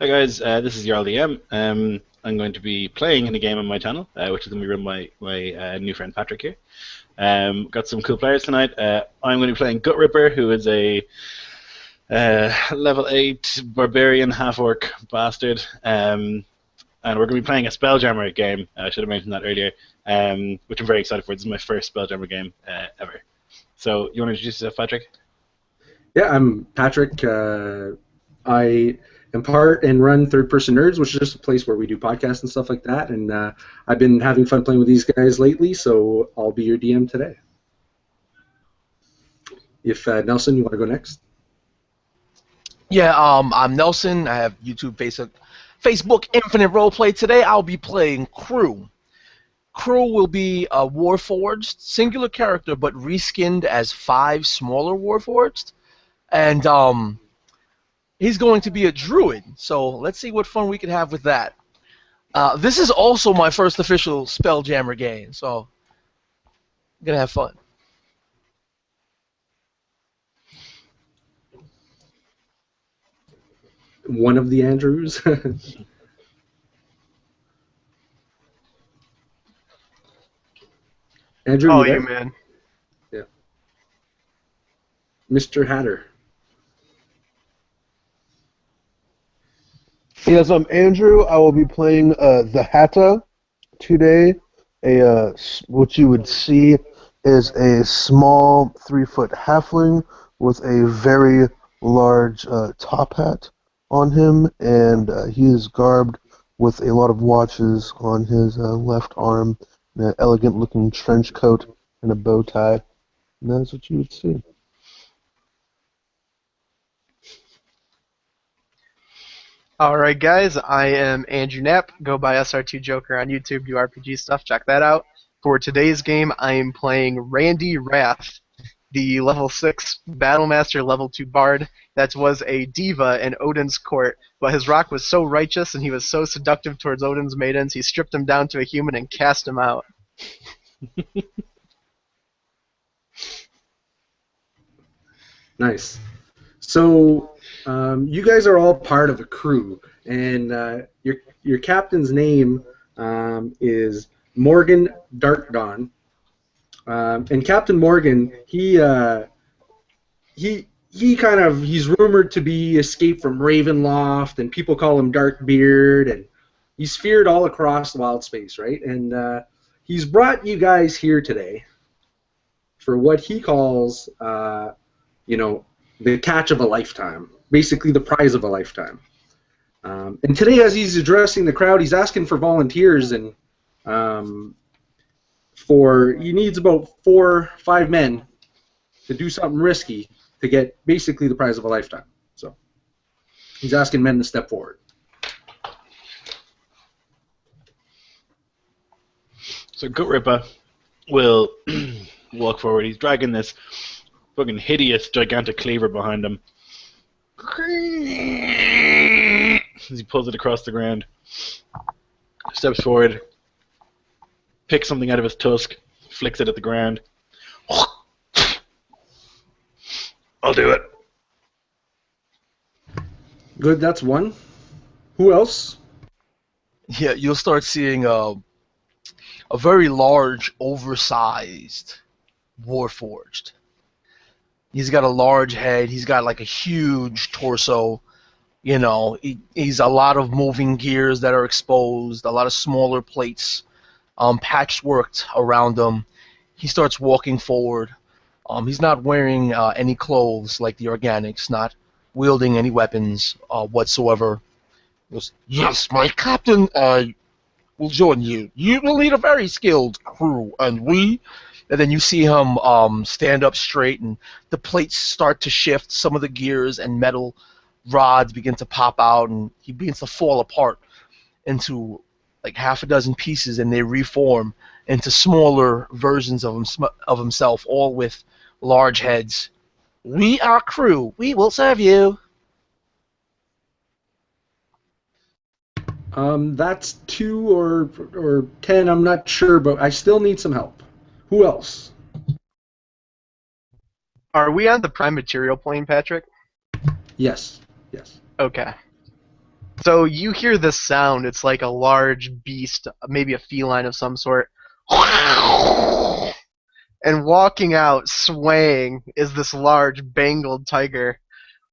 Hi guys, this is Jarl DM. I'm going to be playing in a game on my channel, which is going to be run by my new friend Patrick here. Got some cool players tonight. I'm going to be playing Gut Ripper, who is a level 8 barbarian half-orc bastard. And we're going to be playing a Spelljammer game. I should have mentioned that earlier, which I'm very excited for. This is my first Spelljammer game ever. So, you want to introduce yourself, Patrick? Yeah, I'm Patrick. I am part and run Third Person Nerds, which is just a place where we do podcasts and stuff like that. And I've been having fun playing with these guys lately, so I'll be your DM today. If Nelson, you want to go next? Yeah, I'm Nelson. I have YouTube, Facebook Infinite Roleplay. Today I'll be playing Crew. Crew will be a Warforged, singular character, but reskinned as 5 smaller Warforged. And he's going to be a druid, so let's see what fun we can have with that. This is also my first official Spelljammer game, so I'm going to have fun. One of the Andrews. Andrew, Oh, you there? you man. Yeah. Mr. Hatter. Yes, I'm Andrew. I will be playing the Hatta today. What you would see is a small 3-foot halfling with a very large top hat on him, and he is garbed with a lot of watches on his left arm, and an elegant-looking trench coat and a bow tie. And that's what you would see. Alright, guys, I am Andrew Knapp. Go by SR2 Joker on YouTube, do RPG stuff, check that out. For today's game, I am playing Randy Wrath, the level 6 Battlemaster level 2 Bard that was a diva in Odin's court, but his rock was so righteous and he was so seductive towards Odin's maidens, he stripped him down to a human and cast him out. Nice. So you guys are all part of a crew, and your captain's name is Morgan Darkdawn. And Captain Morgan, he's rumored to be escaped from Ravenloft, and people call him Darkbeard, and he's feared all across Wild Space, right? And he's brought you guys here today for what he calls, the catch of a lifetime, basically the prize of a lifetime. And today, as he's addressing the crowd, he's asking for volunteers, and he needs about 4 or 5 men to do something risky to get basically the prize of a lifetime. So he's asking men to step forward. So Gut Ripper will walk forward. He's dragging this fucking hideous, gigantic cleaver behind him. As he pulls it across the ground, steps forward, picks something out of his tusk, flicks it at the ground. I'll do it. Good, that's one. Who else? Yeah, you'll start seeing a very large, oversized Warforged. He's got a large head. He's got like a huge torso. You know, he's a lot of moving gears that are exposed, a lot of smaller plates, patchworked around him. He starts walking forward. He's not wearing any clothes like the organics, not wielding any weapons whatsoever. He goes, yes, my captain will join you. You will need a very skilled crew, and then you see him stand up straight, and the plates start to shift. Some of the gears and metal rods begin to pop out, and he begins to fall apart into like half a dozen pieces, and they reform into smaller versions of himself, all with large heads. We are crew. We will serve you. That's 2 or 10, I'm not sure, but I still need some help. Who else? Are we on the prime material plane, Patrick? Yes. Yes. Okay. So you hear this sound. It's like a large beast, maybe a feline of some sort. And walking out, swaying, is this large Bengal tiger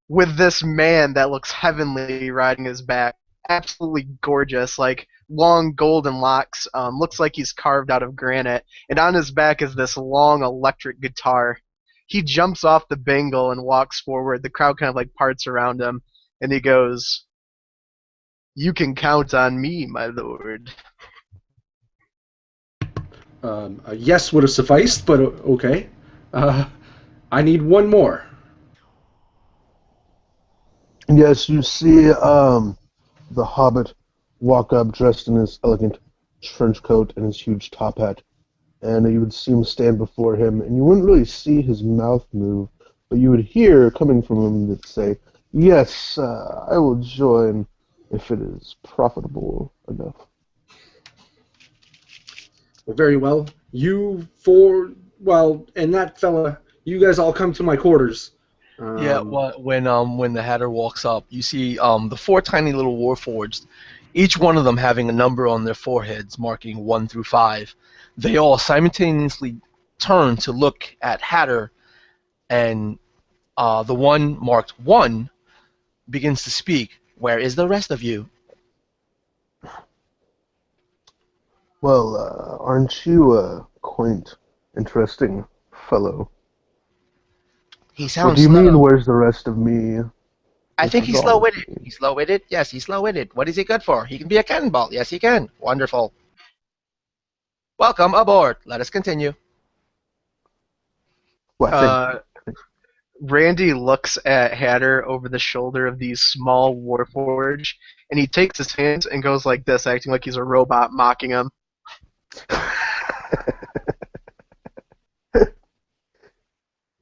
with this man that looks heavenly riding his back. Absolutely gorgeous, like long golden locks. Looks like he's carved out of granite. And on his back is this long electric guitar. He jumps off the Bengal and walks forward. The crowd kind of like parts around him. And he goes, "You can count on me, my lord." A yes would have sufficed, but okay. I need one more. Yes, you see the Hobbit walk up dressed in his elegant trench coat and his huge top hat, and you would see him stand before him, and you wouldn't really see his mouth move, but you would hear coming from him that say, "Yes, I will join if it is profitable enough." Well, very well. You four, well, and that fella, you guys all come to my quarters. Yeah, when the Hatter walks up, you see the four tiny little Warforged, each one of them having a number on their foreheads marking 1 through 5. They all simultaneously turn to look at Hatter, and the one marked 1 begins to speak. "Where is the rest of you?" Well, aren't you a quaint, interesting fellow? He What do sounds you mean, slow. where's the rest of me? I With think he's regard to slow-witted. me? He's slow-witted? Yes, he's slow-witted. What is he good for? He can be a cannonball. Yes, he can. Wonderful. Welcome aboard. Let us continue. Well, I think Uh, Randy looks at Hatter over the shoulder of these small Warforged, and he takes his hands and goes like this, acting like he's a robot, mocking him.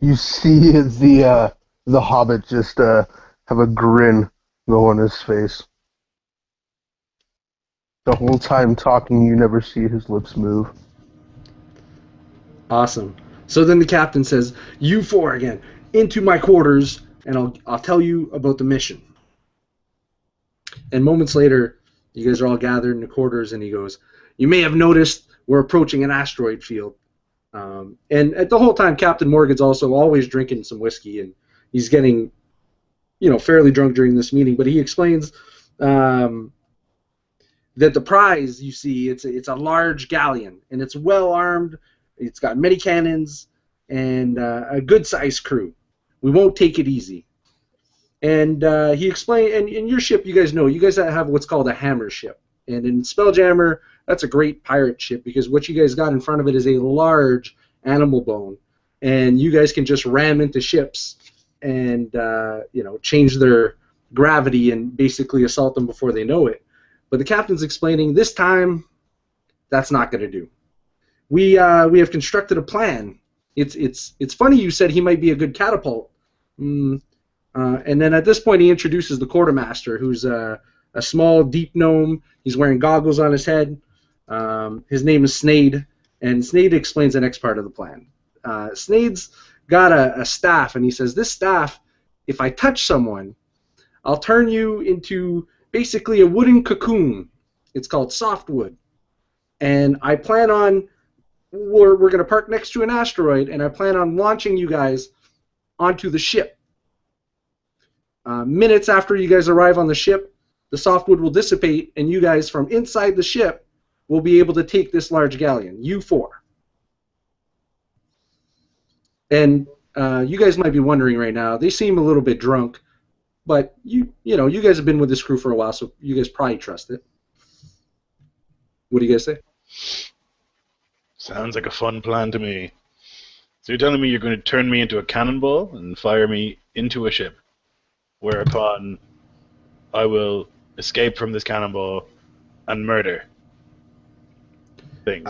you see the Hobbit just have a grin go on his face. The whole time talking, you never see his lips move. Awesome. So then the captain says, "You four again, into my quarters, and I'll tell you about the mission." And moments later, you guys are all gathered in the quarters, and he goes, "You may have noticed we're approaching an asteroid field." And at the whole time, Captain Morgan's also always drinking some whiskey, and he's getting, fairly drunk during this meeting. But he explains um, that the prize, you see, it's a large galleon, and it's well armed. It's got many cannons and a good sized crew. We won't take it easy. And he explained, and in your ship, you guys have what's called a hammer ship. And in Spelljammer, that's a great pirate ship because what you guys got in front of it is a large animal bone. And you guys can just ram into ships and, change their gravity and basically assault them before they know it. But the captain's explaining this time, that's not going to do. We have constructed a plan. It's funny you said he might be a good catapult. Mm, and then at this point, he introduces the quartermaster, who's a small, deep gnome. He's wearing goggles on his head. His name is Snade, and Snade explains the next part of the plan. Snade's got a staff, and he says, "This staff, if I touch someone, I'll turn you into basically a wooden cocoon. It's called softwood. And I plan on, we're going to park next to an asteroid, and I plan on launching you guys onto the ship. Minutes after you guys arrive on the ship, the softwood will dissipate, and you guys from inside the ship will be able to take this large galleon, you four." And you guys might be wondering right now, they seem a little bit drunk, but you guys have been with this crew for a while, so you guys probably trust it. What do you guys say? Sounds like a fun plan to me. So you're telling me you're going to turn me into a cannonball and fire me into a ship, whereupon I will escape from this cannonball and murder things.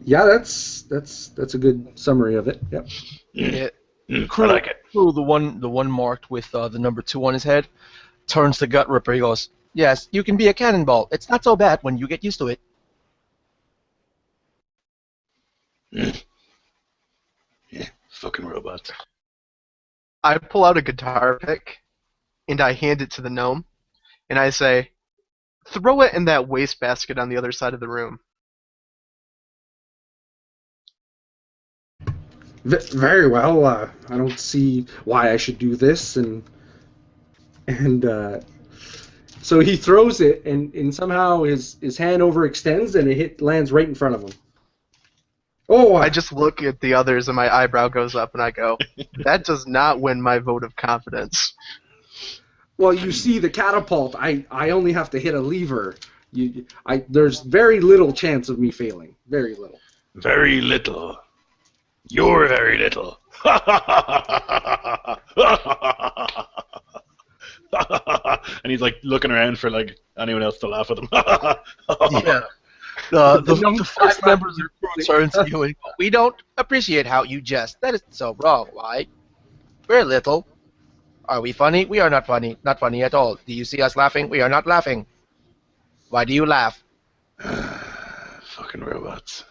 Yeah, that's a good summary of it. Yep. Yeah. I like it. Crew, the one marked with the number 2 on his head, turns to Gut Ripper. He goes, "Yes, you can be a cannonball. It's not so bad when you get used to it." Yeah, fucking robots. I pull out a guitar pick and I hand it to the gnome, and I say, throw it in that wastebasket on the other side of the room. Very well. I don't see why I should do this, and so he throws it, and somehow his hand overextends, and it lands right in front of him. Oh, I just look at the others, and my eyebrow goes up, and I go, that does not win my vote of confidence. well, you see the catapult. I only have to hit a lever. There's very little chance of me failing. Very little. Very little. You're very little. And he's like looking around for like anyone else to laugh with him. Yeah. The five members of the crew turn to you and go, We don't appreciate how you jest. That is so wrong. Why? We're little. Are we funny? We are not funny. Not funny at all. Do you see us laughing? We are not laughing. Why do you laugh? Fucking robots.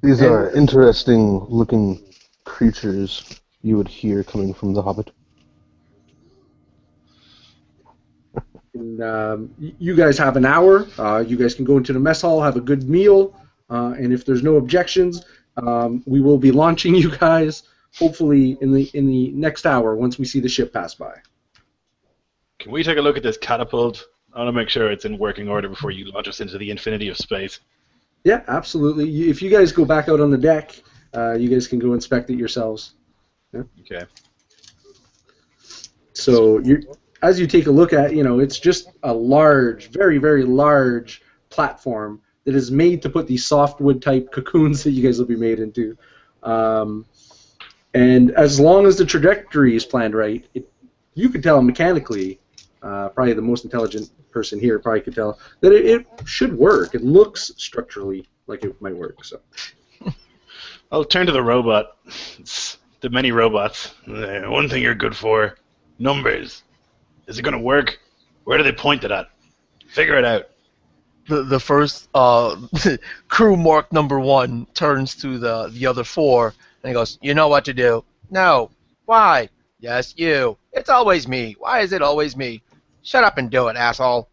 These are interesting looking creatures you would hear coming from the Hobbit. And you guys have an hour. You guys can go into the mess hall, have a good meal, and if there's no objections, we will be launching you guys hopefully in the next hour once we see the ship pass by. Can we take a look at this catapult? I want to make sure it's in working order before you launch us into the infinity of space. Yeah, absolutely. If you guys go back out on the deck, you guys can go inspect it yourselves. Yeah? Okay. So as you take a look at, it's just a large, very, very large platform that is made to put these softwood type cocoons that you guys will be made into. And as long as the trajectory is planned right, you could tell mechanically, probably the most intelligent person here probably could tell, that it should work. It looks structurally like it might work. So I'll turn to the robot. It's the many robots. One thing you're good for, numbers. Is it going to work? Where do they point it at? Figure it out. the first crew mark number 1 turns to the other 4 and he goes, "You know what to do." No. Why? Yes, you. It's always me. Why is it always me? Shut up and do it, asshole.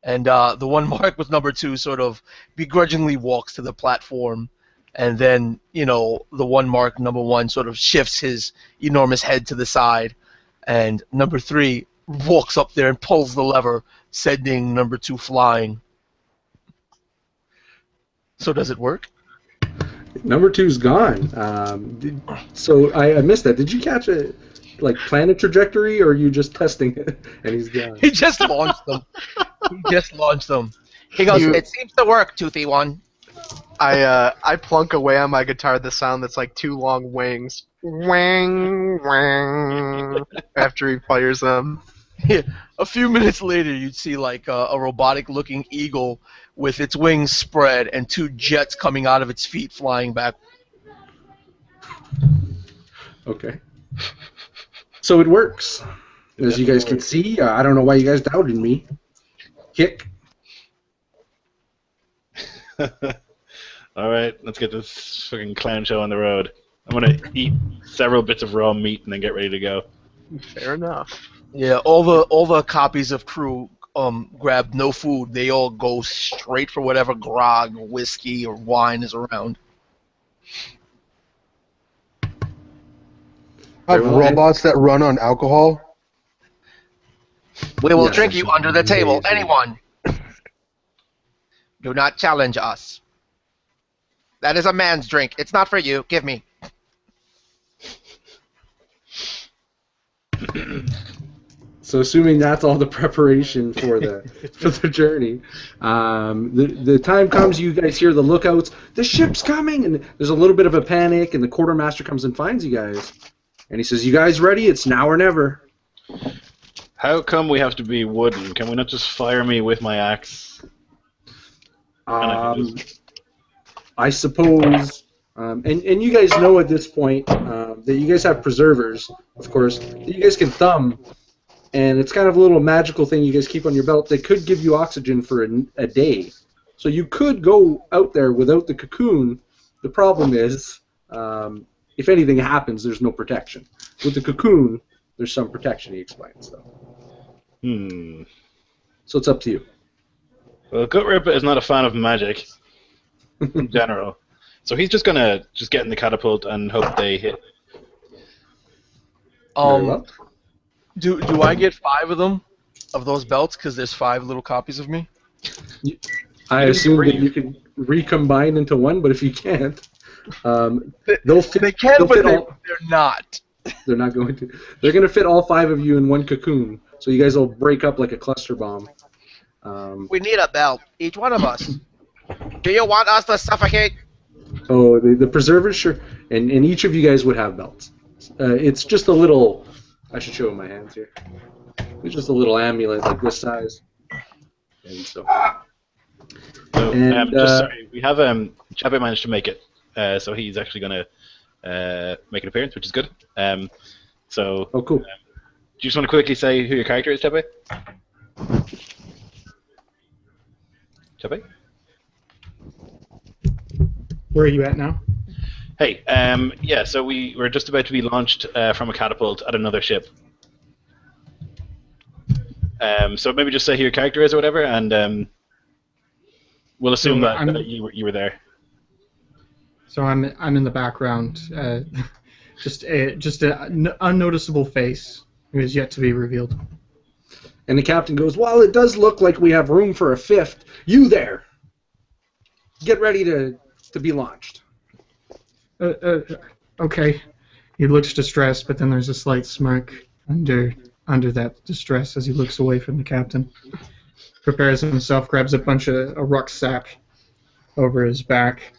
And the one marked with number 2 sort of begrudgingly walks to the platform, and then the one marked number 1 sort of shifts his enormous head to the side, and number 3 walks up there and pulls the lever, sending number 2 flying. So does it work? number 2's gone. So I missed that. Did you catch it? Like plan a trajectory, or are you just testing it and he's gone? He just launched them. He goes, it seems to work, Toothy One. I plunk away on my guitar the sound that's like 2 long wings. Wang, wang, after he fires them. A few minutes later, you'd see like a robotic-looking eagle with its wings spread and 2 jets coming out of its feet flying back. Okay. So it works. As you guys can see, I don't know why you guys doubted me. Kick. All right, let's get this fucking clown show on the road. I'm going to eat several bits of raw meat and then get ready to go. Fair enough. Yeah, all the copies of crew grab no food. They all go straight for whatever grog, whiskey, or wine is around. Have robots that run on alcohol? We will Yes, drink you under the table. amazing. Anyone. Do not challenge us. That is a man's drink. It's not for you. Give me. So assuming that's all the preparation for the journey, the time comes, you guys hear the lookouts, the ship's coming, and there's a little bit of a panic, and the quartermaster comes and finds you guys, and he says, "You guys ready? It's now or never." How come we have to be wooden? Can we not just fire me with my axe? I suppose, and you guys know at this point that you guys have preservers, of course, that you guys can thumb. And it's kind of a little magical thing you guys keep on your belt that could give you oxygen for a day. So you could go out there without the cocoon. The problem is, if anything happens, there's no protection. With the cocoon, there's some protection, he explains. Hmm. So it's up to you. Well, Gut Ripper is not a fan of magic in general, so he's just gonna get in the catapult and hope they hit. Very well. Do I get 5 of them, of those belts, because there's 5 little copies of me? I You assume that breathe. you can recombine into one, but if you can't, they'll fit. They can, they'll but fit they're all, not. they're not going to. They're going to fit all 5 of you in one cocoon, so you guys will break up like a cluster bomb. We need a belt, each one of us. Do you want us to suffocate? Oh, the preservers, sure, and each of you guys would have belts. It's just a little. I should show my hands here. It's just a little amulet like this size, and so. So, And, just sorry, we have Chabe managed to make it, so he's actually gonna make an appearance, which is good. So, Oh, cool. do you just want to quickly say who your character is, Chabe? Chabe? Where are you at now? Hey, yeah, so we're just about to be launched from a catapult at another ship. So maybe just say who your character is or whatever, and we'll assume So that you were there. So I'm in the background, just an unnoticeable face who is yet to be revealed. And the captain goes, "Well, it does look like we have room for a 5th. You there? Get ready to be launched." Okay. He looks distressed, but then there's a slight smirk under that distress as he looks away from the captain. Prepares himself, grabs a bunch of a rucksack over his back,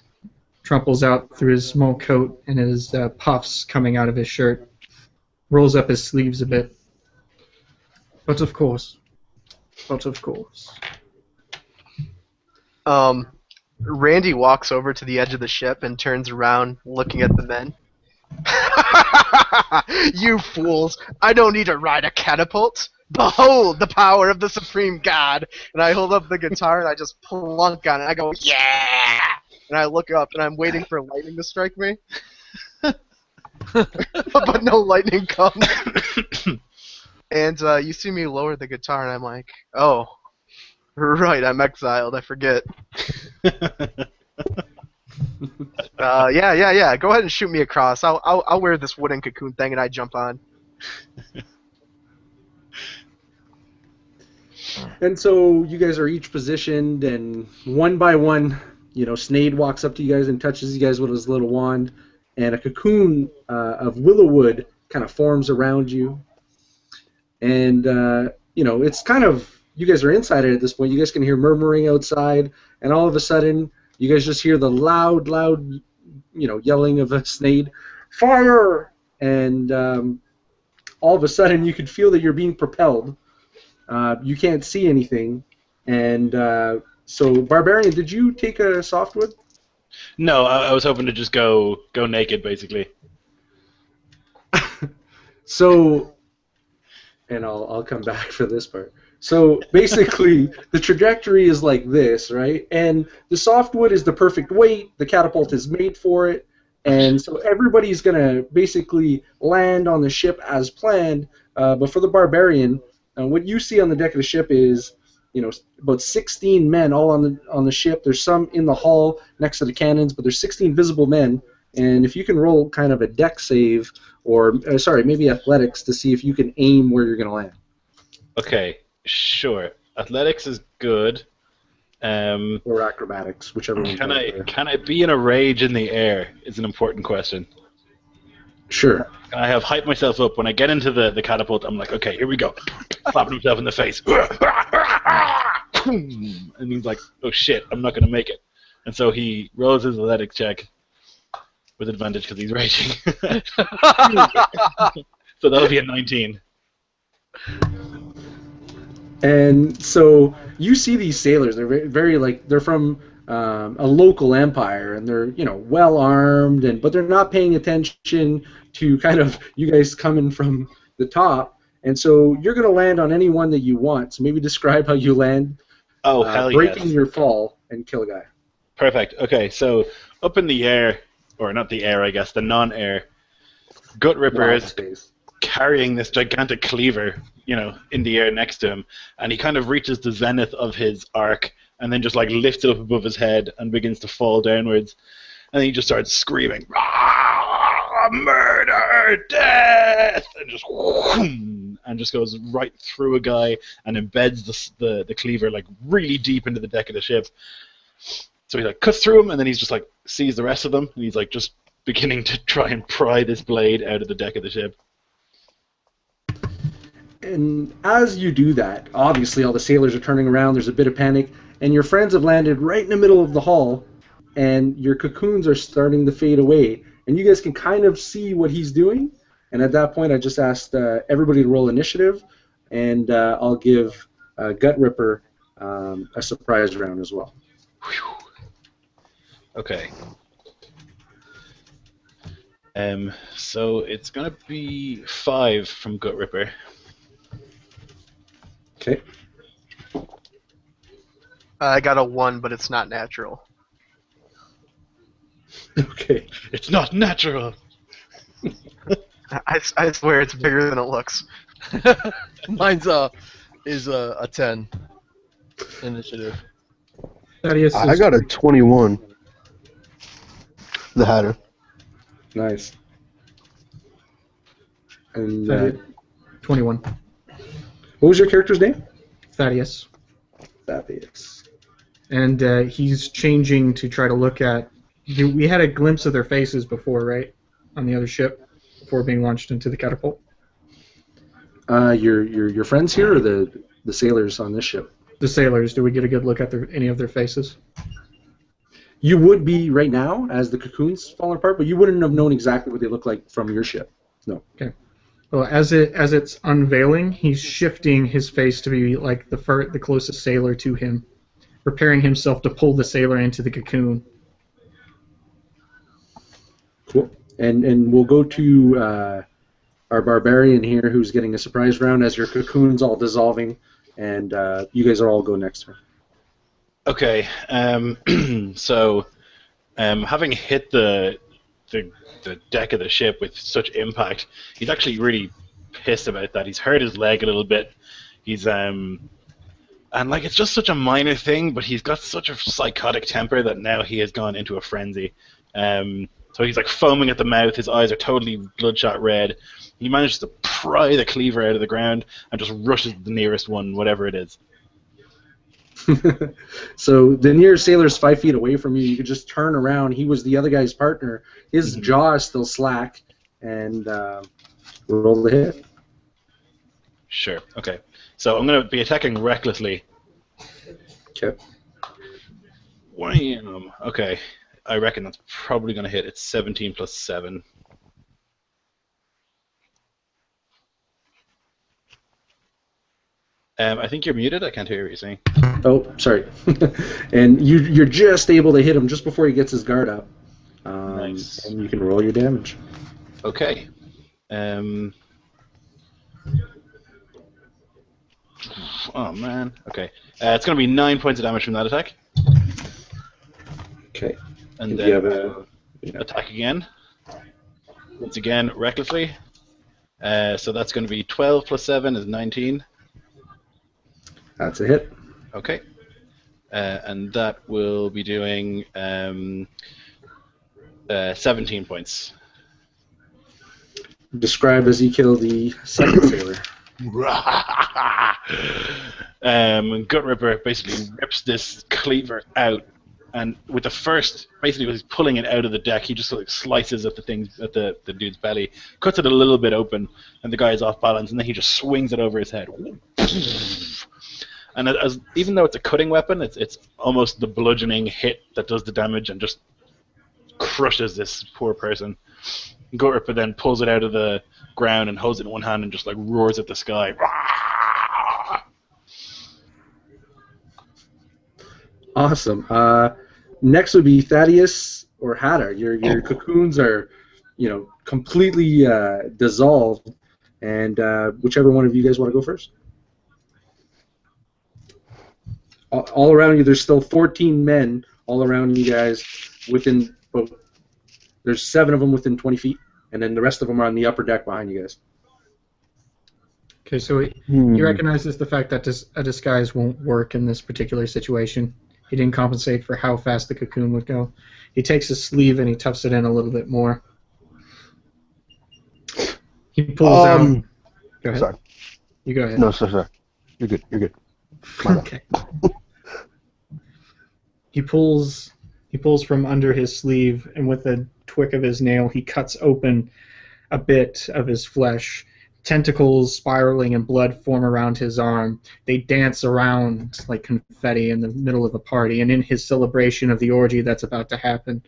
trumples out through his small coat and his puffs coming out of his shirt, rolls up his sleeves a bit. But of course. Randy walks over to the edge of the ship and turns around, looking at the men. You fools! I don't need to ride a catapult! Behold the power of the Supreme God! And I hold up the guitar and I just plunk on it. I go, yeah! And I look up and I'm waiting for lightning to strike me. But no lightning comes. And you see me lower the guitar and I'm like, oh, right, I'm exiled, I forget. Yeah. Go ahead and shoot me across. I'll wear this wooden cocoon thing and I jump on. And so you guys are each positioned, and one by one, Snade walks up to you guys and touches you guys with his little wand, and a cocoon of willow wood kind of forms around you. And it's kind of, you guys are inside it at this point. You guys can hear murmuring outside, and all of a sudden, you guys just hear the loud, yelling of a Snade, "Fire!" And all of a sudden, you could feel that you're being propelled. You can't see anything, and so Barbarian, did you take a softwood? No, I was hoping to just go naked, basically. So, and I'll come back for this part. So basically, the trajectory is like this, right? And the softwood is the perfect weight. The catapult is made for it, and so everybody's gonna basically land on the ship as planned. But for the Barbarian, what you see on the deck of the ship is, about 16 men all on the ship. There's some in the hull next to the cannons, but there's 16 visible men. And if you can roll kind of a deck save, or maybe athletics to see if you can aim where you're going to land. Okay, sure. Athletics is good. Or acrobatics, whichever one. Can I be in a rage in the air? Is an important question. Sure. I have hyped myself up. When I get into the catapult, I'm like, okay, here we go. Slapping himself in the face. And he's like, oh shit, I'm not going to make it. And so he rolls his athletics check with advantage because he's raging. So that'll be a 19. And so you see these sailors. They're very they're from a local empire, and they're well armed, but they're not paying attention to kind of you guys coming from the top. And so you're going to land on any one that you want. So maybe describe how you land. Oh, hell breaking yes. your fall and kill a guy. Perfect. Okay, so up in the air, or not the air, I guess, the non-air, Gut Ripper is... Space. carrying this gigantic cleaver, in the air next to him, and he kind of reaches the zenith of his arc, and then just like lifts it up above his head and begins to fall downwards, and then he just starts screaming, "Rah! Murder, death!" and just goes right through a guy and embeds the cleaver like really deep into the deck of the ship. So he like cuts through him, and then he's just like sees the rest of them, and he's like just beginning to try and pry this blade out of the deck of the ship. And as you do that, obviously all the sailors are turning around, there's a bit of panic, and your friends have landed right in the middle of the hall, and your cocoons are starting to fade away. And you guys can kind of see what he's doing. And at that point, I just asked everybody to roll initiative, and I'll give Gut Ripper a surprise round as well. Okay. So it's gonna be 5 from Gut Ripper. Okay. I got a 1, but it's not natural. Okay. It's not natural. I swear it's bigger than it looks. Mine's is a 10 initiative. Thaddeus I is got a 21. The Hatter. Nice. And Thaddeus. 21. what was your character's name? Thaddeus. Thaddeus. And he's changing to try to look at. We had a glimpse of their faces before, right? On the other ship, before being launched into the catapult. Your friends here, or the sailors on this ship? The sailors. Do we get a good look at any of their faces? You would be right now as the cocoons falling apart, but you wouldn't have known exactly what they look like from your ship. No. Okay. Well, as it's unveiling, he's shifting his face to be like the closest sailor to him, preparing himself to pull the sailor into the cocoon. Cool. And we'll go to our barbarian here, who's getting a surprise round as your cocoon's all dissolving, and you guys are all go next turn. Okay. So, having hit the deck of the ship with such impact, he's actually really pissed about that. He's hurt his leg a little bit. He's and like it's just such a minor thing, but he's got such a psychotic temper that now he has gone into a frenzy. So he's like foaming at the mouth. His eyes are totally bloodshot red. He manages to pry the cleaver out of the ground and just rushes the nearest one, whatever it is. So the nearest sailor's 5 feet away from you. You could just turn around. He was the other guy's partner. His jaw is still slack, and roll the hit. Sure. Okay. So I'm going to be attacking recklessly. Okay. Wham. Okay. I reckon that's probably going to hit. It's 17 plus 7. I think you're muted. I can't hear what you're saying. Oh, sorry. And you're just able to hit him just before he gets his guard up. Nice. And you can roll your damage. Okay. Oh, man. Okay. It's going to be 9 points of damage from that attack. Okay. And Do you have then attack again. Once again, recklessly. So that's going to be 12 plus 7 is 19. That's a hit. Okay. And that will be doing 17 points. Describe as you kill the second sailor. Gut Ripper basically rips this cleaver out, and with the first, basically when he's pulling it out of the deck, he just like slices at the dude's belly, cuts it a little bit open, and the guy is off balance, and then he just swings it over his head. And even though it's a cutting weapon, it's almost the bludgeoning hit that does the damage and just crushes this poor person. Gut Ripper then pulls it out of the ground and holds it in one hand and just like roars at the sky. Awesome. Next would be Thaddeus or Hatter. Your cocoons are, completely dissolved, and whichever one of you guys want to go first. All around you, there's still 14 men all around you guys. There's 7 of them within 20 feet, and then the rest of them are on the upper deck behind you guys. Okay, so he recognizes the fact that a disguise won't work in this particular situation. He didn't compensate for how fast the cocoon would go. He takes his sleeve and he tufts it in a little bit more. He pulls out. Go ahead. Sorry. You go ahead. No, sorry. You're good. My bad. Okay. He pulls from under his sleeve, and with a twick of his nail, he cuts open a bit of his flesh. Tentacles spiraling and blood form around his arm. They dance around like confetti in the middle of a party, and in his celebration of the orgy that's about to happen,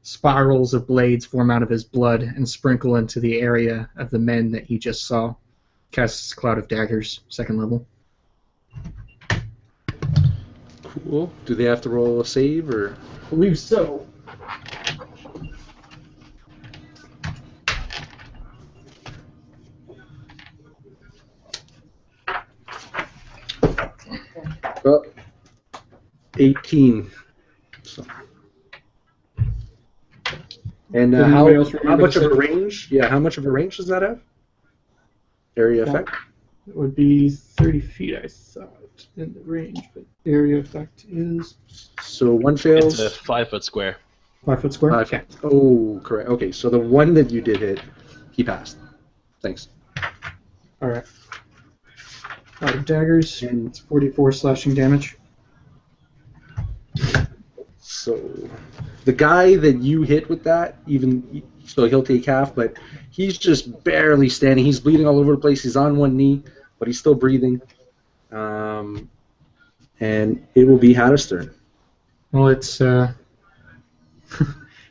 spirals of blades form out of his blood and sprinkle into the area of the men that he just saw. Casts Cloud of Daggers, 2nd level. Cool. Do they have to roll a save or? I believe so. Well, 18. So. And Did how anybody else how remember much the of a save? range? Yeah, how much of a range does that have? Area effect. It would be 30 feet, I thought, in the range, but area effect is So one fails. It's a 5-foot square. 5 foot square. 5. Okay. Oh, correct. Okay, so the one that you did hit, he passed. Thanks. All right. Cloud of Daggers. And It's 44 slashing damage. so the guy that you hit with that, even so, he'll take half, but he's just barely standing. He's bleeding all over the place. He's on one knee, but he's still breathing. And it will be Hadda's turn. Well, it's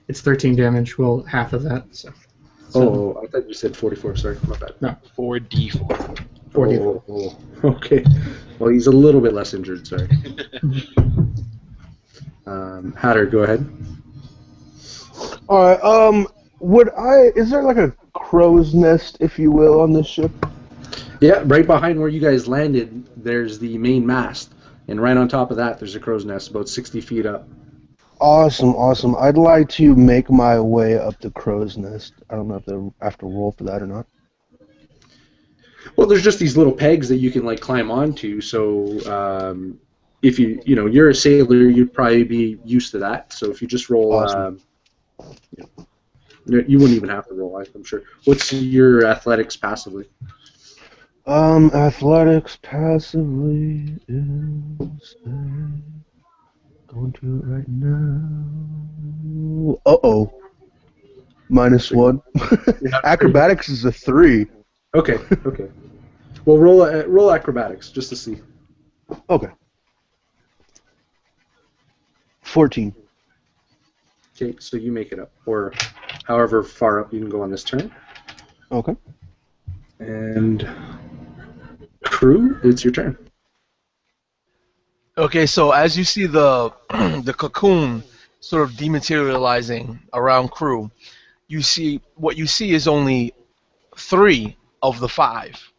it's 13 damage. Well, half of that. So. Oh, I thought you said 44. Sorry, my bad. No. 4d4. 40. Oh, okay. Well, he's a little bit less injured. Sorry. Hatter, go ahead. All right. Is there like a crow's nest, if you will, on this ship? Yeah, right behind where you guys landed, there's the main mast, and right on top of that, there's a crow's nest, about 60 feet up. Awesome. I'd like to make my way up the crow's nest. I don't know if I have to roll for that or not. Well, there's just these little pegs that you can like climb onto. So if you're a sailor, you'd probably be used to that. So if you just roll, Awesome. you wouldn't even have to roll. I'm sure. What's your athletics passively? Athletics passively is going to it right now. -1. Acrobatics is a 3. Okay. Well, roll acrobatics just to see. Okay. 14. Okay, so you make it up, or however far up you can go on this turn. Okay. And crew, it's your turn. Okay, so as you see the the cocoon sort of dematerializing around crew, what you see is only 3 of the 5.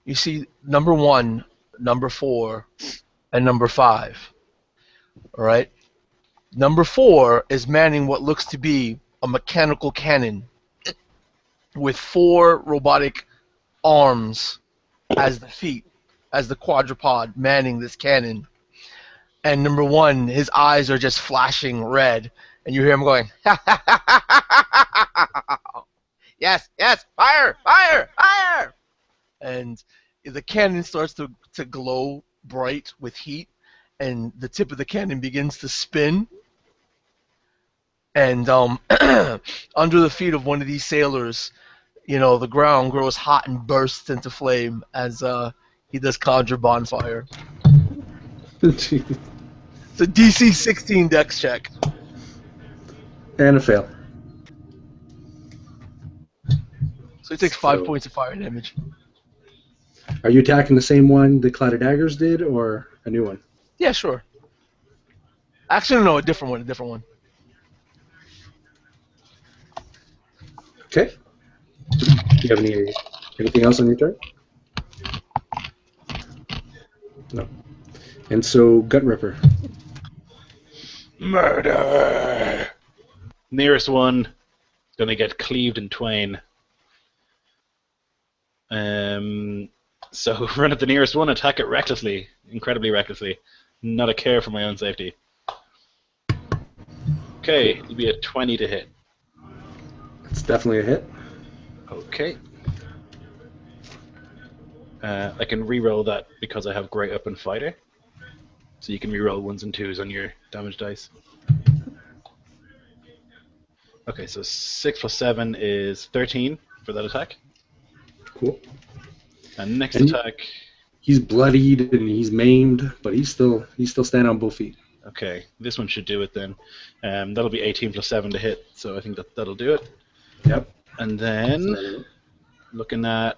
You see number 1, number 4, and number 5. All right. Number 4 is manning what looks to be a mechanical cannon with 4 robotic arms as the feet, as the quadruped manning this cannon. And number 1, his eyes are just flashing red, and you hear him going, yes, fire! And the cannon starts to glow bright with heat, and the tip of the cannon begins to spin. And under the feet of one of these sailors, the ground grows hot and bursts into flame as he does conjure bonfire. It's a DC 16 Dex check. And a fail. So he takes 5 points of fire damage. Are you attacking the same one the Cloud of Daggers did, or a new one? Yeah, sure. Actually, no, a different one. Okay. Do you have anything else on your turn? No. And so, Gut Ripper. Murder! Nearest one is going to get cleaved in twain. So run at the nearest one, attack it recklessly, incredibly recklessly, not a care for my own safety. Okay, it'll be a 20 to hit. It's definitely a hit. Okay. I can re-roll that because I have Great Up and Fighter. So you can re-roll 1s and 2s on your damage dice. Okay, so 6 plus 7 is 13 for that attack. Cool. And next And attack... He's bloodied and he's maimed, but he's still standing on both feet. Okay, this one should do it then. That'll be 18 plus 7 to hit, so I think that'll do it. Yep. And then, looking at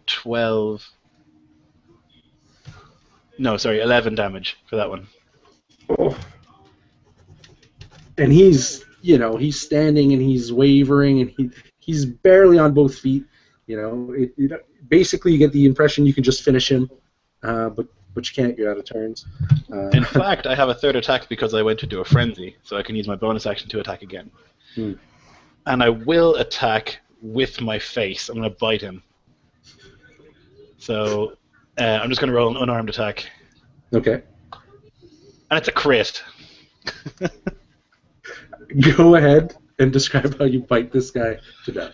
12... No, sorry, 11 damage for that one. Oh. And he's standing and he's wavering and he's barely on both feet. Basically you get the impression you can just finish him, but you can't get out of turns. In fact, I have a third attack because I went to do a frenzy, so I can use my bonus action to attack again. And I will attack with my face. I'm going to bite him. So I'm just going to roll an unarmed attack. Okay. And it's a crit. Go ahead and describe how you bite this guy to death.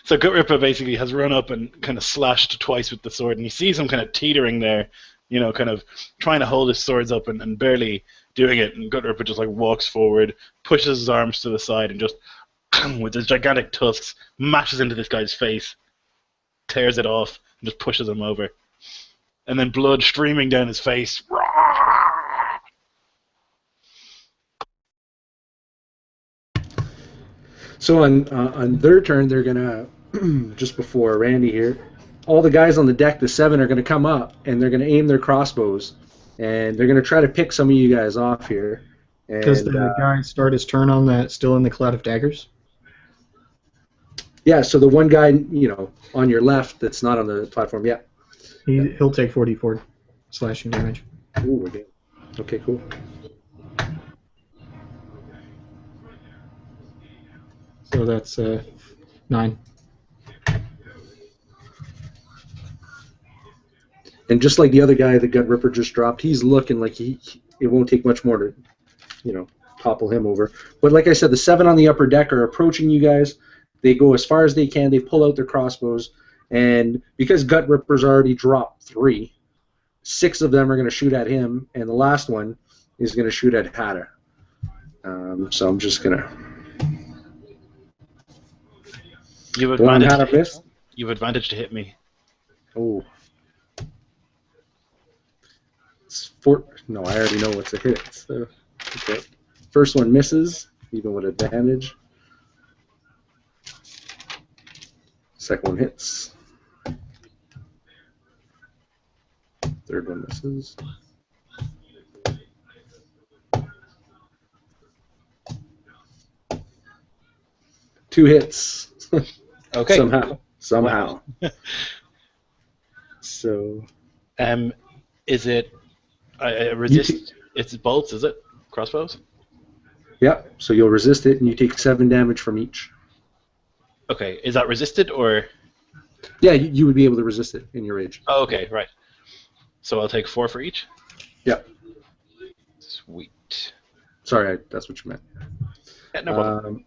So Gut Ripper basically has run up and kind of slashed twice with the sword, and you see him kind of teetering there, kind of trying to hold his swords up and barely doing it, and Gut Ripper just like walks forward, pushes his arms to the side, and just with his gigantic tusks mashes into this guy's face, tears it off, and just pushes him over. And then blood streaming down his face. So on their turn, they're gonna just before Randy here, all the guys on the deck, the 7, are gonna come up and they're gonna aim their crossbows, and they're gonna try to pick some of you guys off here. And, Does the guy start his turn on that still in the cloud of daggers? Yeah. So the one guy, on your left that's not on the platform. Yeah. He'll take 44 slashing damage. Ooh, okay. Okay. Cool. So that's 9. And just like the other guy the Gut Ripper just dropped, he's looking like it won't take much more to, topple him over. But like I said, the 7 on the upper deck are approaching you guys. They go as far as they can. They pull out their crossbows. And because Gut Ripper's already dropped 3, 6 of them are going to shoot at him, and the last one is going to shoot at Hatta. So I'm just going to... You have advantage to hit me. Oh. It's 4. No, I already know what's a hit. So, okay. First one misses, even with advantage. Second one hits. Third one misses. Two hits. Okay. Somehow. So. Is it? I resist. It's bolts, is it? Crossbows. Yep. So you'll resist it, and you take 7 damage from each. Okay. Is that resisted or? Yeah, you would be able to resist it in your rage. Oh, okay, right. So I'll take 4 for each. Yep. Sweet. Sorry, that's what you meant. Yeah, no problem.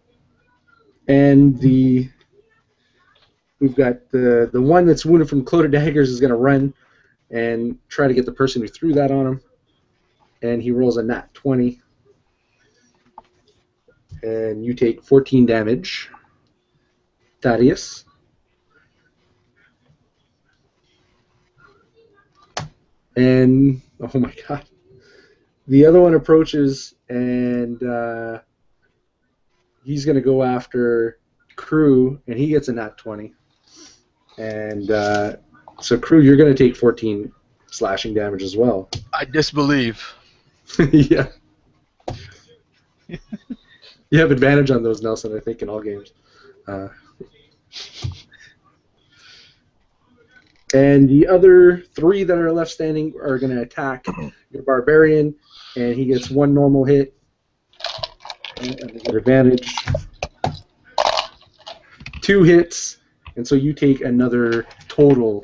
And we've got the one that's wounded from Clouded Daggers is going to run and try to get the person who threw that on him. And he rolls a nat 20. And you take 14 damage. Thaddeus. And, oh my god. The other one approaches, and he's going to go after Crew, and he gets a nat 20. And so, Crew, you're going to take 14 slashing damage as well. I disbelieve. Yeah. You have advantage on those, Nelson, I think, in all games. And the other 3 that are left standing are going to attack your Barbarian, and he gets 1 normal hit. And they get advantage. 2 hits, and so you take another total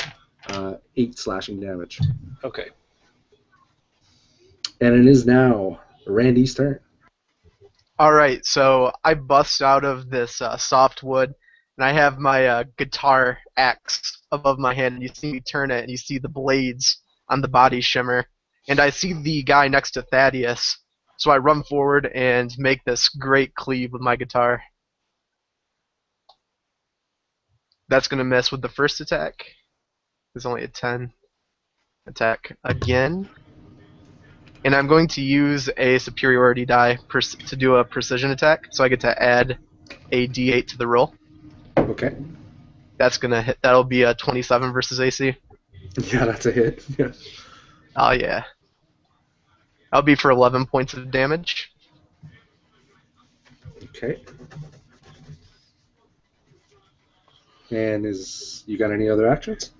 8 slashing damage. Okay. And it is now Randy's turn. Alright, so I bust out of this soft wood, and I have my guitar axe above my hand, and you see me turn it, and you see the blades on the body shimmer. And I see the guy next to Thaddeus, so I run forward and make this great cleave with my guitar. That's going to miss with the first attack. It's only a 10. Attack again. And I'm going to use a superiority die to do a precision attack, so I get to add a d8 to the roll. Okay. That's going to hit. That'll be a 27 versus AC. Yeah, that's a hit. Yeah. Oh, yeah. That'll be for 11 points of damage. Okay. And you got any other actions?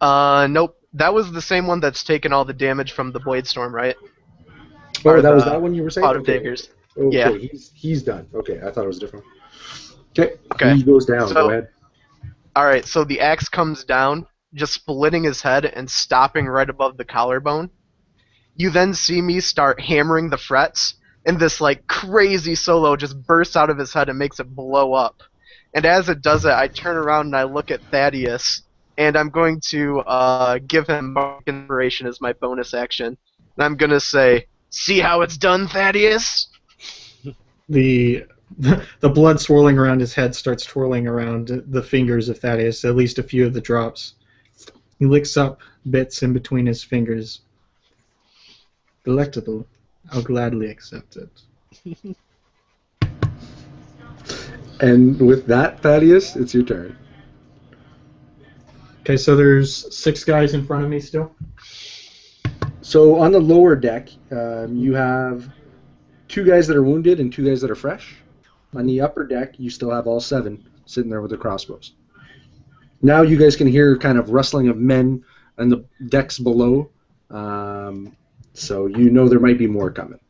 Nope. That was the same one that's taken all the damage from the Blade Storm, right? Oh, Or that was the that one you were saying? Pot of Okay. Daggers. Okay, Yeah. he's done. Okay, I thought it was different. Okay, Okay. he goes down. So- Go ahead. Alright, so the axe comes down, just splitting his head and stopping right above the collarbone. You then see me start hammering the frets, and this like crazy solo just bursts out of his head and makes it blow up. And as it does it, I turn around and I look at Thaddeus, and I'm going to give him Bardic Inspiration as my bonus action. And I'm going to say, "See how it's done, Thaddeus?" The the blood swirling around his head starts twirling around the fingers of Thaddeus, at least a few of the drops. He licks up bits in between his fingers. Delectable. I'll gladly accept it. And with that, Thaddeus, it's your turn. Okay, so there's 6 guys in front of me still? So on the lower deck, you have 2 guys that are wounded and 2 guys that are fresh. On the upper deck, you still have all 7 sitting there with their crossbows. Now you guys can hear kind of rustling of men on the decks below. So you know there might be more coming.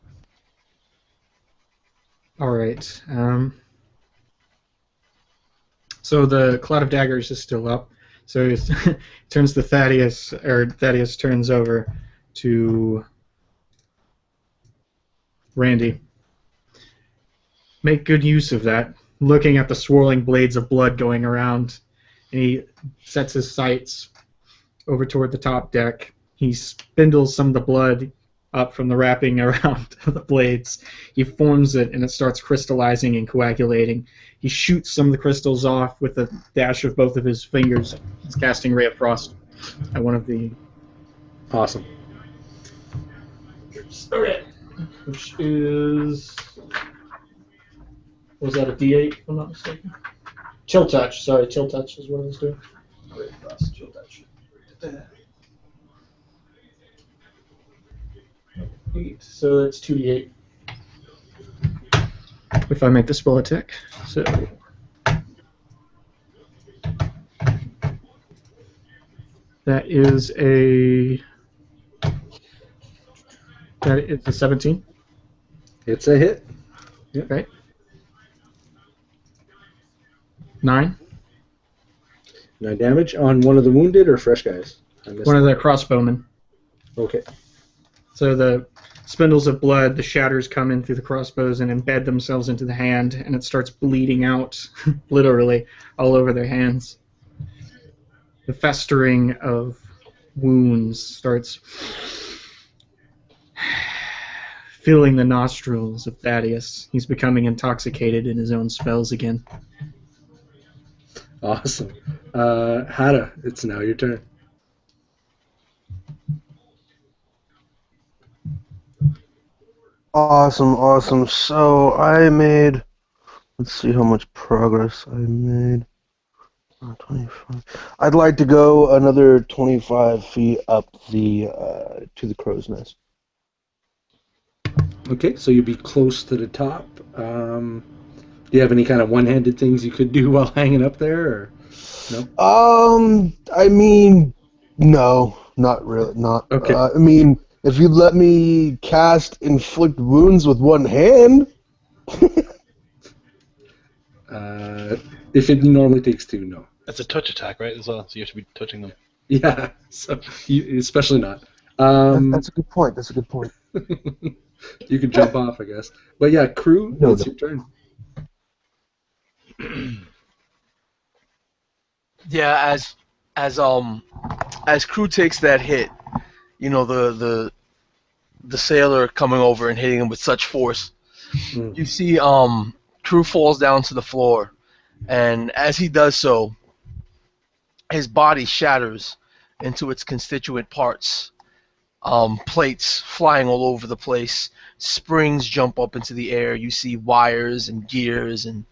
Alright. So the Cloud of Daggers is still up. So he turns to Thaddeus, or Thaddeus turns over to Randy. Make good use of that. Looking at the swirling blades of blood going around, and he sets his sights over toward the top deck. He spindles some of the blood up from the wrapping around the blades. He forms it, and it starts crystallizing and coagulating. He shoots some of the crystals off with a dash of both of his fingers. He's casting Ray of Frost at one of the... Awesome. Okay. Which is... Was that a D8, if I'm not mistaken? Chill Touch. Sorry, Chill Touch is what I was doing. Ray of Frost, Chill Touch. 8, so that's 2d8. If I make the spell attack. So that is a 17. It's a hit. Okay. 9. 9 damage on one of the wounded or fresh guys? I missed One of that. the crossbowmen. Okay. So the spindles of blood, the shatters come in through the crossbows and embed themselves into the hand, and it starts bleeding out, literally, all over their hands. The festering of wounds starts filling the nostrils of Thaddeus. He's becoming intoxicated in his own spells again. Awesome. Hada, it's now your turn. Awesome. So I made, let's see how much progress I made. 25. I'd like to go another 25 feet up the to the crow's nest. Okay, so you'll be close to the top. Do you have any kind of one-handed things you could do while hanging up there, or no? I mean, no, not really, not. Okay. I mean, if you let me cast inflict wounds with one hand. If it normally takes 2, no. That's a touch attack, right, as well? So you have to be touching them. Yeah, so especially not. That's a good point. That's a good point. You can jump off, I guess. But yeah, crew, No, it's no. your turn. Yeah, as crew takes that hit, you know the sailor coming over and hitting him with such force. Mm. You see crew falls down to the floor, and as he does so, his body shatters into its constituent parts. Plates flying all over the place, springs jump up into the air. You see wires and gears and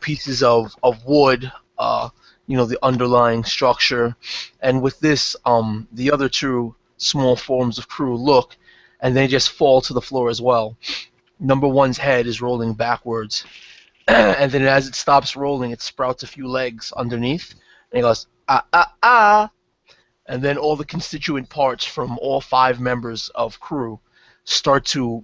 pieces of wood, the underlying structure. And with this, the other two small forms of crew look, and they just fall to the floor as well. Number one's head is rolling backwards, and then as it stops rolling, it sprouts a few legs underneath, and he goes, ah, ah, ah. And then all the constituent parts from all 5 members of crew start to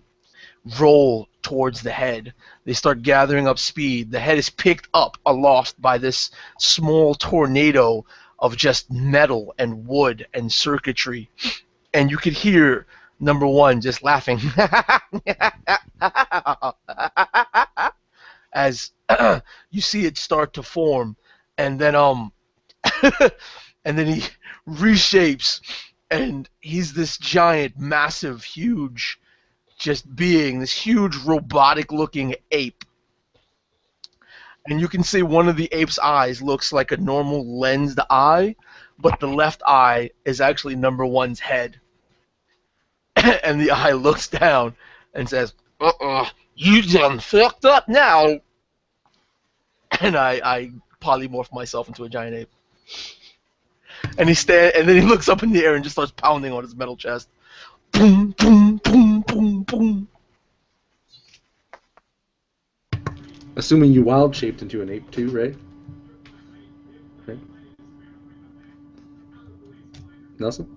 roll towards the head. They start gathering up speed. The head is picked up aloft by this small tornado of just metal and wood and circuitry. And you could hear number one just laughing as you see it start to form. And then and then he reshapes, and he's this giant, massive, huge just being, this huge robotic looking ape. And you can see one of the ape's eyes looks like a normal lensed eye, but the left eye is actually number one's head. And the eye looks down and says, you done fucked up now. And I polymorph myself into a giant ape. And and then he looks up in the air and just starts pounding on his metal chest. Boom, boom, boom, boom, boom. Assuming you wild shaped into an ape too, right? Okay. Nelson?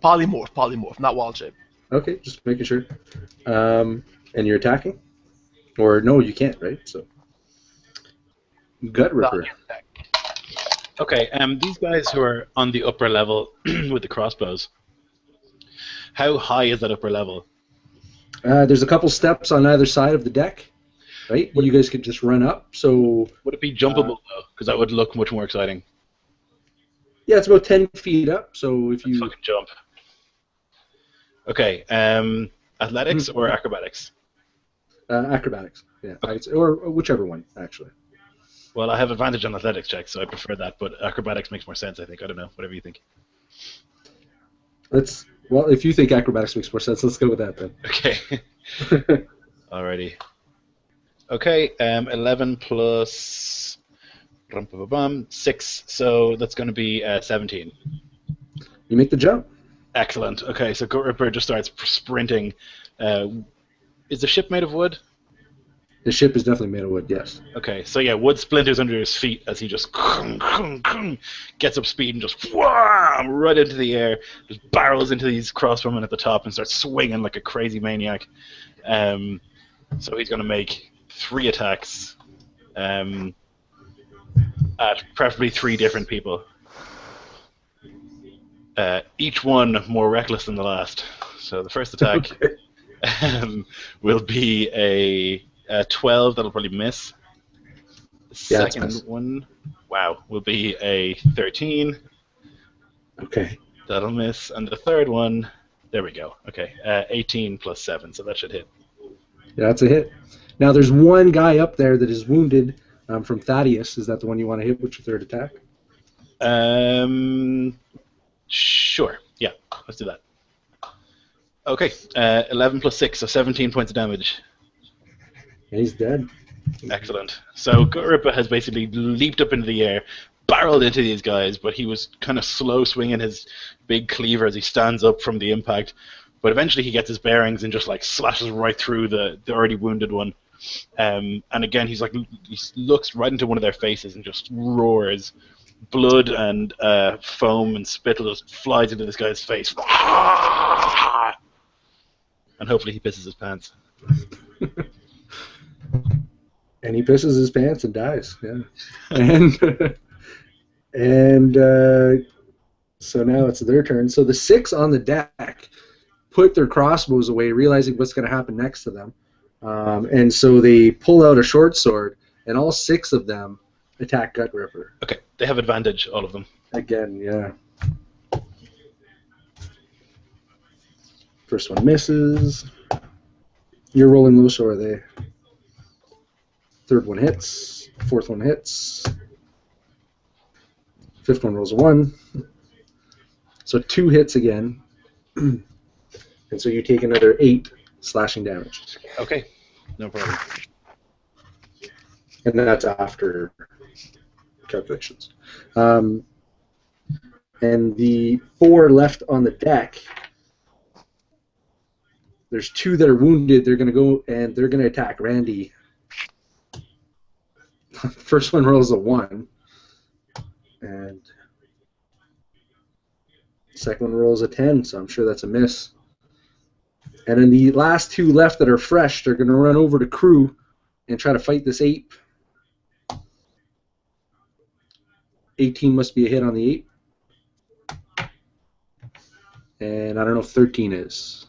Polymorph, not wild shape. Okay, just making sure. And you're attacking? Or no, you can't, right? So Gut Ripper. Okay, these guys who are on the upper level with the crossbows, how high is that upper level? There's a couple steps on either side of the deck, right? You guys could just run up. So would it be jumpable though? Because that would look much more exciting. Yeah, it's about 10 feet up. So if you fucking jump. Okay, athletics or acrobatics? Acrobatics, yeah, or whichever one actually. Well, I have advantage on athletics checks, so I prefer that. But acrobatics makes more sense, I think. I don't know. Whatever you think. Well, if you think acrobatics makes more sense, let's go with that then. Okay. Alrighty. Okay, 11 plus 6, so that's going to be 17. You make the jump. Excellent. Okay, so Gut Ripper just starts sprinting. Is the ship made of wood? The ship is definitely made of wood, yes. Okay, so yeah, wood splinters under his feet as he just gets up speed and just right into the air, just barrels into these crossbowmen at the top and starts swinging like a crazy maniac. So he's going to make 3 attacks at preferably 3 different people. Each one more reckless than the last. So the first attack will be a 12, that'll probably miss. The second one, will be a 13. Okay. That'll miss. And the third one, there we go. Okay, 18 plus 7, so that should hit. Yeah, that's a hit. Now there's one guy up there that is wounded from Thaddeus. Is that the one you want to hit with your third attack? Sure. Yeah, let's do that. Okay, 11 plus 6, so 17 points of damage. Yeah, he's dead. Excellent. So Gut Ripper has basically leaped up into the air, barreled into these guys, but he was kind of slow swinging his big cleaver as he stands up from the impact. But eventually he gets his bearings and just like slashes right through the already wounded one. And again, he looks right into one of their faces and just roars. Blood and foam and spittle just flies into this guy's face. And hopefully he pisses his pants. And he pisses his pants and dies. Yeah. And and so now it's their turn. So the 6 on the deck put their crossbows away, realizing what's going to happen next to them. And so they pull out a short sword, and all 6 of them attack Gut Ripper. Okay, they have advantage, all of them. Again, yeah. First one misses. You're rolling those, so are they? Third one hits. Fourth one hits. Fifth one rolls a 1. So 2 hits again. And so you take another 8 slashing damage. Okay, no problem. And that's after calculations. And the 4 left on the deck, there's 2 that are wounded. They're going to go and they're going to attack Randy. First one rolls a 1. And second one rolls a 10, so I'm sure that's a miss. And then the last 2 left that are fresh, they're going to run over to Crew and try to fight this ape. 18 must be a hit on the ape. And I don't know if 13 is.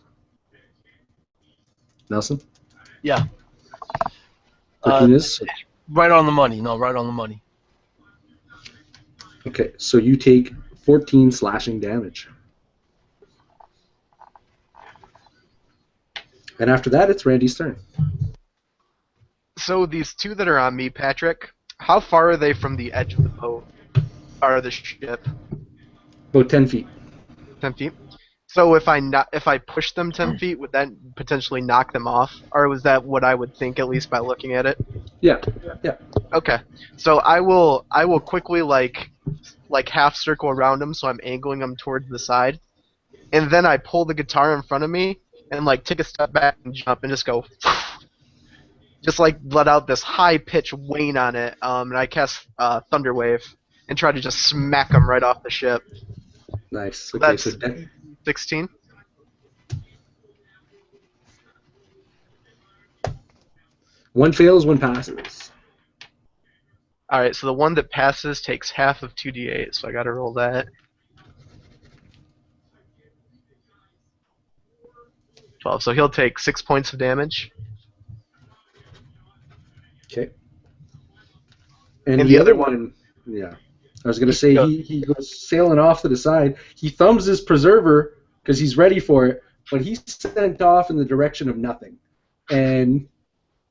Nelson? Yeah. 13 is? Right on the money. No, right on the money. Okay, so you take 14 slashing damage. And after that, it's Randy's turn. So these 2 that are on me, Patrick, how far are they from the edge of the boat? Or the ship? About 10 feet. 10 feet? So if I push them 10 feet, would that potentially knock them off? Or was that what I would think, at least by looking at it? Yeah, yeah. Okay. So I will quickly like half circle around them, so I'm angling them towards the side. And then I pull the guitar in front of me and like take a step back and jump and just go just like let out this high pitch whine on it. And I cast Thunder Wave and try to just smack them right off the ship. Nice. So Okay, that's so 16. one fails, one passes. Alright, so the one that passes takes half of 2d8, so I gotta roll that. 12, so he'll take 6 points of damage. Okay. And And the the other other one, yeah. I was going to say he goes sailing off to the side. He thumbs his preserver because he's ready for it, but he's sent off in the direction of nothing. And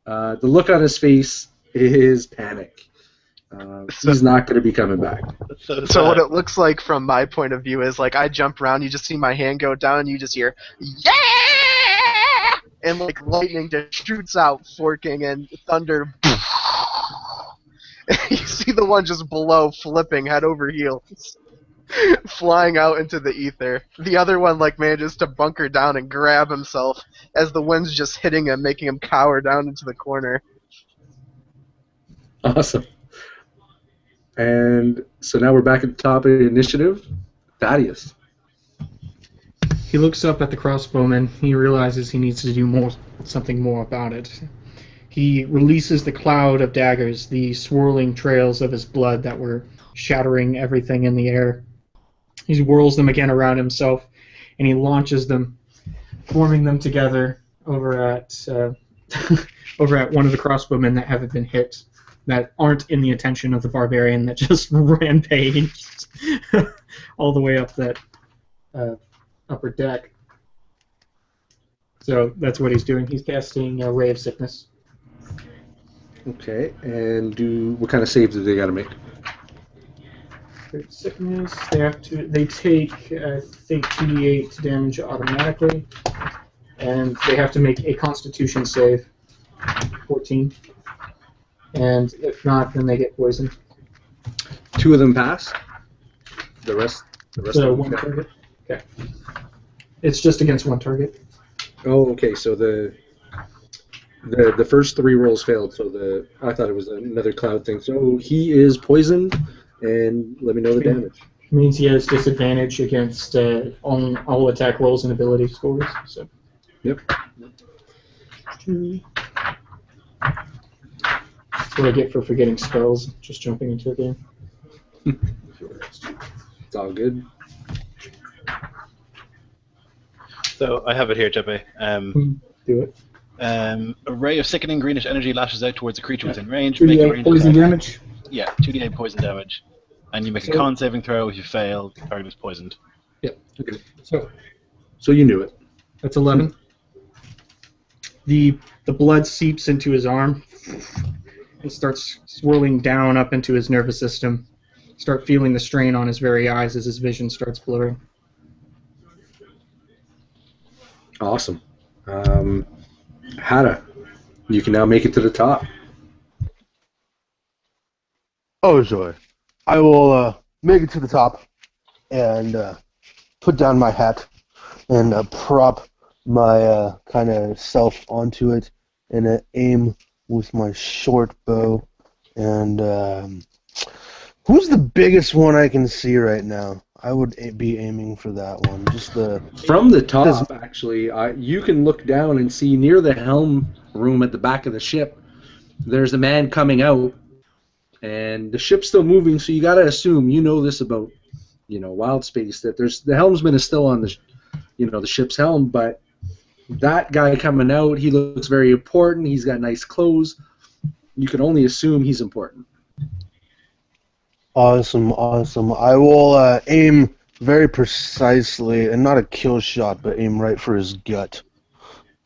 the look on his face is panic. He's not going to be coming back. So what it looks like from my point of view is like I jump around, you just see my hand go down, and you just hear yeah, and like lightning just shoots out, forking, and thunder. You see the one just below flipping head over heels, flying out into the ether. The other one like manages to bunker down and grab himself as the wind's just hitting him, making him cower down into the corner. Awesome. And so now we're back at the top of the initiative. Thaddeus. He looks up at the crossbowman. He realizes he needs to do something more about it. He releases the cloud of daggers, the swirling trails of his blood that were shattering everything in the air. He whirls them again around himself, and he launches them, forming them together over at one of the crossbowmen that haven't been hit, that aren't in the attention of the barbarian that just rampaged all the way up that upper deck. So that's what he's doing. He's casting Ray of Sickness. Okay, and what kind of saves do they got to make? Ray of Sickness. They take I think 2d8 damage automatically, and they have to make a Constitution save. 14. And if not, then they get poisoned. 2 of them pass. The rest So of one them. target. Okay. It's just against one target. Oh, okay. So the first 3 rolls failed. So I thought it was another cloud thing. So he is poisoned, and let me know the damage. Means he has disadvantage against all attack rolls and ability scores. So. Yep. That's what I get for forgetting spells, just jumping into a game. It's all good. So I have it here, Jeppe. Do it. A ray of sickening greenish energy lashes out towards a creature within range. 2d8 Make a range poison attack. damage. Yeah, 2d8 poison damage. And you make a So- con saving throw. If you fail, the target is poisoned. Yep. Okay. So you knew it. that's 11. The blood seeps into his arm and starts swirling down up into his nervous system. Start feeling the strain on his very eyes as his vision starts blurring. Awesome. Hada, you can now make it to the top. Oh, joy. I will make it to the top and put down my hat and prop my kind of self onto it and aim with my short bow. And who's the biggest one I can see right now? I would be aiming for that one. Just the From the top, actually, you can look down and see near the helm room at the back of the ship, there's a man coming out, and the ship's still moving, so you got to assume, you know this about, wild space, that the helmsman is still on the ship's helm, but that guy coming out, he looks very important, he's got nice clothes, you can only assume he's important. Awesome. I will aim very precisely, and not a kill shot, but aim right for his gut.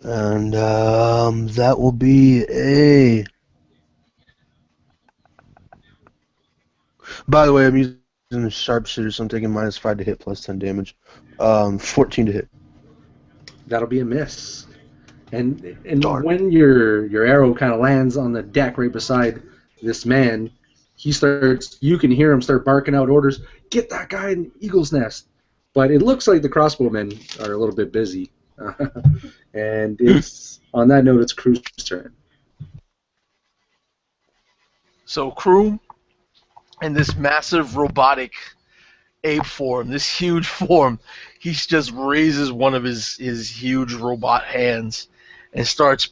And that will be a... By the way, I'm using a sharpshooter, so I'm taking -5 to hit, plus 10 damage. 14 to hit. That'll be a miss. And Darn. when your arrow kind of lands on the deck right beside this man, you can hear him start barking out orders, get that guy in Eagle's Nest. But it looks like the crossbowmen are a little bit busy. And on that note, it's Crew's turn. So Crew, in this massive robotic ape form, this huge form, he just raises one of his huge robot hands and starts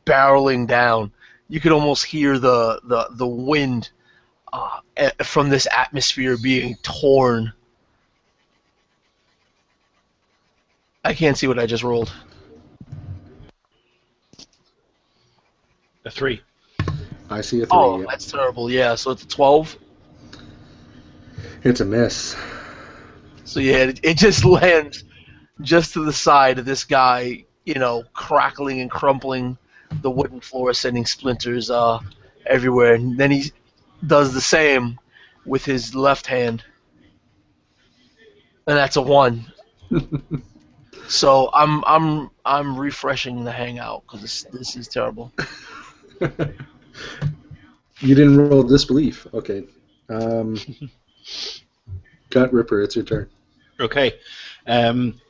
barreling down. You could almost hear the wind from this atmosphere being torn. I can't see what I just rolled. A 3. I see a 3. Oh, Yeah. that's terrible. Yeah, so it's a 12. It's a miss. So yeah, it just lands just to the side of this guy, crackling and crumpling the wooden floor, sending splinters everywhere. And then he does the same with his left hand, and that's a 1. So I'm refreshing the hangout because this is terrible. You didn't roll disbelief. Okay. Gut Ripper, it's your turn. Okay. I'm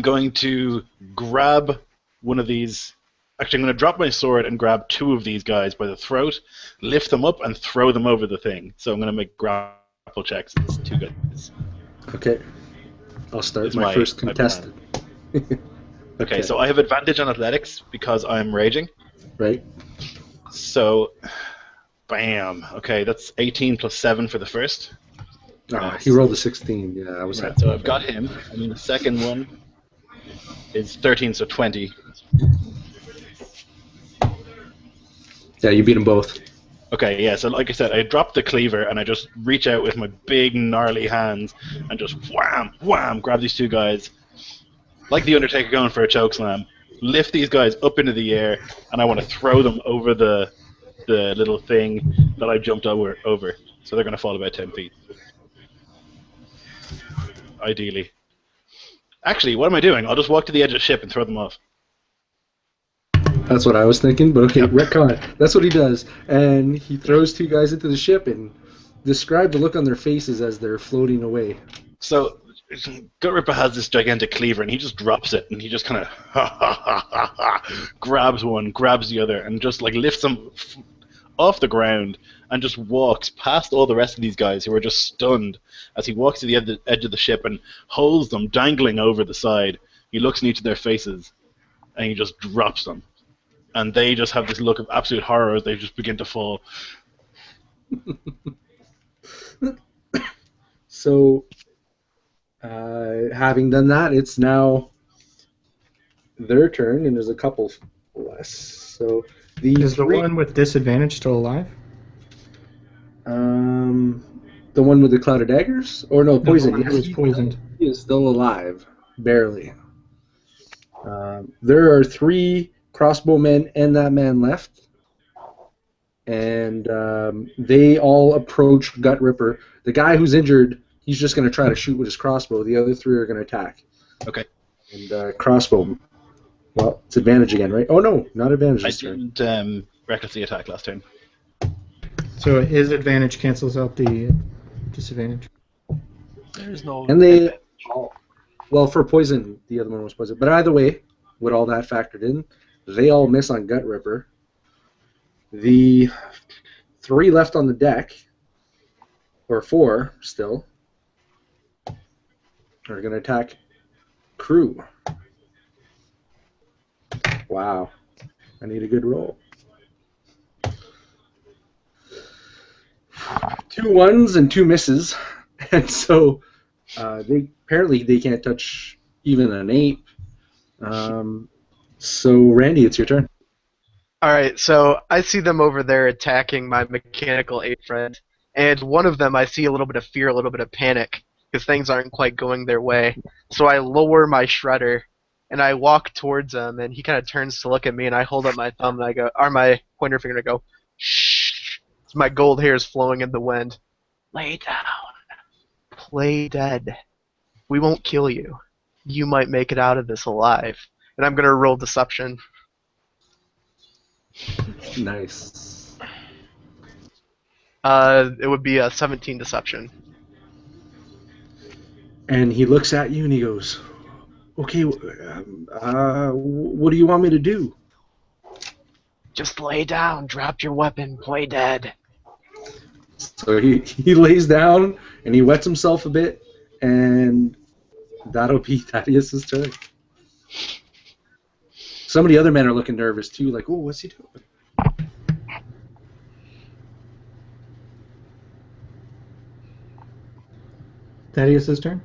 going to grab one of these. Actually, I'm going to drop my sword and grab 2 of these guys by the throat, lift them up, and throw them over the thing. So I'm going to make grapple checks. It's 2 guys. Okay. I'll start It's my first my contestant. Okay, so I have advantage on athletics because I'm raging. Right. So, bam. Okay, that's 18 plus 7 for the first. He rolled a 16. Yeah, I was Right, happy. so I've got him. And then the second one is 13, so 20. Yeah, you beat them both. Okay, yeah, so like I said, I drop the cleaver and I just reach out with my big gnarly hands and just wham, wham, grab these 2 guys. Like the Undertaker going for a chokeslam. Lift these guys up into the air and I want to throw them over the little thing that I jumped over. So they're going to fall about 10 feet. Ideally. Actually, what am I doing? I'll just walk to the edge of the ship and throw them off. That's what I was thinking, but okay, retcon. That's what he does. And he throws 2 guys into the ship and describe the look on their faces as they're floating away. So, Gut Ripper has this gigantic cleaver and he just drops it and he just kind of grabs one, grabs the other, and just like lifts them off the ground and just walks past all the rest of these guys who are just stunned as he walks to the edge of the ship and holds them dangling over the side. He looks in each of their faces and he just drops them. and they just have this look of absolute horror as they just begin to fall. So, having done that, it's now their turn, and there's a couple less. So Is the one with disadvantage still alive? The one with the cloud of daggers, or no, No, poison. the one who was poisoned. He is still alive, barely. There are 3 crossbowmen and that man left, and they all approach Gut Ripper. The guy who's injured, he's just going to try to shoot with his crossbow. The other 3 are going to attack. Okay. And crossbow. Well, it's advantage again, right? Oh no, not advantage I this turn. didn't recklessly attack last turn. So his advantage cancels out the disadvantage. There's no. And they, well, for poison, the other one was poison. But either way, with all that factored in, they all miss on Gut Ripper. The 3 left on the deck, or 4 still, are going to attack Crew. Wow. I need a good roll. 2 1s and 2 misses. And so they can't touch even an ape. So Randy, it's your turn. Alright, so I see them over there attacking my mechanical ape friend, and one of them I see a little bit of fear, a little bit of panic, because things aren't quite going their way. So I lower my shredder, and I walk towards him, and he kind of turns to look at me, and I hold up my thumb, and I go, or my pointer finger, and I go, shh. My gold hair is flowing in the wind. Lay down. Play dead. We won't kill you. You might make it out of this alive. And I'm going to roll deception. Nice. It would be a 17 deception. And he looks at you and he goes, okay, what do you want me to do? Just lay down, drop your weapon, play dead. So he lays down and he wets himself a bit, and that'll be Thaddeus' turn. Some of the other men are looking nervous too, like, oh, what's he doing? Thaddeus' turn?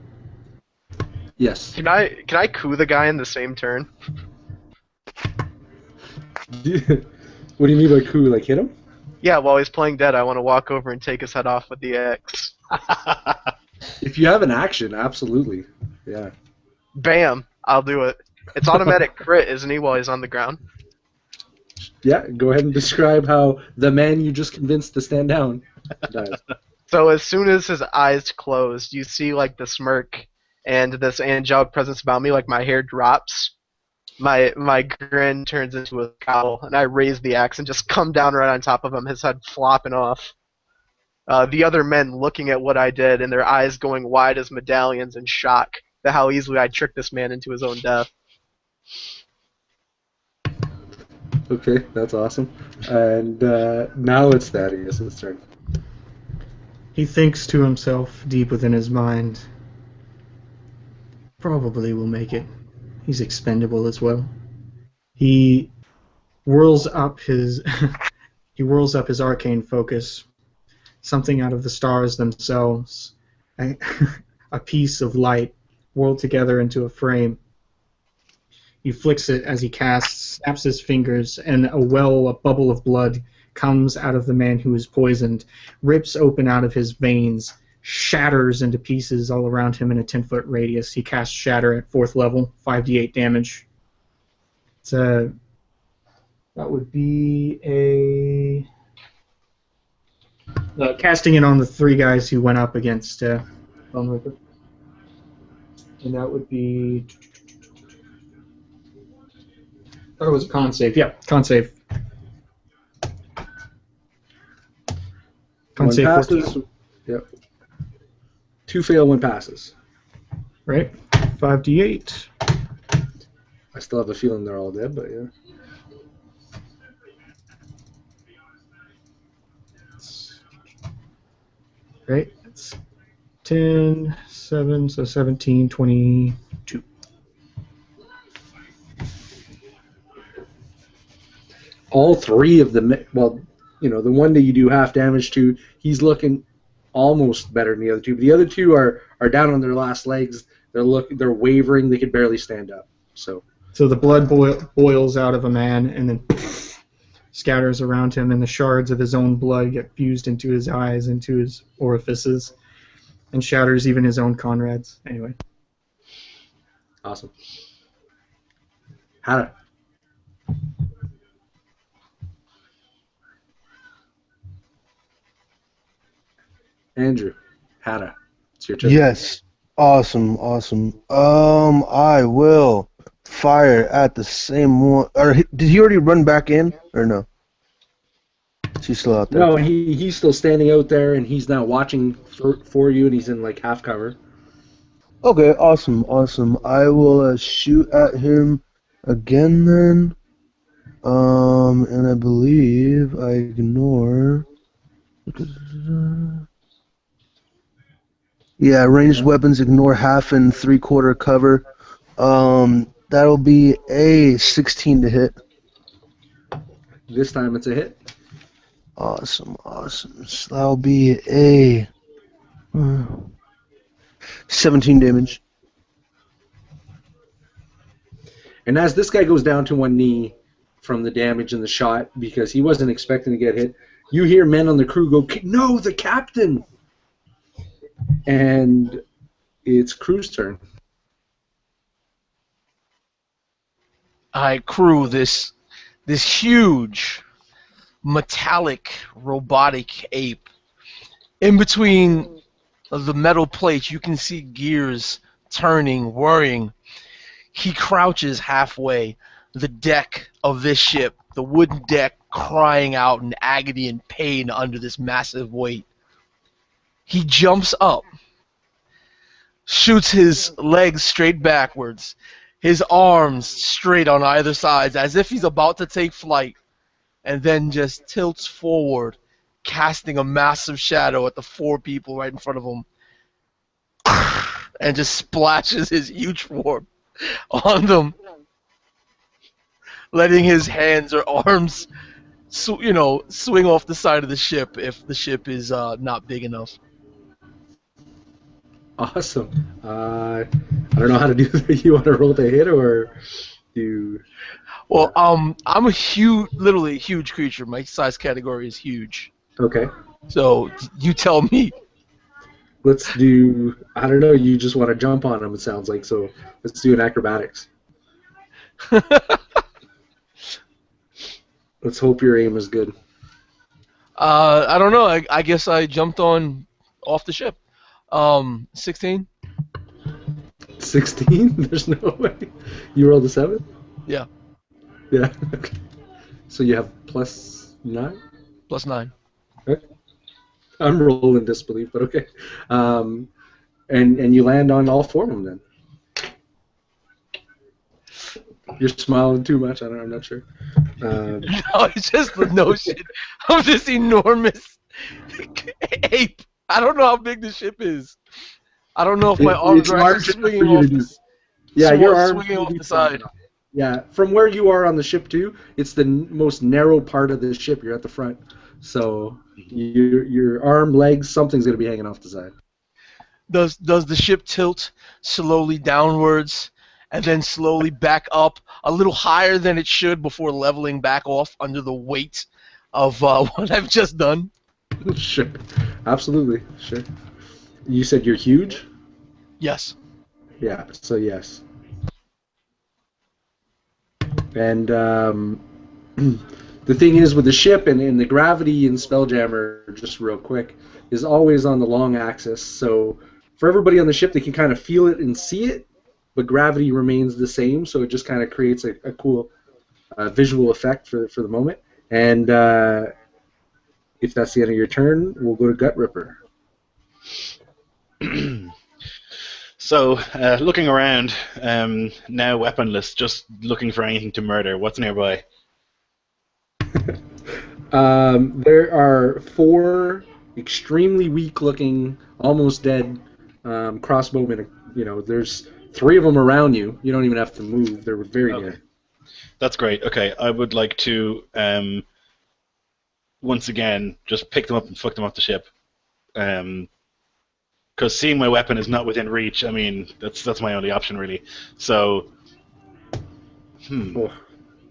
Yes. Can I coup the guy in the same turn? What do you mean by coup? Like hit him? Yeah, while he's playing dead, I want to walk over and take his head off with the axe. If you have an action, absolutely. Yeah. Bam! I'll do it. It's automatic crit, isn't he, while he's on the ground? Yeah, go ahead and describe how the man you just convinced to stand down dies. So as soon as his eyes closed, you see like the smirk and this angelic presence about me, like my hair drops. My grin turns into a scowl, and I raise the axe and just come down right on top of him, his head flopping off. The other men looking at what I did, and their eyes going wide as medallions in shock at how easily I tricked this man into his own death. Okay, that's awesome. And now it's Thaddeus' turn. He thinks to himself deep within his mind, probably will make it. He's expendable as well. He whirls up his arcane focus, something out of the stars themselves, a piece of light whirled together into a frame. He flicks it as he casts, snaps his fingers, and a bubble of blood comes out of the man who is poisoned, rips open out of his veins, shatters into pieces all around him in a 10-foot radius. He casts Shatter at 4th level, 5d8 damage. That would be casting it on the 3 guys who went up against Bone Ripper. And that would be... Or was it con save? Yeah, con save. Con One save passes. 14. Yep. 2 fail, 1 passes. Right? 5d8. I still have a feeling they're all dead, but yeah. Right? It's 10, 7, so 17, 22. all three of them. Well, the one that you do half damage to, he's looking almost better than the other two. But the other two are down on their last legs. They're wavering. They could barely stand up. So the blood boils out of a man and then scatters around him, and the shards of his own blood get fused into his eyes, into his orifices, and shatters even his own comrades. Anyway. Awesome. Hannah. Andrew. Hannah. It's your turn. Yes. Awesome. I will fire at the same one. Or did he already run back in, or no? Is he still out there? No, he's still standing out there, and he's now watching for you, and he's in like half cover. Okay, awesome. I will shoot at him again then. And I believe I ignore. Yeah, ranged weapons ignore half and 3/4 cover. That'll be a 16 to hit. This time it's a hit. Awesome. So that'll be a 17 damage. And as this guy goes down to one knee from the damage and the shot, because he wasn't expecting to get hit, you hear men on the crew go, "No, the captain!" And it's Crew's turn. Crew, this huge metallic robotic ape. In between the metal plates, you can see gears turning, whirring. He crouches halfway the deck of this ship, the wooden deck, crying out in agony and pain under this massive weight. He jumps up, shoots his legs straight backwards, his arms straight on either side, as if he's about to take flight, and then just tilts forward, casting a massive shadow at the 4 people right in front of him, and just splashes his huge form on them, letting his hands or arms, swing off the side of the ship if the ship is not big enough. Awesome. I don't know how to do that. You want to roll to hit or do? Well, I'm a literally huge creature. My size category is huge. Okay. So you tell me. Let's do. I don't know. You just want to jump on him. It sounds like so. Let's do an acrobatics. Let's hope your aim is good. I don't know. I guess I jumped off the ship. 16. 16? There's no way. You rolled a 7? Yeah. Yeah. Okay. So you have +9? +9. Okay. I'm rolling disbelief, but okay. And you land on all 4 of them then. You're smiling too much. I'm not sure. No, it's just the notion of this enormous ape. I don't know how big the ship is. I don't know if my arms are actually swinging off your arms swinging off the side. Yeah, from where you are on the ship too, it's the most narrow part of the ship. You're at the front, so your arm, legs, something's gonna be hanging off the side. Does the ship tilt slowly downwards and then slowly back up a little higher than it should before leveling back off under the weight of what I've just done? Sure, absolutely, sure. You said you're huge? Yes. Yeah, so yes. And the thing is with the ship and the gravity in Spelljammer, just real quick, is always on the long axis. So for everybody on the ship, they can kind of feel it and see it, but gravity remains the same. So it just kind of creates a cool visual effect for the moment. And if that's the end of your turn, we'll go to Gut Ripper. So, looking around, now weaponless, just looking for anything to murder. What's nearby? There are 4 extremely weak-looking, almost dead crossbowmen. There's 3 of them around you. You don't even have to move. They're very near. That's great. Okay, I would like to once again just pick them up and fuck them off the ship. Because seeing my weapon is not within reach. I mean, that's my only option really. So, Oh.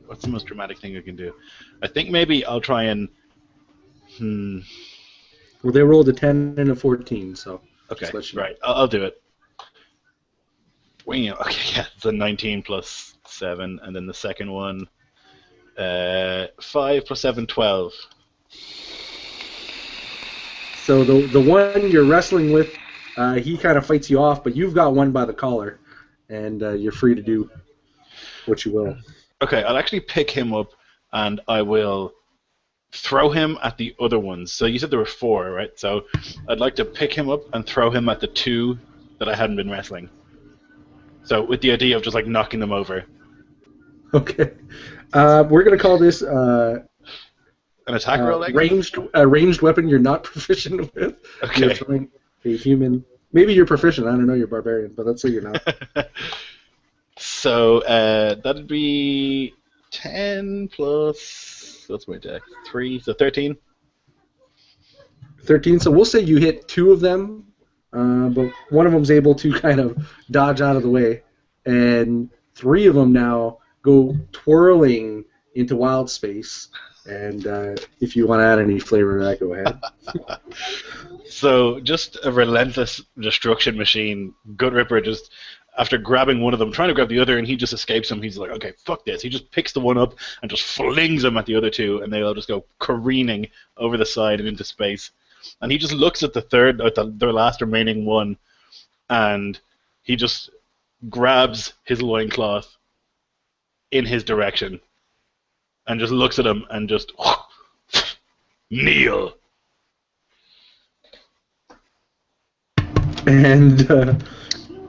what's the most dramatic thing I can do? I think maybe I'll try and. Well, they rolled a 10 and a 14, so. Okay, just let you know. right. I'll do it. Okay, yeah, it's a 19 plus 7, and then the second one, 5 plus 7, 12. So the one you're wrestling with, he kind of fights you off, but you've got one by the collar, and you're free to do what you will. Okay, I'll actually pick him up, and I will throw him at the other ones. So you said there were 4, right? So I'd like to pick him up and throw him at the 2 that I hadn't been wrestling. So with the idea of just like knocking them over. Okay. We're going to call this An attack roll, I guess? ranged weapon you're not proficient with. Okay. You're throwing a human. Maybe you're proficient. I don't know. You're barbarian, but let's say you're not. So that'd be 10 plus. What's my deck? 3, so 13. 13. So we'll say you hit 2 of them, but one of them's able to kind of dodge out of the way, and 3 of them now go twirling into wild space. And if you want to add any flavor to that, go ahead. So just a relentless destruction machine. Gut Ripper just, after grabbing one of them, trying to grab the other, and he just escapes him. He's like, okay, fuck this. He just picks the one up and just flings them at the other 2, and they all just go careening over the side and into space. And he just looks at the third, at their last remaining one, and he just grabs his loincloth in his direction and just looks at him and just kneel. And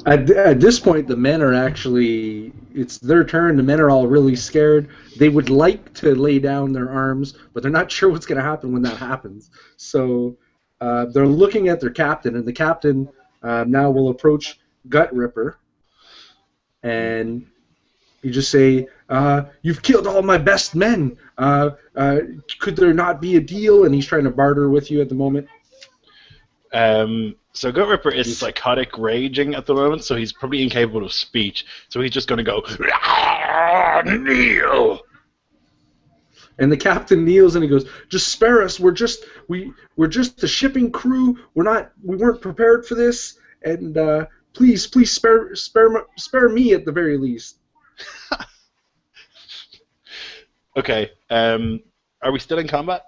at this point, the men are actually, it's their turn. The men are all really scared. They would like to lay down their arms, but they're not sure what's going to happen when that happens. So they're looking at their captain, and the captain now will approach Gut Ripper, and you just say, "You've killed all my best men. Could there not be a deal?" And he's trying to barter with you at the moment. So Gut Ripper is psychotic raging at the moment, so he's probably incapable of speech. So he's just going to go, kneel. And the captain kneels and he goes, "Just spare us. We're just the shipping crew. We weren't prepared for this. And please spare me at the very least." Okay. Are we still in combat?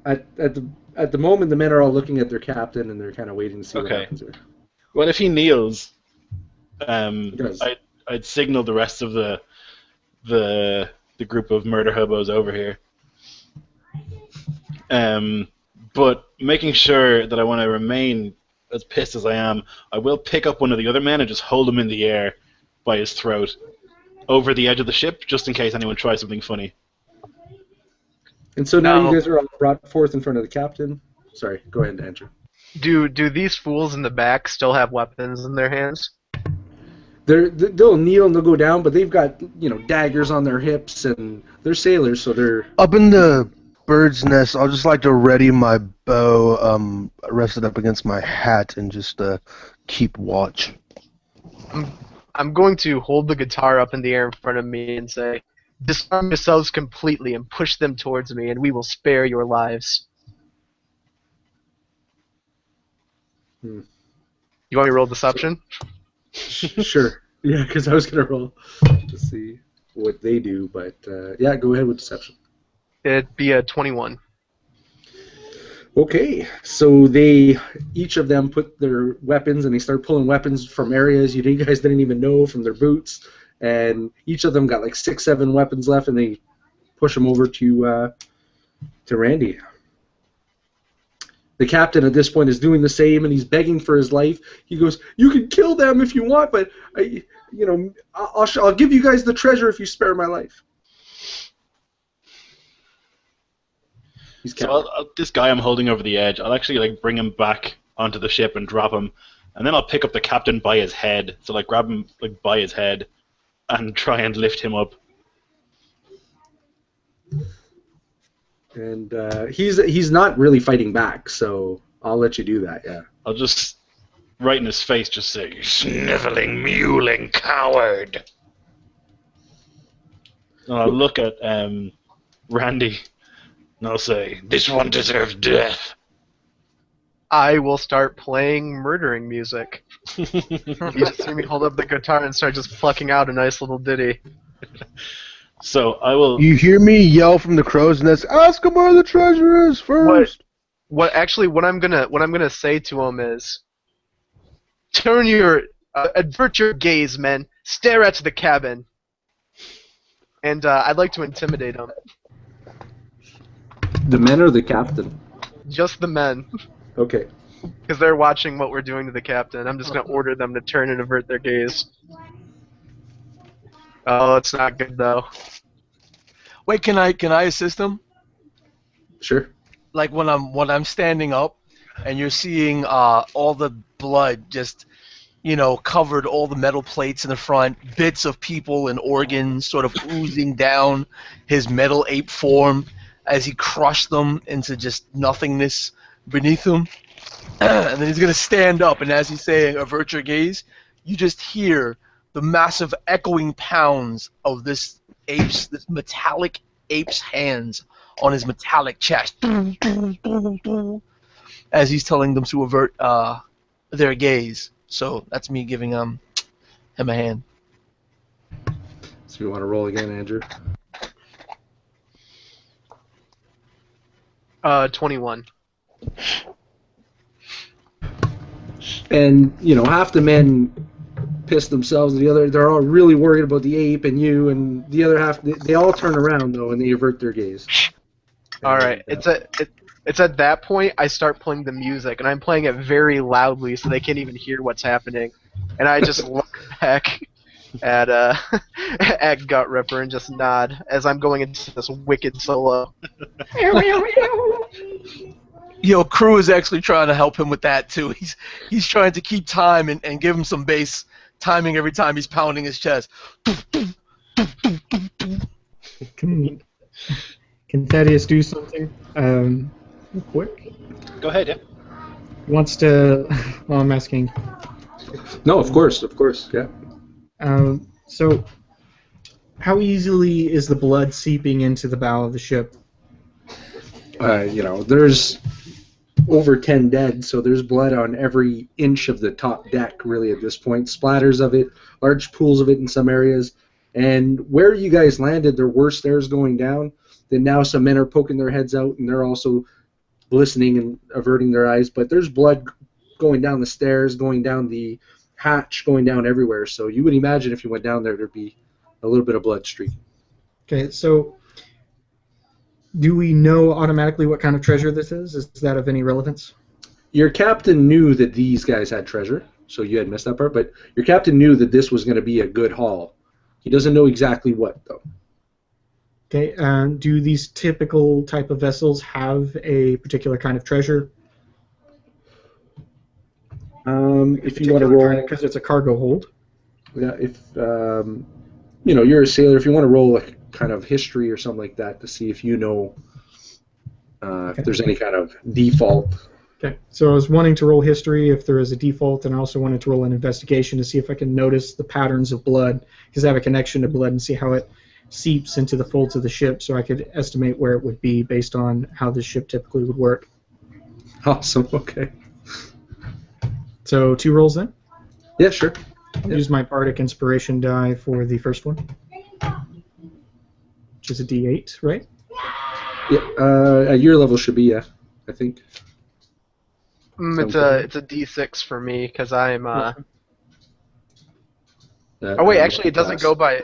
At the moment, the men are all looking at their captain and they're kind of waiting to see what happens here. Well, if he kneels, I'd signal the rest of the group of murder hobos over here. But making sure that I want to remain as pissed as I am, I will pick up one of the other men and just hold him in the air by his throat over the edge of the ship, just in case anyone tries something funny. And so now you guys are all brought forth in front of the captain. Sorry, go ahead, Andrew. Do these fools in the back still have weapons in their hands? They'll kneel and they'll go down, but they've got daggers on their hips and they're sailors, so they're Up in the bird's nest, I'll just like to ready my bow, rested up against my hat, and just keep watch. I'm going to hold the guitar up in the air in front of me and say, "Disarm yourselves completely and push them towards me, and we will spare your lives." You want me to roll deception? Sure. Yeah, because I was going to roll to see what they do, but yeah, go ahead with deception. It'd be a 21. Okay, so each of them put their weapons and they start pulling weapons from areas you guys didn't even know from their boots, and each of them got like 6-7 weapons left, and they push them over to Randy. The captain at this point is doing the same, and he's begging for his life. He goes, "You can kill them if you want, but I'll give you guys the treasure if you spare my life." So this guy I'm holding over the edge, I'll actually bring him back onto the ship and drop him, and then I'll pick up the captain by his head. So grab him by his head, and try and lift him up. And he's not really fighting back, so I'll let you do that. Yeah. I'll just, right in his face, just say, "You sniveling, mewling coward." And I'll look at Randy, and I'll say, "This one deserves death." I will start playing murdering music. You just see me hold up the guitar and start just plucking out a nice little ditty. So I will. You hear me yell from the crow's nest, ask him where the treasure is first. What I'm gonna say to him is, avert your gaze, men. Stare at the cabin. And I'd like to intimidate him. The men or the captain? Just the men. Okay. Because they're watching what we're doing to the captain. I'm just gonna order them to turn and avert their gaze. Oh, it's not good though. Wait, can I assist him? Sure. Like when I'm standing up, and you're seeing all the blood just, covered all the metal plates in the front, bits of people and organs sort of oozing down his metal ape form as he crushed them into just nothingness beneath him. And then he's going to stand up, and as he's saying, avert your gaze, you just hear the massive echoing pounds of this metallic ape's hands on his metallic chest as he's telling them to avert their gaze. So that's me giving him a hand. So you want to roll again, Andrew? 21. And half the men piss themselves, they're all really worried about the ape and you, and the other half they all turn around though and they avert their gaze. All right, it's at that point I start playing the music, and I'm playing it very loudly so they can't even hear what's happening, and I just look back at at Gut Ripper and just nod as I'm going into this wicked solo. Crew is actually trying to help him with that too. He's trying to keep time and give him some bass timing every time he's pounding his chest. Can Thaddeus do something real quick? Go ahead, yeah. He wants to. Well, I'm asking. No, of course, yeah. So, how easily is the blood seeping into the bow of the ship? There's over 10 dead, so there's blood on every inch of the top deck, really, at this point. Splatters of it, large pools of it in some areas. And where you guys landed, there were stairs going down. Then now some men are poking their heads out, and they're also listening and averting their eyes. But there's blood going down the stairs, going down the hatch, going down everywhere. So you would imagine if you went down there, there'd be a little bit of blood streaking. Okay, so do we know automatically what kind of treasure this is? Is that of any relevance? Your captain knew that these guys had treasure, so you had missed that part, but your captain knew that this was going to be a good haul. He doesn't know exactly what, though. Okay, do these typical type of vessels have a particular kind of treasure? If you want to roll... Because it's a cargo hold. Yeah, if, you're a sailor, if you want to roll a kind of history or something like that to see if you know if there's any kind of default. Okay, so I was wanting to roll history if there is a default, and I also wanted to roll an investigation to see if I can notice the patterns of blood, because I have a connection to blood, and see how it seeps into the folds of the ship, so I could estimate where it would be based on how the ship typically would work. Awesome, okay. So 2 rolls then? Yeah, sure. I'll use my Bardic Inspiration die for the first one, which is a D8, right? Yeah, at your level should be, yeah, I think. It's a D6 for me because I'm. Oh wait, actually, it doesn't go by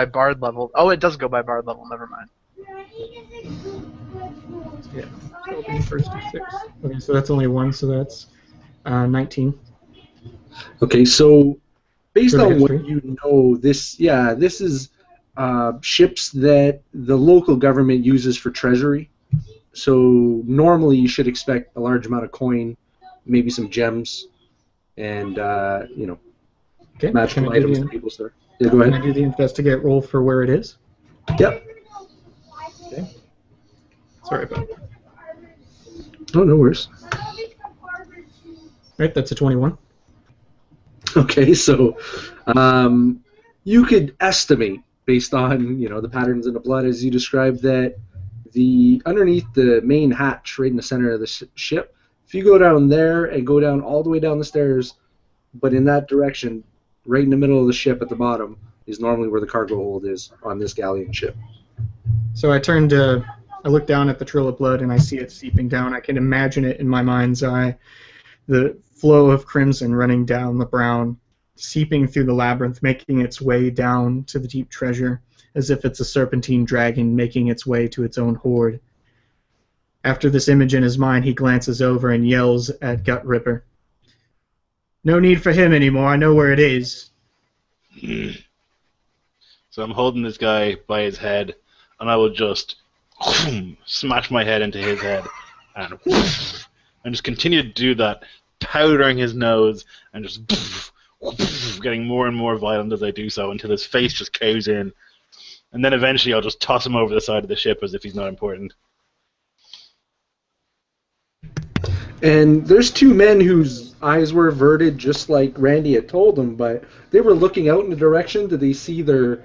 Bard level. Oh, it does go by Bard level. Never mind. Yeah. First D6. Okay, so that's only 1, so that's 19. Okay, so based For the on what history. you know, this is ships that the local government uses for treasury. So normally you should expect a large amount of coin, maybe some gems, and Okay. Magical Can I do items the that people store. Yeah, go Can I ahead. do the investigate roll for where it is? Yep. Okay. Sorry about that. Oh, no worries. Right, that's a 21. Okay, so you could estimate based on the patterns in the blood as you described that the underneath the main hatch right in the center of the ship. If you go down there and go down all the way down the stairs, but in that direction, right in the middle of the ship at the bottom is normally where the cargo hold is on this galleon ship. So I look down at the trail of blood and I see it seeping down. I can imagine it in my mind's eye. The flow of crimson running down the brown, seeping through the labyrinth, making its way down to the deep treasure, as if it's a serpentine dragon making its way to its own hoard. After this image in his mind, he glances over and yells at Gut Ripper. No need for him anymore, I know where it is. So I'm holding this guy by his head, and I will just smash my head into his head, and just continue to do that, powdering his nose, and just getting more and more violent as I do so until his face just caves in. And then eventually I'll just toss him over the side of the ship as if he's not important. And there's two men whose eyes were averted just like Randy had told them, but they were looking out in the direction. Did they see their,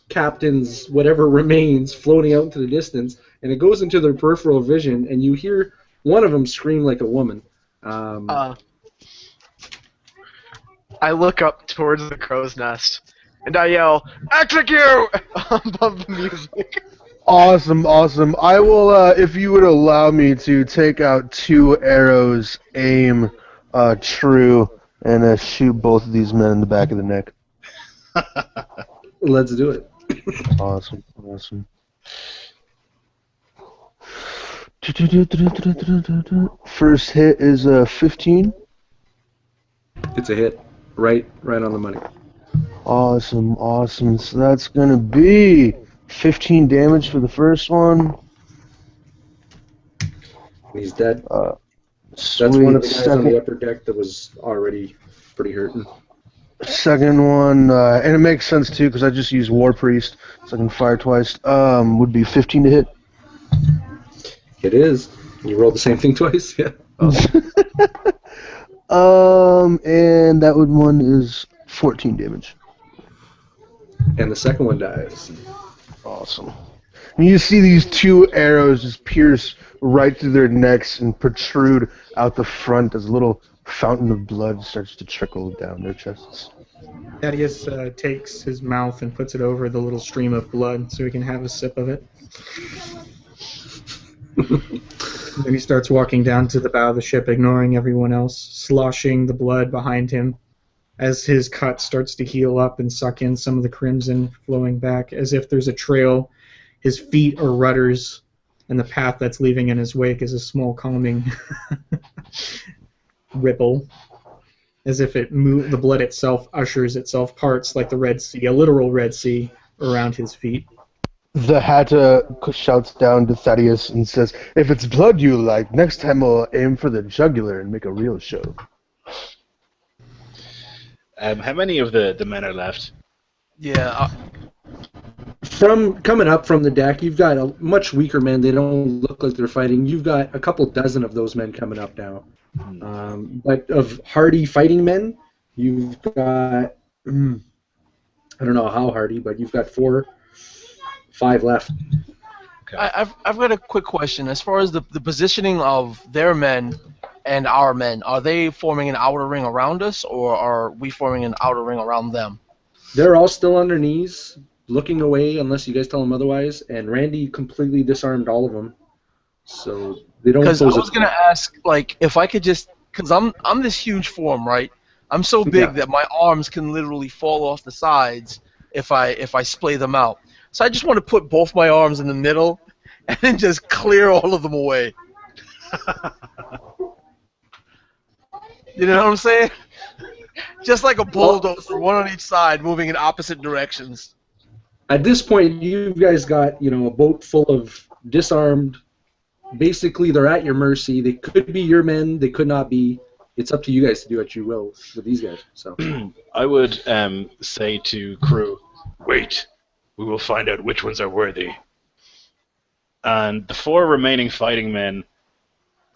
captain's whatever remains floating out into the distance? And it goes into their peripheral vision, and you hear one of them scream like a woman. I look up towards the crow's nest, and I yell, "Execute!" above the music. Awesome. I will, if you would allow me to take out 2 arrows, aim true, and shoot both of these men in the back of the neck. Let's do it. Awesome. First hit is 15. It's a hit. Right on the money. Awesome. So that's gonna be 15 damage for the first one. He's dead. Sweet. That's one of the guys on the upper deck that was already pretty hurting. Second one, and it makes sense too because I just used War Priest, so I can fire twice. Would be 15 to hit. It is. You rolled the same thing twice, yeah. And that one is 14 damage. And the second one dies. Awesome. And you see these 2 arrows just pierce right through their necks and protrude out the front as a little fountain of blood starts to trickle down their chests. Thaddeus takes his mouth and puts it over the little stream of blood so he can have a sip of it. Then he starts walking down to the bow of the ship, ignoring everyone else, sloshing the blood behind him as his cut starts to heal up and suck in some of the crimson flowing back, as if there's a trail. His feet are rudders, and the path that's leaving in his wake is a small calming ripple, as if the blood itself ushers itself parts like the Red Sea, a literal Red Sea, around his feet. The Hatter shouts down to Thaddeus and says, "If it's blood you like, next time I'll aim for the jugular and make a real show." How many of the men are left? Yeah, From coming up from the deck, you've got a much weaker men. They don't look like they're fighting. You've got a couple dozen of those men coming up now. But of hardy fighting men, you've got I don't know how hardy, but you've got 5 left. Okay. I've got a quick question. As far as the positioning of their men and our men, are they forming an outer ring around us, or are we forming an outer ring around them? They're all still on their knees, looking away unless you guys tell them otherwise. And Randy completely disarmed all of them, so they don't. Because I was gonna ask, like, if I could just, because I'm this huge form, right? I'm so big that my arms can literally fall off the sides if I splay them out. So I just want to put both my arms in the middle and then just clear all of them away. You know what I'm saying? Just like a bulldozer, one on each side, moving in opposite directions. At this point, you guys got a boat full of disarmed. Basically, they're at your mercy. They could be your men. They could not be. it's up to you guys to do what you will with these guys. So I would say to crew, wait, we will find out which ones are worthy. And the 4 remaining fighting men,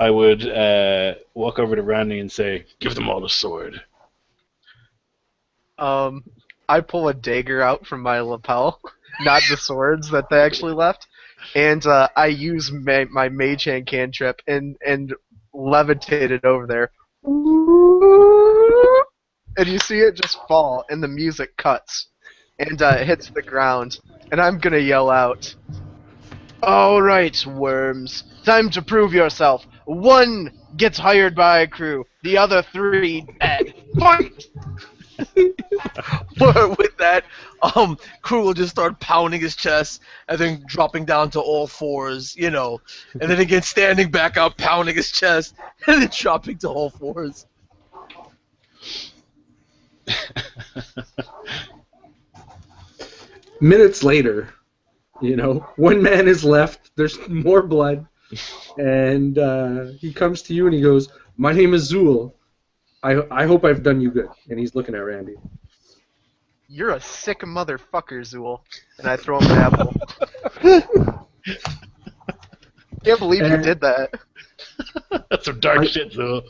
I would walk over to Randy and say, give them all a sword. I pull a dagger out from my lapel, not the swords that they actually left, and I use my mage hand cantrip and levitate it over there. And you see it just fall, and the music cuts, and it hits the ground, and I'm gonna yell out, "All right, worms, time to prove yourself. 1 gets hired by a crew, the other 3 dead. Fight!" With that, Crew will just start pounding his chest and then dropping down to all fours, and then again standing back up, pounding his chest, and then dropping to all fours. minutes later, one man is left. There's more blood, and he comes to you and he goes, "My name is Zool. I hope I've done you good." And he's looking at Randy. "You're a sick motherfucker, Zool." And I throw him an apple. Can't believe you did that. That's some dark shit, though.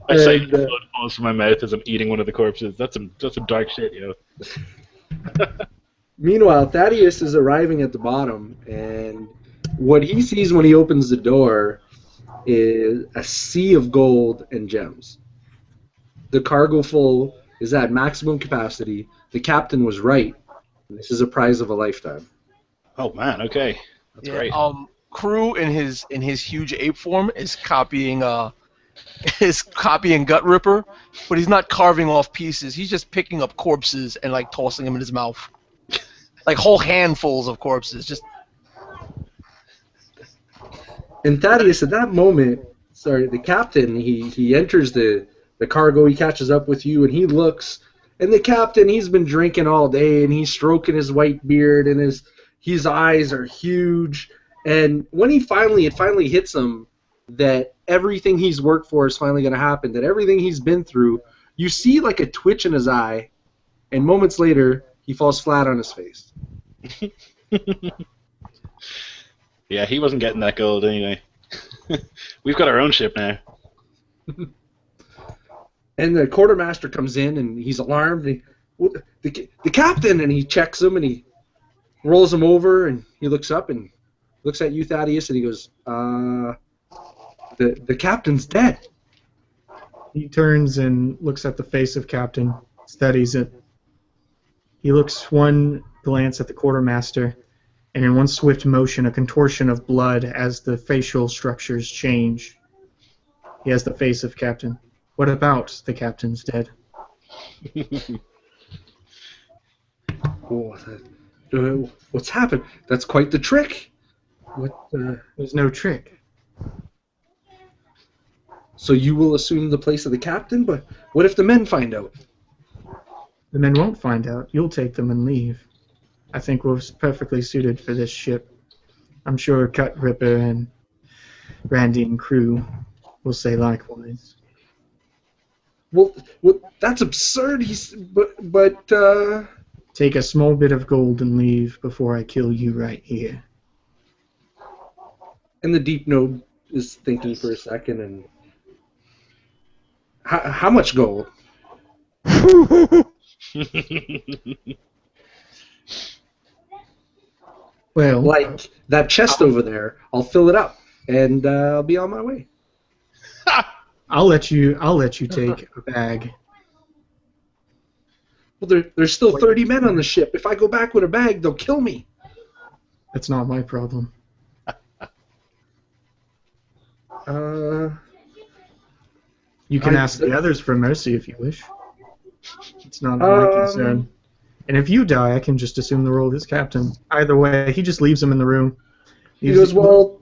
I say blood falls from my mouth as I'm eating one of the corpses. That's some dark shit, Meanwhile, Thaddeus is arriving at the bottom, and what he sees when he opens the door is a sea of gold and gems. The cargo full is at maximum capacity. The captain was right. This is a prize of a lifetime. Oh man, okay, that's great. Crew in his huge ape form is copying Gut Ripper, but he's not carving off pieces. He's just picking up corpses and like tossing them in his mouth, like whole handfuls of corpses. Just. And Thaddeus, at that moment, the captain, he enters the cargo, he catches up with you, and he looks, and the captain, he's been drinking all day, and he's stroking his white beard, and his eyes are huge, and when it finally hits him that everything he's worked for is finally going to happen, that everything he's been through, you see like a twitch in his eye, and moments later, he falls flat on his face. Yeah, he wasn't getting that gold anyway. We've got our own ship now. And the quartermaster comes in, and he's alarmed. And the captain, and he checks him, and he rolls him over, and he looks up and looks at you, Thaddeus, and he goes, the captain's dead. He turns and looks at the face of Captain, studies it. He looks one glance at the quartermaster, and in one swift motion, a contortion of blood as the facial structures change. He has the face of Captain. What about the captain's dead? What's happened? That's quite the trick. There's no trick. So you will assume the place of the captain, but what if the men find out? The men won't find out. You'll take them and leave. I think we're perfectly suited for this ship. I'm sure Gut Ripper and Randy and crew will say likewise. Well, that's absurd. But Take a small bit of gold and leave before I kill you right here. And the deep node is thinking for a second, and how much gold? Well, Like that chest over there, I'll fill it up, and I'll be on my way. I'll let you take a bag. Well, there's still 30 men on the ship. If I go back with a bag, they'll kill me. That's not my problem. You can ask the others for mercy if you wish. It's not my concern. And if you die, I can just assume the role as captain. Either way, he just leaves him in the room. He goes, well,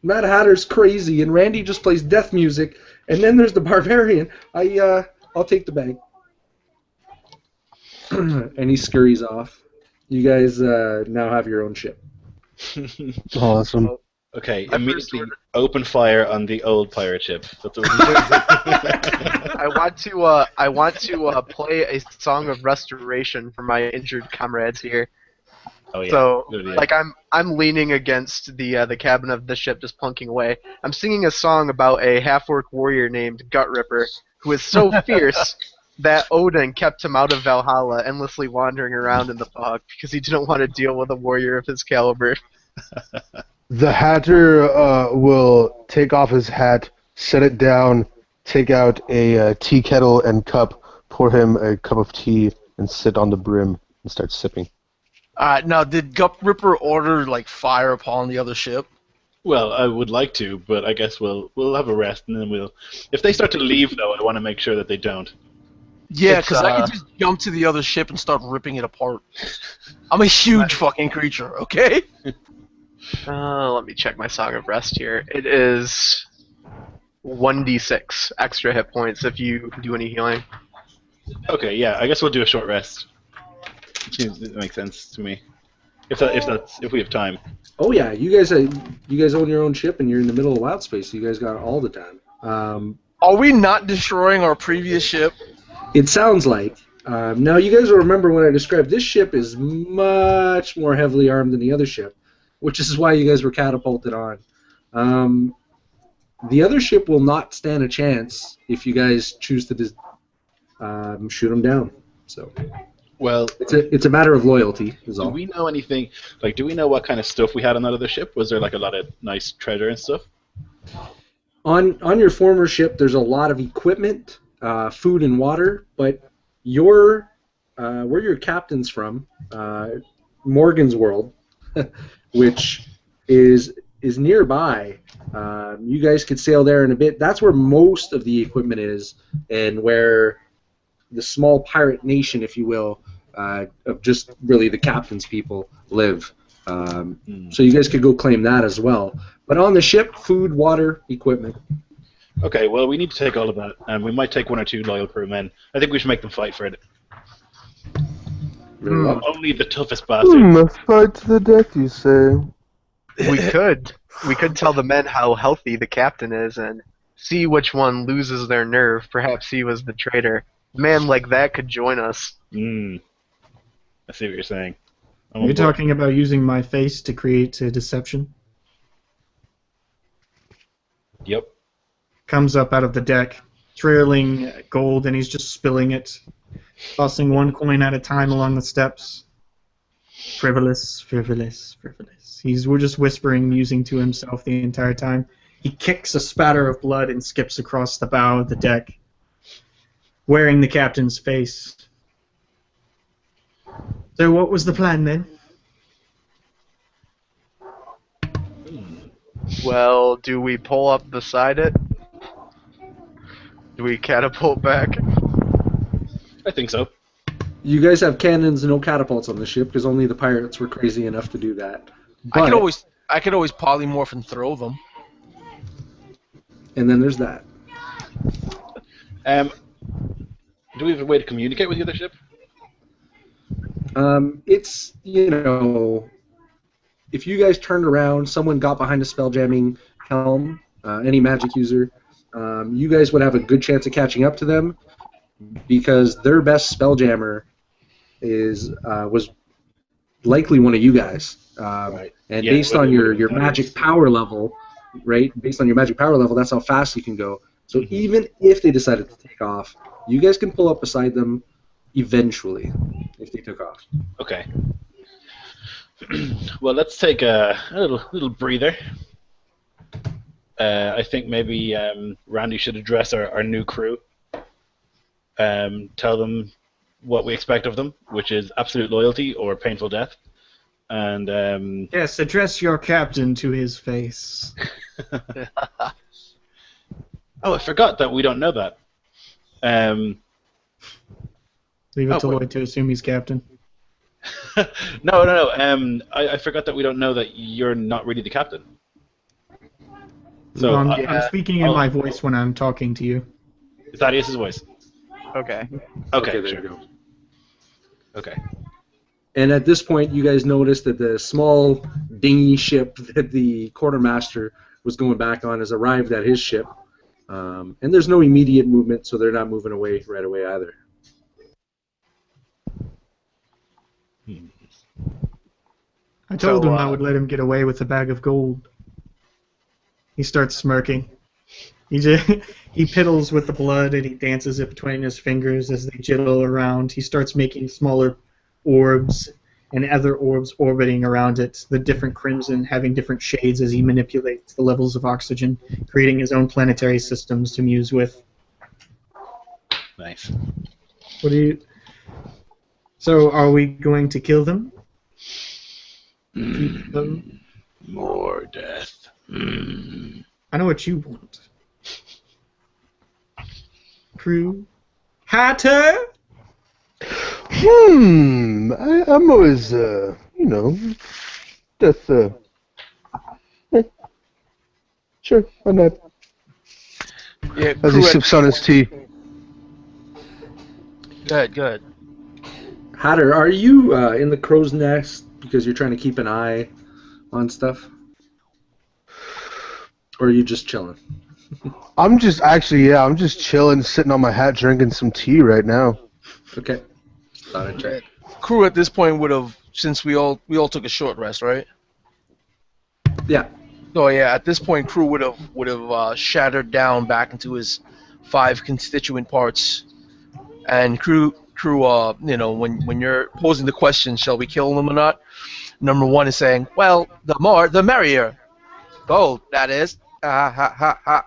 Mad Hatter's crazy, and Randy just plays death music, and then there's the barbarian. I'll take the bag. And he scurries off. You guys now have your own ship. Awesome. Okay, My first immediately order- open fire on the old pirate ship. That's what we do. I want to play a song of restoration for my injured comrades here. Oh yeah. So, Good idea. like, I'm leaning against the cabin of the ship, just plunking away. I'm singing a song about a half-orc warrior named Gut Ripper, who is so fierce that Odin kept him out of Valhalla, endlessly wandering around in the fog because he didn't want to deal with a warrior of his caliber. The Hatter will take off his hat, set it down, take out a tea kettle and cup, pour him a cup of tea, and sit on the brim and start sipping. Now, did Gut Ripper order like fire upon the other ship? Well, I would like to, but I guess we'll have a rest and then we'll. If they start to leave, though, I want to make sure that they don't. Yeah, It's, because I could just jump to the other ship and start ripping it apart. I'm a huge fucking creature, okay? Let me check my Song of Rest here. It is 1d6 extra hit points if you do any healing. Okay, yeah, I guess we'll do a short rest. It makes sense to me. If we have time. Oh yeah, you guys own your own ship and you're in the middle of wild space. So you guys got it all the time. Are we not destroying our previous ship? It sounds like. Now you guys will remember when I described this ship is much more heavily armed than the other ship, which is why you guys were catapulted on. The other ship will not stand a chance if you guys choose to shoot them down. So. Well, It's a matter of loyalty, is do all. we know anything? Like, do we know what kind of stuff we had on that other ship? Was there like a lot of nice treasure and stuff? On your former ship, there's a lot of equipment, food and water, but where your captain's from, Morgan's World, which is nearby. You guys could sail there in a bit. That's where most of the equipment is, and where the small pirate nation, if you will, of just really the captain's people live. So you guys could go claim that as well. But on the ship, food, water, equipment. Okay, well, we need to take all of that, and we might take one or two loyal crewmen. I think we should make them fight for it. Very well. Only the toughest bastards. Fight to the death, you say? We could tell the men how healthy the captain is and see which one loses their nerve. Perhaps he was the traitor. A man like that could join us. I see what you're saying. Are you talking about using my face to create a deception? Yep. Comes up out of the deck, trailing gold, and he's just spilling it, tossing one coin at a time along the steps. Frivolous, frivolous, frivolous. We're just whispering, musing to himself the entire time. He kicks a spatter of blood and skips across the bow of the deck, wearing the captain's face. So what was the plan then? Well, do we pull up beside it? Do we catapult back? I think so. You guys have cannons and no catapults on the ship because only the pirates were crazy enough to do that. I could But- always polymorph and throw them. And then there's that. Do we have a way to communicate with the other ship? It's, if you guys turned around, someone got behind a spelljamming helm, any magic user, you guys would have a good chance of catching up to them because their best spelljammer was likely one of you guys. Right. And Yeah, based what- on what your that magic is. power level, right? Based on your magic power level, that's how fast you can go. So even if they decided to take off, you guys can pull up beside them eventually if they took off. Okay. Well, let's take a little breather. I think maybe Randy should address our new crew. Tell them what we expect of them, which is absolute loyalty or painful death. And Yes, address your captain to his face. oh, I forgot that we don't know that. Leave it to wait. Lloyd to assume he's captain. No. I forgot that we don't know that you're not really the captain. So I'm speaking in my voice when I'm talking to you. is Thaddeus' voice? Okay. Okay, there sure. you go. Okay. And at this point, you guys notice that the small dinghy ship that the quartermaster was going back on has arrived at his ship. And there's no immediate movement, so they're not moving away right away either. I told So, him I would let him get away with a bag of gold. He starts smirking. He he piddles with the blood and he dances it between his fingers as they jiggle around. He starts making smaller orbs and other orbs orbiting around it, the different crimson having different shades as he manipulates the levels of oxygen, creating his own planetary systems to muse with. Nice. What do you... So, are we going to kill them? Keep them? More death. I know what you want. Crew? Hatter? I'm always, death, sure, why not? Yeah, As he crew at, sips on his tea. Good. Hatter, are you in the crow's nest because you're trying to keep an eye on stuff? Or are you just chilling? I'm just chilling, sitting on my hat, drinking some tea right now. Okay. Thought I'd check. crew at this point would have, since we all took a short rest, right? Yeah. So yeah, at this point, crew would have shattered down back into his 5 constituent parts, and crew, when you're posing the question, shall we kill them or not? Number 1 is saying, well, the more, the merrier. Gold, that is. Ha ha ha ha.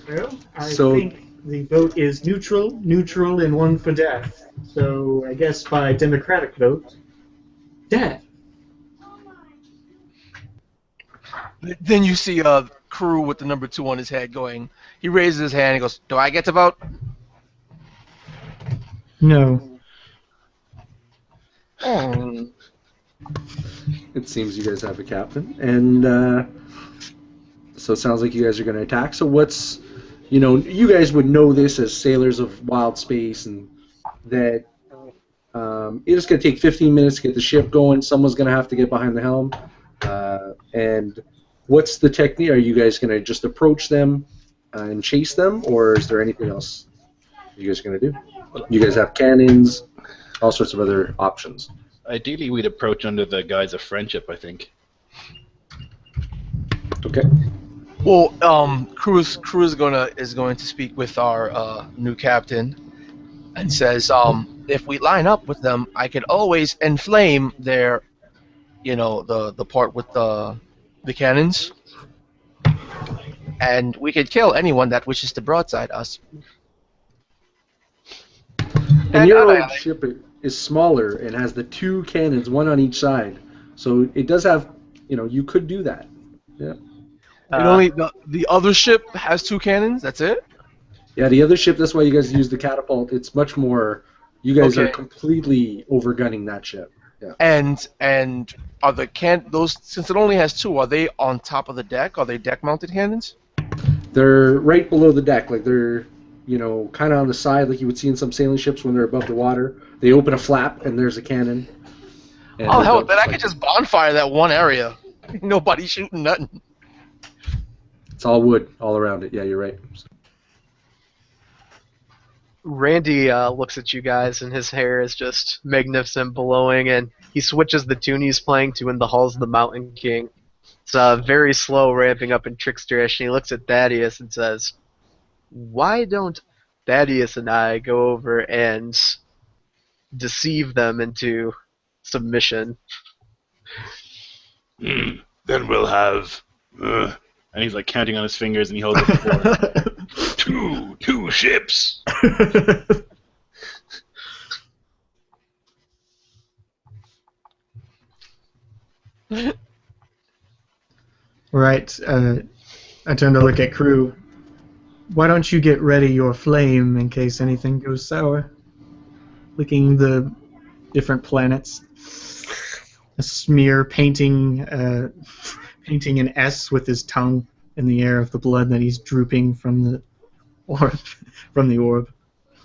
Well, I So- think the vote is neutral, and 1 for death. So I guess by democratic vote, death. Then you see crew with the number 2 on his head going. He raises his hand. He goes, "Do I get to vote?" No. It seems you guys have a captain, and so it sounds like you guys are going to attack. So what's, you guys would know this as sailors of wild space, and that it's going to take 15 minutes to get the ship going. Someone's going to have to get behind the helm. And what's the technique? Are you guys going to just approach them and chase them, or is there anything else you guys are going to do? You guys have cannons, all sorts of other options. Ideally, we'd approach under the guise of friendship, I think. Okay. Well, crew is going to speak with our new captain, and says, if we line up with them, I could always inflame their, the part with the cannons, and we could kill anyone that wishes to broadside us. And your old ship is smaller and has the 2 cannons, 1 on each side. So it does have, you could do that. Yeah. The other ship has 2 cannons. That's it. Yeah, the other ship, that's why you guys use the catapult. It's much more, you guys are Okay. completely overgunning that ship. Yeah. And are those, since it only has 2? Are they on top of the deck? Are they deck-mounted cannons? They're right below the deck. Like they're, kind of on the side like you would see in some sailing ships when they're above the water. They open a flap and there's a cannon. And Oh they're hell, built then I like- could just bonfire that one area. Nobody shooting nothing. It's all wood all around it. Yeah, you're right. Randy looks at you guys, and his hair is just magnificent, blowing, and he switches the tune he's playing to "In the Halls of the Mountain King." It's very slow, ramping up and tricksterish, and he looks at Thaddeus and says, "Why don't Thaddeus and I go over and deceive them into submission?" Then we'll have... and he's like counting on his fingers, and he holds up the 4. two ships! Right. I turn to look at crew. Why don't you get ready your flame in case anything goes sour? Licking the different planets. A smear painting an S with his tongue in the air of the blood that he's drooping from the orb from the orb.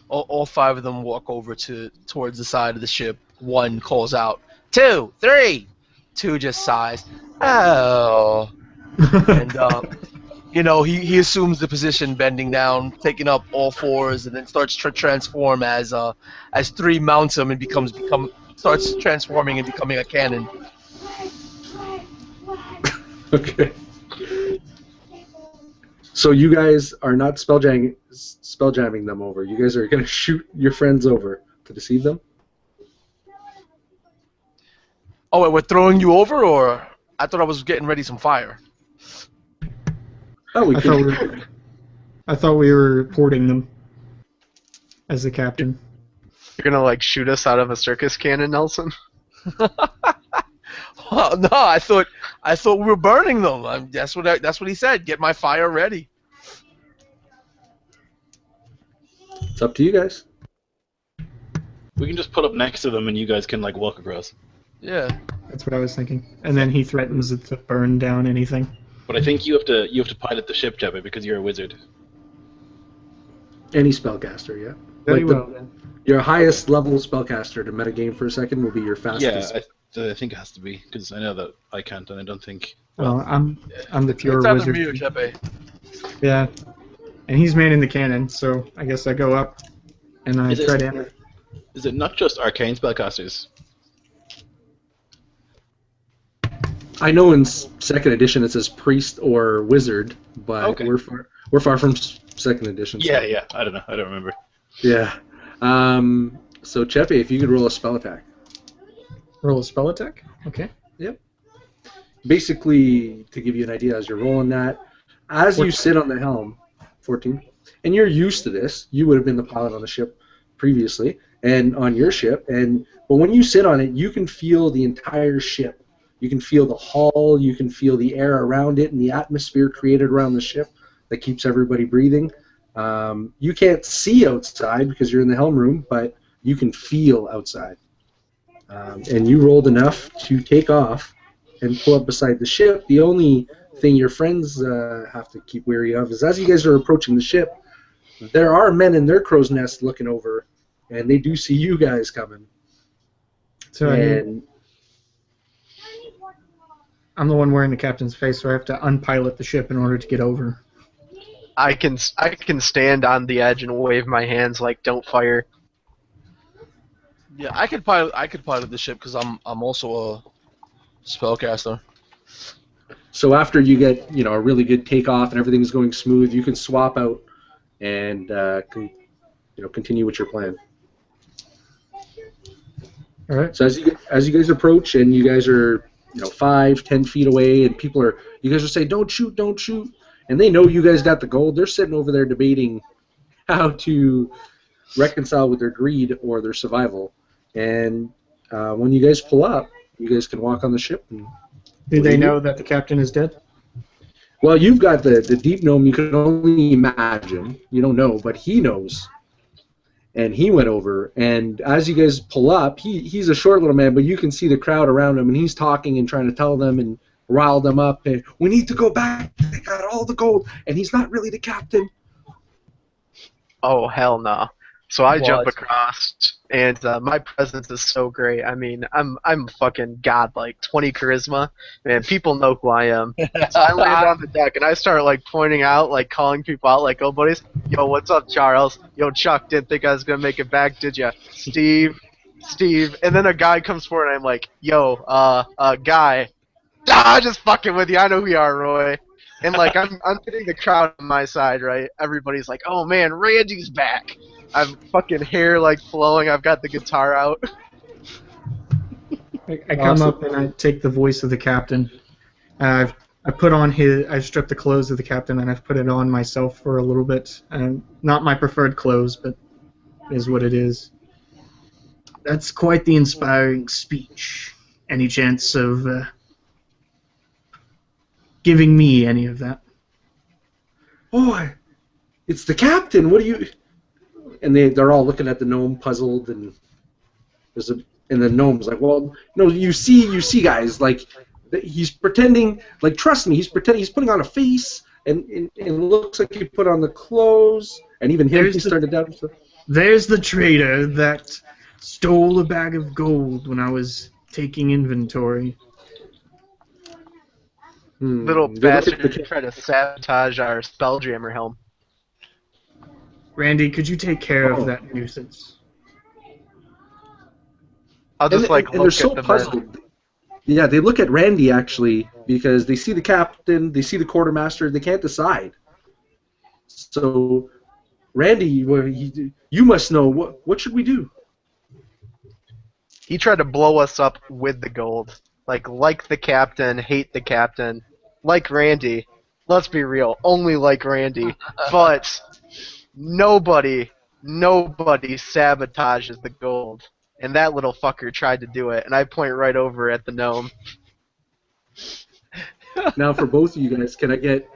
All 5 of them walk over towards the side of the ship. 1 calls out, 2, 3. 2 just sighs. Oh. And he assumes the position, bending down, taking up all 4s, and then starts to transform as 3 mounts him and starts transforming and becoming a cannon. Okay. So you guys are not spelljamming them over. You guys are going to shoot your friends over to deceive them? Oh, wait, we're throwing you over, or I thought I was getting ready some fire. Oh, I thought we were reporting them as the captain. You're gonna like shoot us out of a circus cannon, Nelson? Oh, no, I thought we were burning them. That's what he said. Get my fire ready. It's up to you guys. We can just put up next to them, and you guys can like walk across. Yeah. That's what I was thinking. And then he threatens it to burn down anything. But I think you have to pilot the ship, Jebba, because you're a wizard. Any spellcaster, yeah. Very Like well then. your highest level spellcaster to metagame for a second will be your fastest. Yeah, I think it has to be, because I know that I can't, and I don't think. Well, I'm the pure It's either wizard. me or Chepe. Yeah. And he's manning the cannon, so I guess I go up and I Is it- try to enter. Is it not just arcane spellcasters? I know in second edition it says priest or wizard, but Okay. we're far from second edition. so- Yeah. I don't know. I don't remember. Yeah. So Chepe, if you could roll a spell attack. Roll a spell attack? Okay. Basically, to give you an idea, as you're rolling that, as you sit on the helm, 14, and you're used to this, you would have been the pilot on the ship previously, and on your ship, but when you sit on it, you can feel the entire ship. You can feel the hull, you can feel the air around it, and the atmosphere created around the ship that keeps everybody breathing. You can't see outside because you're in the helm room, but you can feel outside. And you rolled enough to take off and pull up beside the ship. The only thing your friends have to keep wary of is as you guys are approaching the ship, there are men in their crow's nest looking over, and they do see you guys coming. So And I'm the one wearing the captain's face, so I have to unpilot the ship in order to get over. I can stand on the edge and wave my hands like don't fire. Yeah, I could pilot the ship because I'm also a spellcaster. so after you get a really good takeoff and everything's going smooth, you can swap out and continue with your plan. All right. So as you guys approach and you guys are 5-10 feet away and you guys are saying don't shoot, and they know you guys got the gold. They're sitting over there debating how to reconcile with their greed or their survival. And when you guys pull up, you guys can walk on the ship. And Do they know that the captain is dead? well, you've got the deep gnome. You can only imagine. You don't know, but he knows. And he went over, and as you guys pull up, he's a short little man, but you can see the crowd around him, and he's talking and trying to tell them and rile them up. And we need to go back. They got all the gold, and he's not really the captain. Oh hell no! So I jump What? across, and my presence is so great. I mean, I'm fucking godlike, 20 charisma, man. People know who I am. So I land on the deck and I start like pointing out, like calling people out, like, "Oh, buddies, yo, what's up, Charles? Yo, Chuck, didn't think I was gonna make it back, did ya? Steve, and then a guy comes forward and I'm like, "Yo, guy, just fucking with you. I know who you are, Roy." And like I'm getting the crowd on my side, right? Everybody's like, "Oh man, Randy's back." I'm fucking hair like flowing. I've got the guitar out. I come up and I take the voice of the captain. I've stripped the clothes of the captain and I've put it on myself for a little bit. Not my preferred clothes, but is what it is. That's quite the inspiring speech. Any chance of giving me any of that? Oh, it's the captain. What do you? And they're all looking at the gnome, puzzled, and the gnome's like, well, no, you see, guys, like he's pretending, like trust me, he's putting on a face, and it looks like he put on the clothes, And even him, he started down himself. There's the trader that stole a bag of gold when I was taking inventory. Little They look at bastard tried to sabotage our Spelljammer helm. Randy, could you take care of Oh. that nuisance? I'll just and they're look so at the men. puzzled. Yeah, they look at Randy actually because they see the captain, they see the quartermaster, they can't decide. So, Randy, you must know what should we do? He tried to blow us up with the gold. Like the captain, hate the captain. Like Randy. Let's be real, only like Randy. But nobody sabotages the gold. And that little fucker tried to do it, and I point right over at the gnome. Now, for both of you guys, can I get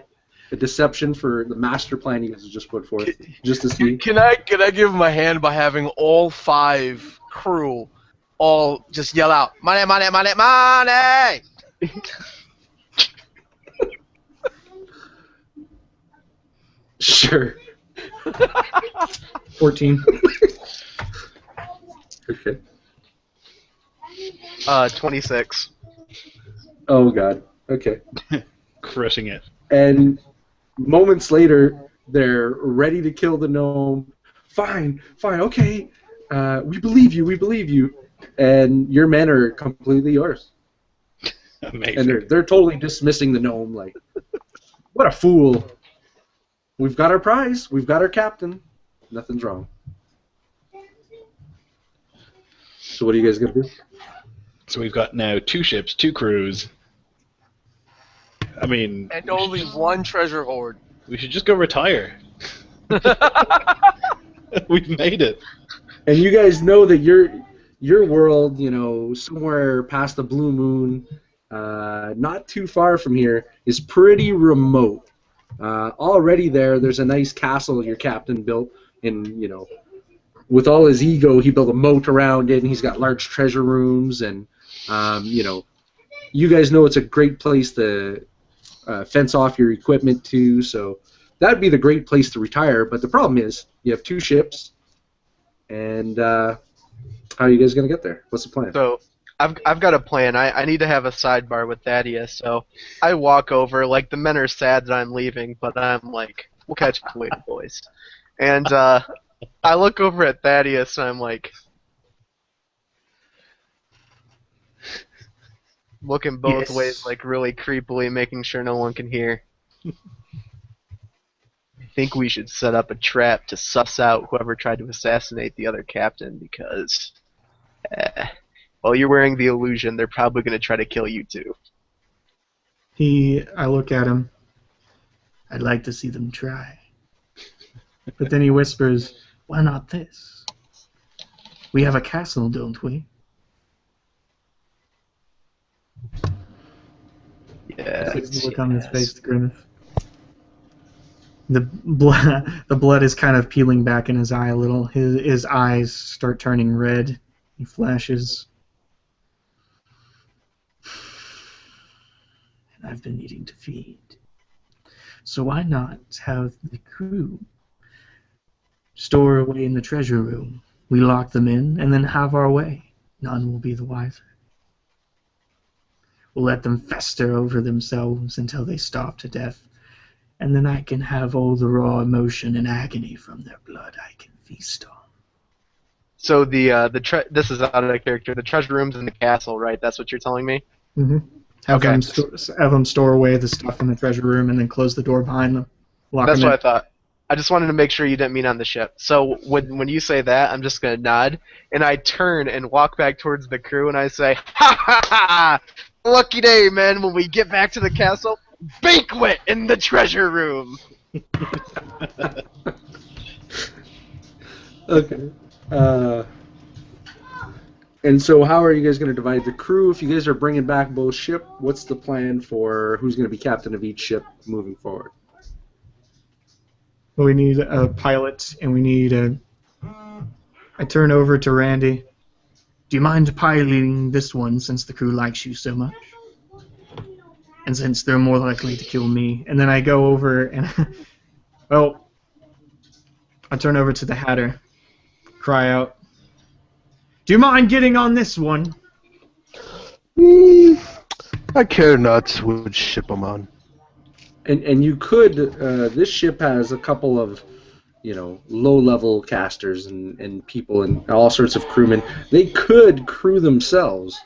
a deception for the master plan you guys have just put forth, just to see? Can I give him a hand by having all 5 crew all just yell out, money, money, money, money! Sure. 14. Okay. 26. Oh God. Okay. Crushing it. And moments later, they're ready to kill the gnome. Fine, okay. We believe you. And your men are completely yours. Amazing. And they're totally dismissing the gnome like, what a fool. We've got our prize. We've got our captain. Nothing's wrong. So what are you guys going to do? So we've got now 2 ships, 2 crews. I mean... And only 1 treasure hoard. We should just go retire. We've made it. And you guys know that your world, somewhere past the blue moon, not too far from here, is pretty remote. Already there's a nice castle your captain built, and with all his ego, he built a moat around it, and he's got large treasure rooms, and you guys know it's a great place to fence off your equipment to, so that'd be the great place to retire. But the problem is you have 2 ships, and how are you guys gonna get there? What's the plan? So I've got a plan. I need to have a sidebar with Thaddeus. So I walk over. Like, the men are sad that I'm leaving, but I'm like, we'll catch up later, boys. And I look over at Thaddeus, and I'm like, looking both Yes. ways, like really creepily, making sure no one can hear. I think we should set up a trap to suss out whoever tried to assassinate the other captain, because while you're wearing the illusion, they're probably going to try to kill you too. I look at him. I'd like to see them try. But then he whispers, why not this? We have a castle, don't we? Yeah. Look on his face, the grimace. The blood is kind of peeling back in his eye a little. His eyes start turning red. He flashes. And I've been needing to feed. So why not have the crew store away in the treasure room? We lock them in and then have our way. None will be the wiser. We'll let them fester over themselves until they starve to death. And then I can have all the raw emotion and agony from their blood I can feast on. So this is out of character. The treasure room's in the castle, right? That's what you're telling me? Mm-hmm. Have Okay. them store away the stuff in the treasure room and then close the door behind them. Lock That's them what I in. thought. I just wanted to make sure you didn't mean on the ship. So when you say that, I'm just gonna nod, and I turn and walk back towards the crew, and I say, "Ha ha ha! Lucky day, man! When we get back to the castle, banquet in the treasure room." Okay. And so how are you guys going to divide the crew? If you guys are bringing back both ship, what's the plan for who's going to be captain of each ship moving forward? We need a pilot, and we need a... I turn over to Randy. Do you mind piloting this one since the crew likes you so much? And since they're more likely to kill me. And then I go over and... well, I turn over to the Hatter, cry out, "Do you mind getting on this one?" Mm, I care not which ship I'm on. And you could. This ship has a couple of low-level casters and people and all sorts of crewmen. They could crew themselves,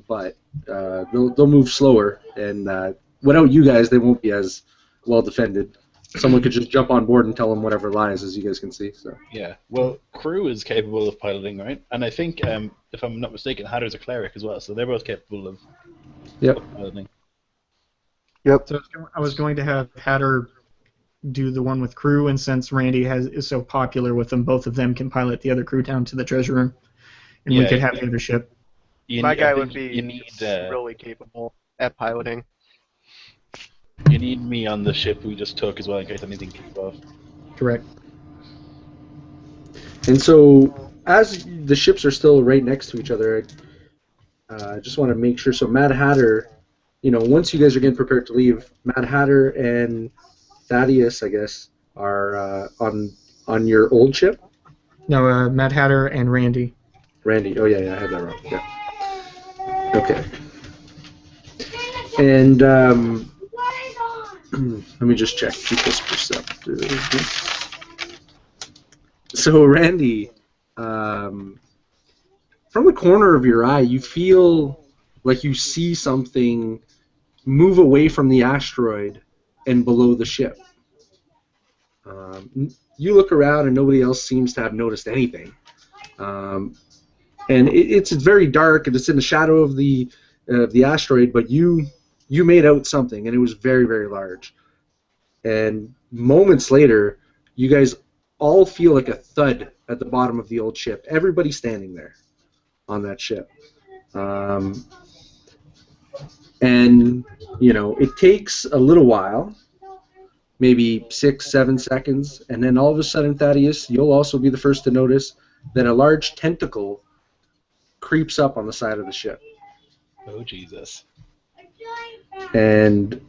but they'll move slower, and without you guys, they won't be as well defended. Someone could just jump on board and tell them whatever lies, as you guys can see. So Yeah. Well, crew is capable of piloting, right? And I think, if I'm not mistaken, Hatter's a cleric as well, so they're both capable of Yep. piloting. Yep. So I was going to have Hatter do the one with crew, and since Randy is so popular with them, both of them can pilot the other crew down to the treasure room, and we Yeah, could have the other ship. My I guy think would be you need really capable at piloting. you need me on the ship we just took as well in case anything kicks off. Correct. And so, as the ships are still right next to each other, I just want to make sure. So, Mad Hatter, once you guys are getting prepared to leave, Mad Hatter and Thaddeus, I guess, are on your old ship. No, Mad Hatter and Randy. Randy. Oh yeah, I had that wrong. Yeah. Okay. And let me just check people's perceptive. So, Randy, from the corner of your eye, you feel like you see something move away from the asteroid and below the ship. You look around and nobody else seems to have noticed anything. And it's very dark and it's in the shadow of the asteroid, but you made out something and it was very, very large. And moments later, you guys all feel like a thud at the bottom of the old ship. Everybody's standing there on that ship. And, it takes a little while, maybe 6, 7 seconds, and then all of a sudden, Thaddeus, you'll also be the first to notice that a large tentacle creeps up on the side of the ship. Oh, Jesus. And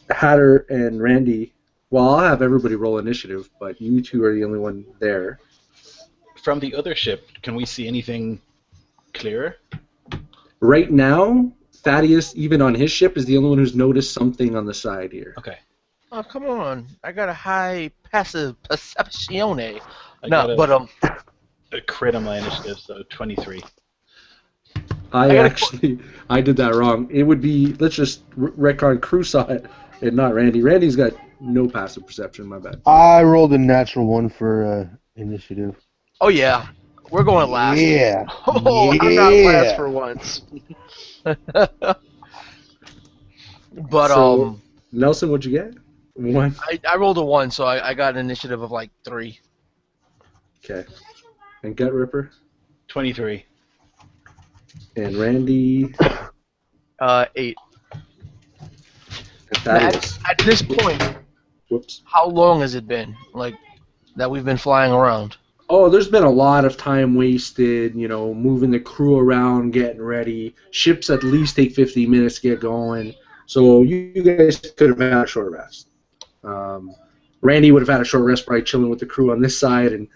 Hatter and Randy, well, I'll have everybody roll initiative, but you two are the only one there. From the other ship, can we see anything clearer? Right now, Thaddeus, even on his ship, is the only one who's noticed something on the side here. Okay. Oh, come on. I got a high passive perceptione. I No, got but a crit on my initiative, so 23. I gotta did that wrong. It would be, let's just retcon crew saw it and not Randy. Randy's got no passive perception, my bad. I rolled a natural one for initiative. oh yeah, we're going last. Yeah. Oh, I'm not last for once. But So, Nelson, what'd you get? 1? I rolled a 1, so I got an initiative of like 3. Okay. And Gut Ripper? 23. And Randy? 8. And Thaddeus? At this point, Whoops. how long has it been like that we've been flying around? Oh, there's been a lot of time wasted, moving the crew around, getting ready. Ships at least take 50 minutes to get going. So you guys could have had a short rest. Randy would have had a short rest probably chilling with the crew on this side, and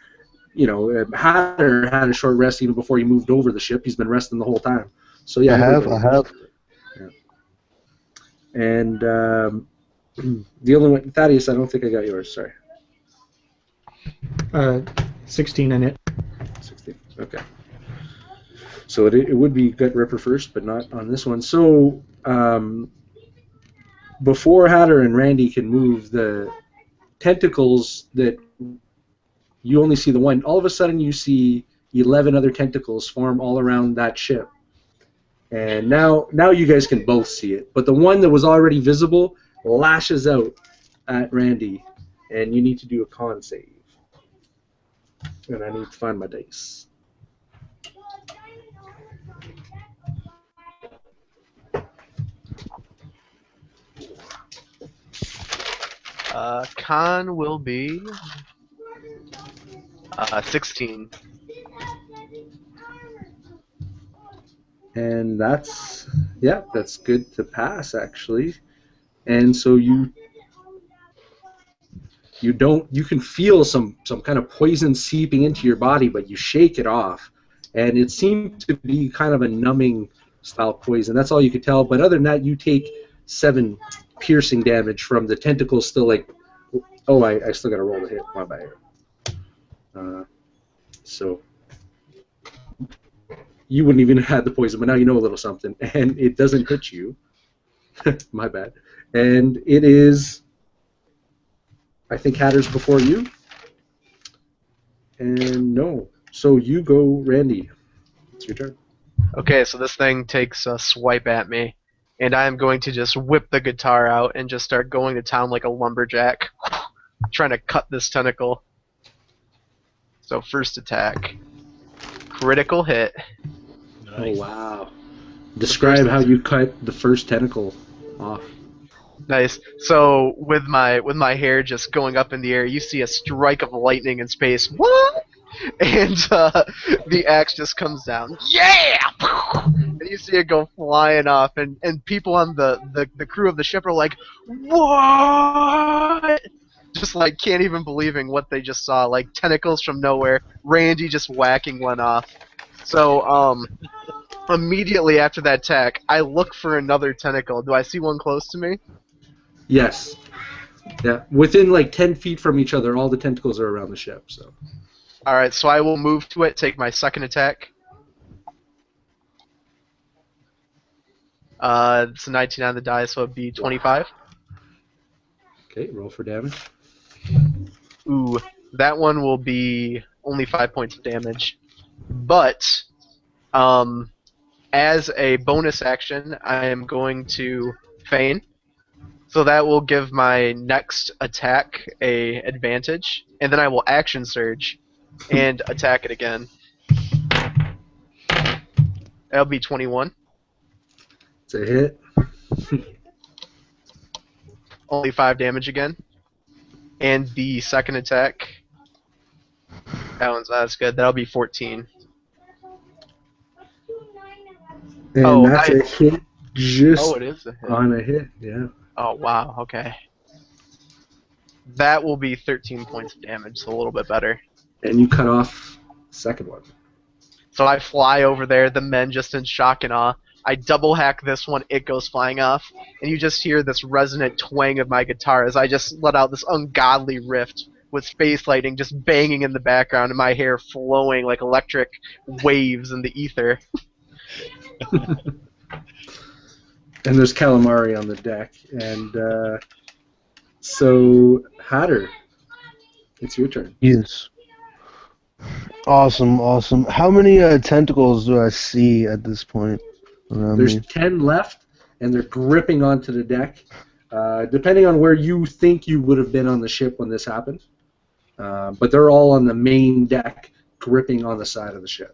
Hatter had a short rest even before he moved over the ship. He's been resting the whole time. So yeah, I have. Yeah. And the only one, Thaddeus, I don't think I got yours. Sorry. 16 in it. 16. Okay. So it would be Gut Ripper first, but not on this one. So before Hatter and Randy can move, the tentacles that you only see the one, all of a sudden you see 11 other tentacles form all around that ship. And now you guys can both see it. But the one that was already visible lashes out at Randy, and you need to do a con save. And I need to find my dice. Con will be 16. And that's good to pass, actually. And so you You don't. You can feel some kind of poison seeping into your body, but you shake it off, and it seemed to be kind of a numbing style poison. That's all you could tell. But other than that, you take 7 piercing damage from the tentacles. Still like, oh, I still got to roll the hit. My bad. So you wouldn't even have had the poison, but now you know a little something, and it doesn't hit you. My bad. And it is, I think, Hatter's before you. And no. So you go, Randy. It's your turn. Okay, so this thing takes a swipe at me, and I'm going to just whip the guitar out and just start going to town like a lumberjack, trying to cut this tentacle. So first attack, critical hit. Nice. Oh, wow. Describe how you cut the first tentacle off. Nice. So with my hair just going up in the air, you see a strike of lightning in space. What? And the axe just comes down. Yeah! And you see it go flying off, and people on the crew of the ship are like, what? Just like can't even believing what they just saw. Like tentacles from nowhere. Randy just whacking one off. So immediately after that attack, I look for another tentacle. Do I see one close to me? Yes. Yeah. Within like 10 feet from each other, all the tentacles are around the ship. So. Alright, so I will move to it, take my second attack. It's a 19 on the die, so it'd be 25. Okay, roll for damage. Ooh, that one will be only 5 points of damage. But, as a bonus action, I am going to feign. So that will give my next attack a advantage, and then I will action surge and attack it again. That'll be 21. It's a hit. Only 5 damage again. And the second attack, that's good. That'll be 14. And that's a hit just it is a hit. on a hit, yeah. Oh, wow, okay. That will be 13 points of damage, so a little bit better. And you cut off the second one. So I fly over there, the men just in shock and awe. I double hack this one, it goes flying off, and you just hear this resonant twang of my guitar as I just let out this ungodly riff with space lighting just banging in the background and my hair flowing like electric waves in the ether. And there's calamari on the deck. And so, Hatter, it's your turn. Yes. Awesome, awesome. How many tentacles do I see at this point around There's me? 10 left, and they're gripping onto the deck. Depending on where you think you would have been on the ship when this happened. But they're all on the main deck, gripping on the side of the ship.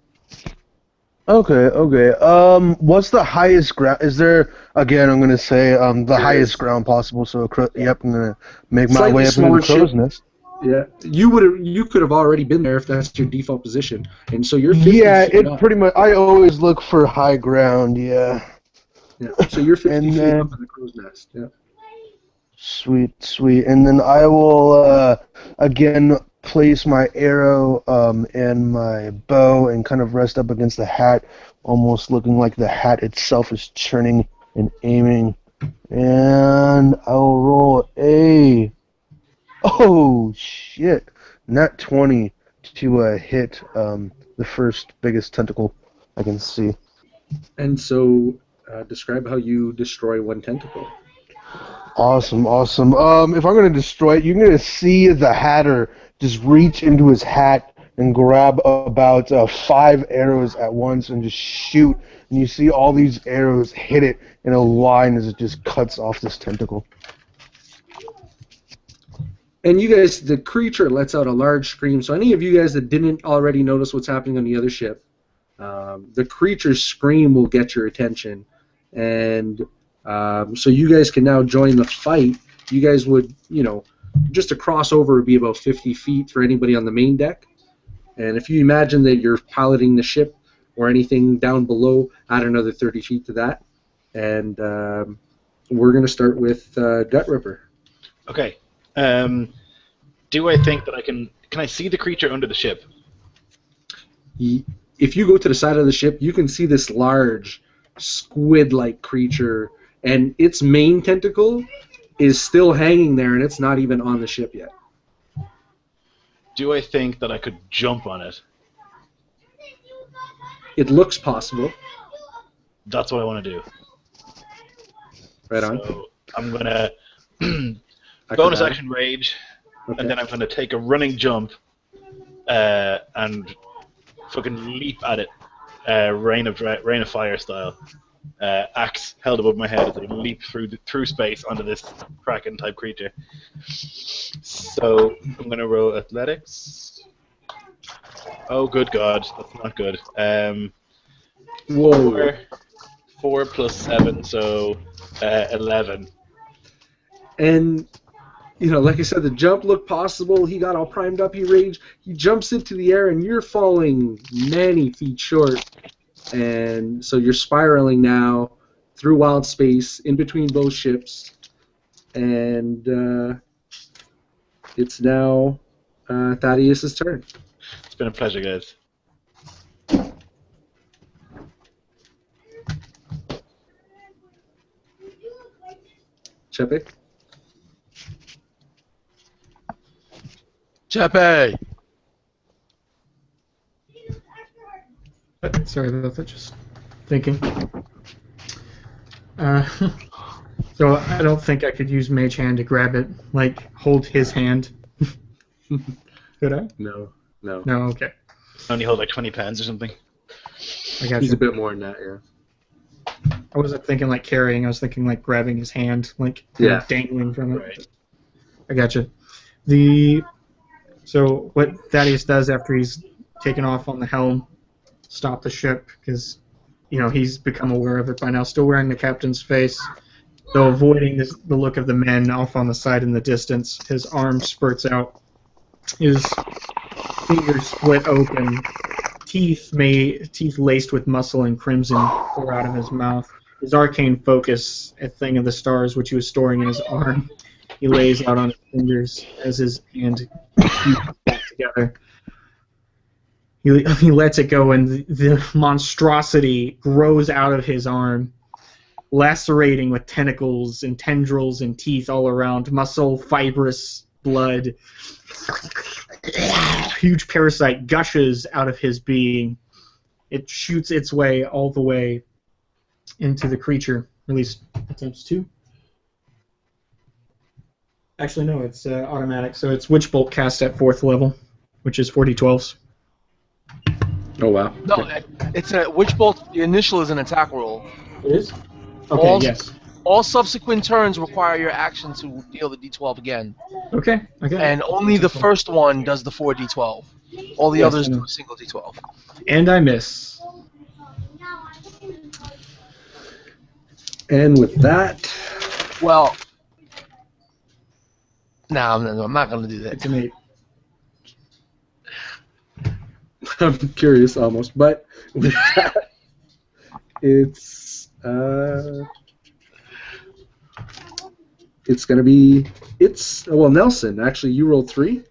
Okay, okay. What's the highest ground? Is there, again, I'm going to say the highest ground possible, so, yep, I'm going to make my Slightly way up into smaller the crow's ship. nest. Yeah, you could have already been there if that's your default position, and so you're 50 Yeah, feet it up. pretty much, I always look for high ground, yeah. Yeah, so you're 50 And feet then- up in the crow's nest. Yeah. Sweet, sweet. And then I will, again, place my arrow and my bow and kind of rest up against the hat, almost looking like the hat itself is churning and aiming. And I'll roll a... Oh, shit. Nat 20 to hit the first biggest tentacle I can see. And so, describe how you destroy one tentacle. Awesome, awesome. If I'm going to destroy it, you're going to see the Hatter just reach into his hat and grab about 5 arrows at once and just shoot. And you see all these arrows hit it in a line as it just cuts off this tentacle. And you guys, the creature lets out a large scream. So any of you guys that didn't already notice what's happening on the other ship, the creature's scream will get your attention. And so you guys can now join the fight. You guys would, just a crossover would be about 50 feet for anybody on the main deck. And if you imagine that you're piloting the ship or anything down below, add another 30 feet to that. And we're going to start with Gut Ripper. Okay. Do I think that I can? Can I see the creature under the ship? If you go to the side of the ship, you can see this large squid-like creature, and its main tentacle is still hanging there, and it's not even on the ship yet. Do I think that I could jump on it? It looks possible. That's what I want to do. Right on. So I'm gonna bonus Acrobatics. action rage, Okay. and then I'm gonna take a running jump and fucking leap at it, rain of fire style. Axe held above my head as I leap through space onto this kraken type creature. So I'm gonna roll athletics. Oh, good God, that's not good. Whoa. 4 plus 7, so 11. And, like I said, the jump looked possible. He got all primed up. He raged. He jumps into the air, and you're falling many feet short. And so you're spiraling now through wild space in between both ships. And it's now Thaddeus' turn. It's been a pleasure, guys. Chepe? Chepe! Sorry about that, just thinking. So I don't think I could use Mage Hand to grab it, like hold his hand. Could I? No. No, okay. Only hold like 20 pounds or something. I got He's you. a bit more than that, yeah. I wasn't thinking like carrying, I was thinking like grabbing his hand, like Yeah. dangling from it. Right. I gotcha. So what Thaddeus does after he's taken off on the helm, stop the ship, because he's become aware of it by now, still wearing the captain's face, though avoiding the look of the men off on the side in the distance. His arm spurts out, his fingers split open, teeth laced with muscle and crimson pour out of his mouth. His arcane focus, a thing of the stars which he was storing in his arm, he lays out on his fingers as his hand keeps back together. He lets it go, and the monstrosity grows out of his arm, lacerating with tentacles and tendrils and teeth all around, muscle, fibrous blood. Huge parasite gushes out of his being. It shoots its way all the way into the creature. At least attempts to. Actually, no, it's automatic. So it's Witch Bolt cast at 4th level, which is 40-12s. Oh, wow. No, it's a Witch Bolt. The initial is an attack roll. It is? Okay, All- yes. All subsequent turns require your action to deal the d12 again. Okay. And only the first one does the 4d12. All the Yes, others I know. do a single d12. And I miss. And with that, Well, no, I'm not going to do that. It's an 8. I'm curious almost, but with that, it's going to be, Nelson, actually, you rolled 3?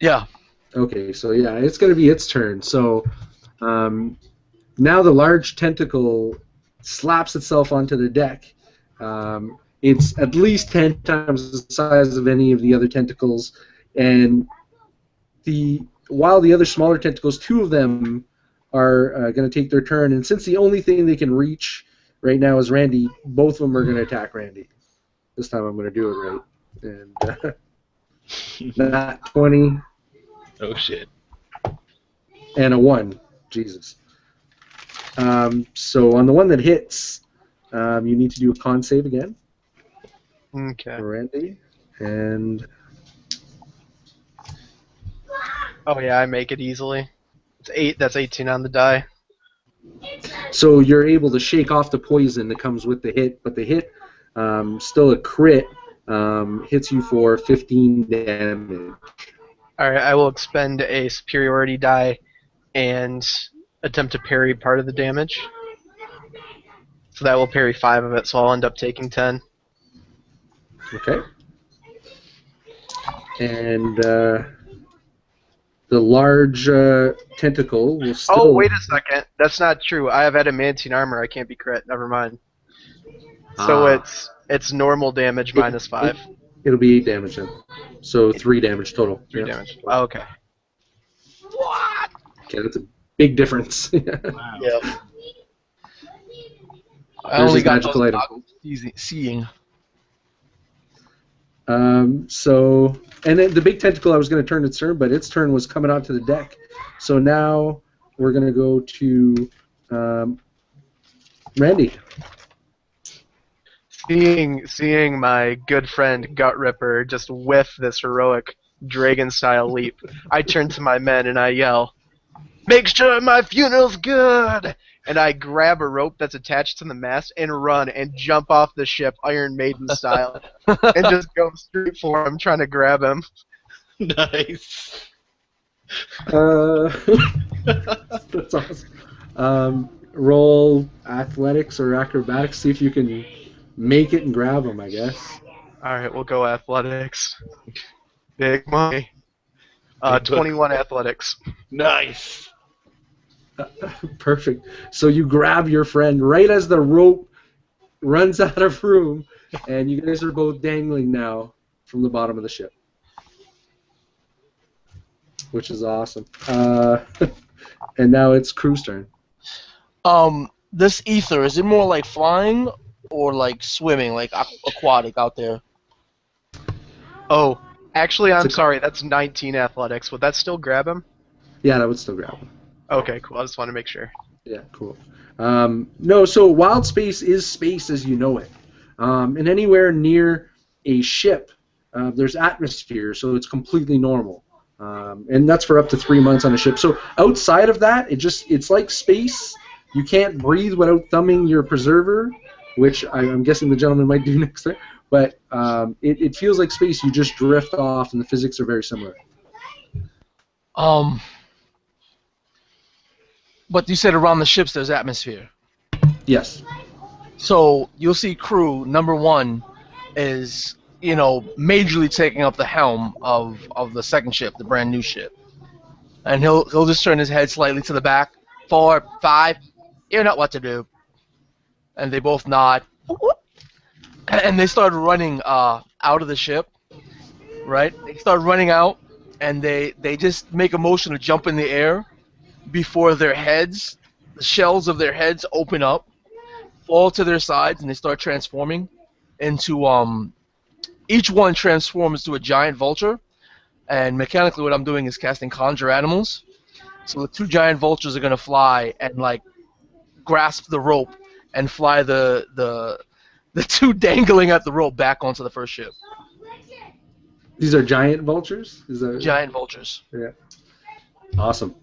Yeah. Okay, so yeah, it's going to be its turn. So now the large tentacle slaps itself onto the deck. It's at least 10 times the size of any of the other tentacles, and while the other smaller tentacles, 2 of them are going to take their turn, and since the only thing they can reach right now is Randy, both of them are going to attack Randy. This time I'm going to do it right. And not 20. Oh shit. And a 1. Jesus. So on the one that hits, you need to do a con save again Okay. for Randy. And Oh yeah, I make it easily. It's 8. That's 18 on the die. so you're able to shake off the poison that comes with the hit, but the hit, still a crit, hits you for 15 damage. Alright, I will expend a superiority die and attempt to parry part of the damage. So that will parry 5 of it, so I'll end up taking 10. Okay. And the large tentacle will still. Oh, wait a second. That's not true. I have adamantine armor. I can't be crit. Never mind. So Ah. it's normal damage minus 5. It'll be 8 damage then. So 3 damage total. 3 Yeah. damage. Oh, okay. Okay, that's a big difference. Wow. Yeah. I There's only his got magical those item. goggles seeing. So, and then the big tentacle, I was going to turn its turn, but its turn was coming onto the deck. So now we're going to go to Randy. Seeing my good friend Gut Ripper just whiff this heroic dragon-style leap, I turn to my men and I yell, "Make sure my funeral's good!" And I grab a rope that's attached to the mast and run and jump off the ship Iron Maiden style and just go straight for him, trying to grab him. Nice. That's awesome. Roll athletics or acrobatics, see if you can make it and grab him, I guess. Alright, we'll go athletics. Big money. Big 21 athletics. Nice. Perfect. So you grab your friend right as the rope runs out of room, and you guys are both dangling now from the bottom of the ship, which is awesome. And now it's Crew's turn. This ether, is it more like flying or like swimming, like aquatic out there? Oh, actually, I'm It's a- sorry, that's 19 athletics. Would that still grab him? Yeah, that would still grab him. Okay, cool. I just want to make sure. Yeah, cool. No, so wild space is space as you know it. And anywhere near a ship, there's atmosphere, so it's completely normal. And that's for up to 3 months on a ship. So outside of that, it's like space. You can't breathe without thumbing your preserver, which I'm guessing the gentleman might do next time. But it feels like space. You just drift off, and the physics are very similar. But you said around the ships there's atmosphere. Yes. So you'll see crew number 1 is, majorly taking up the helm of the second ship, the brand new ship. And he'll just turn his head slightly to the back. 4, 5, you know what to do. And they both nod. And they start running out of the ship, right? They start running out, and they just make a motion to jump in the air before their heads, the shells of their heads open up, fall to their sides, and they start transforming into, each one transforms to a giant vulture, and mechanically what I'm doing is casting Conjure Animals. So the 2 giant vultures are going to fly and, grasp the rope and fly the 2 dangling at the rope back onto the first ship. These are giant vultures? Is that... Giant vultures. Yeah. Awesome.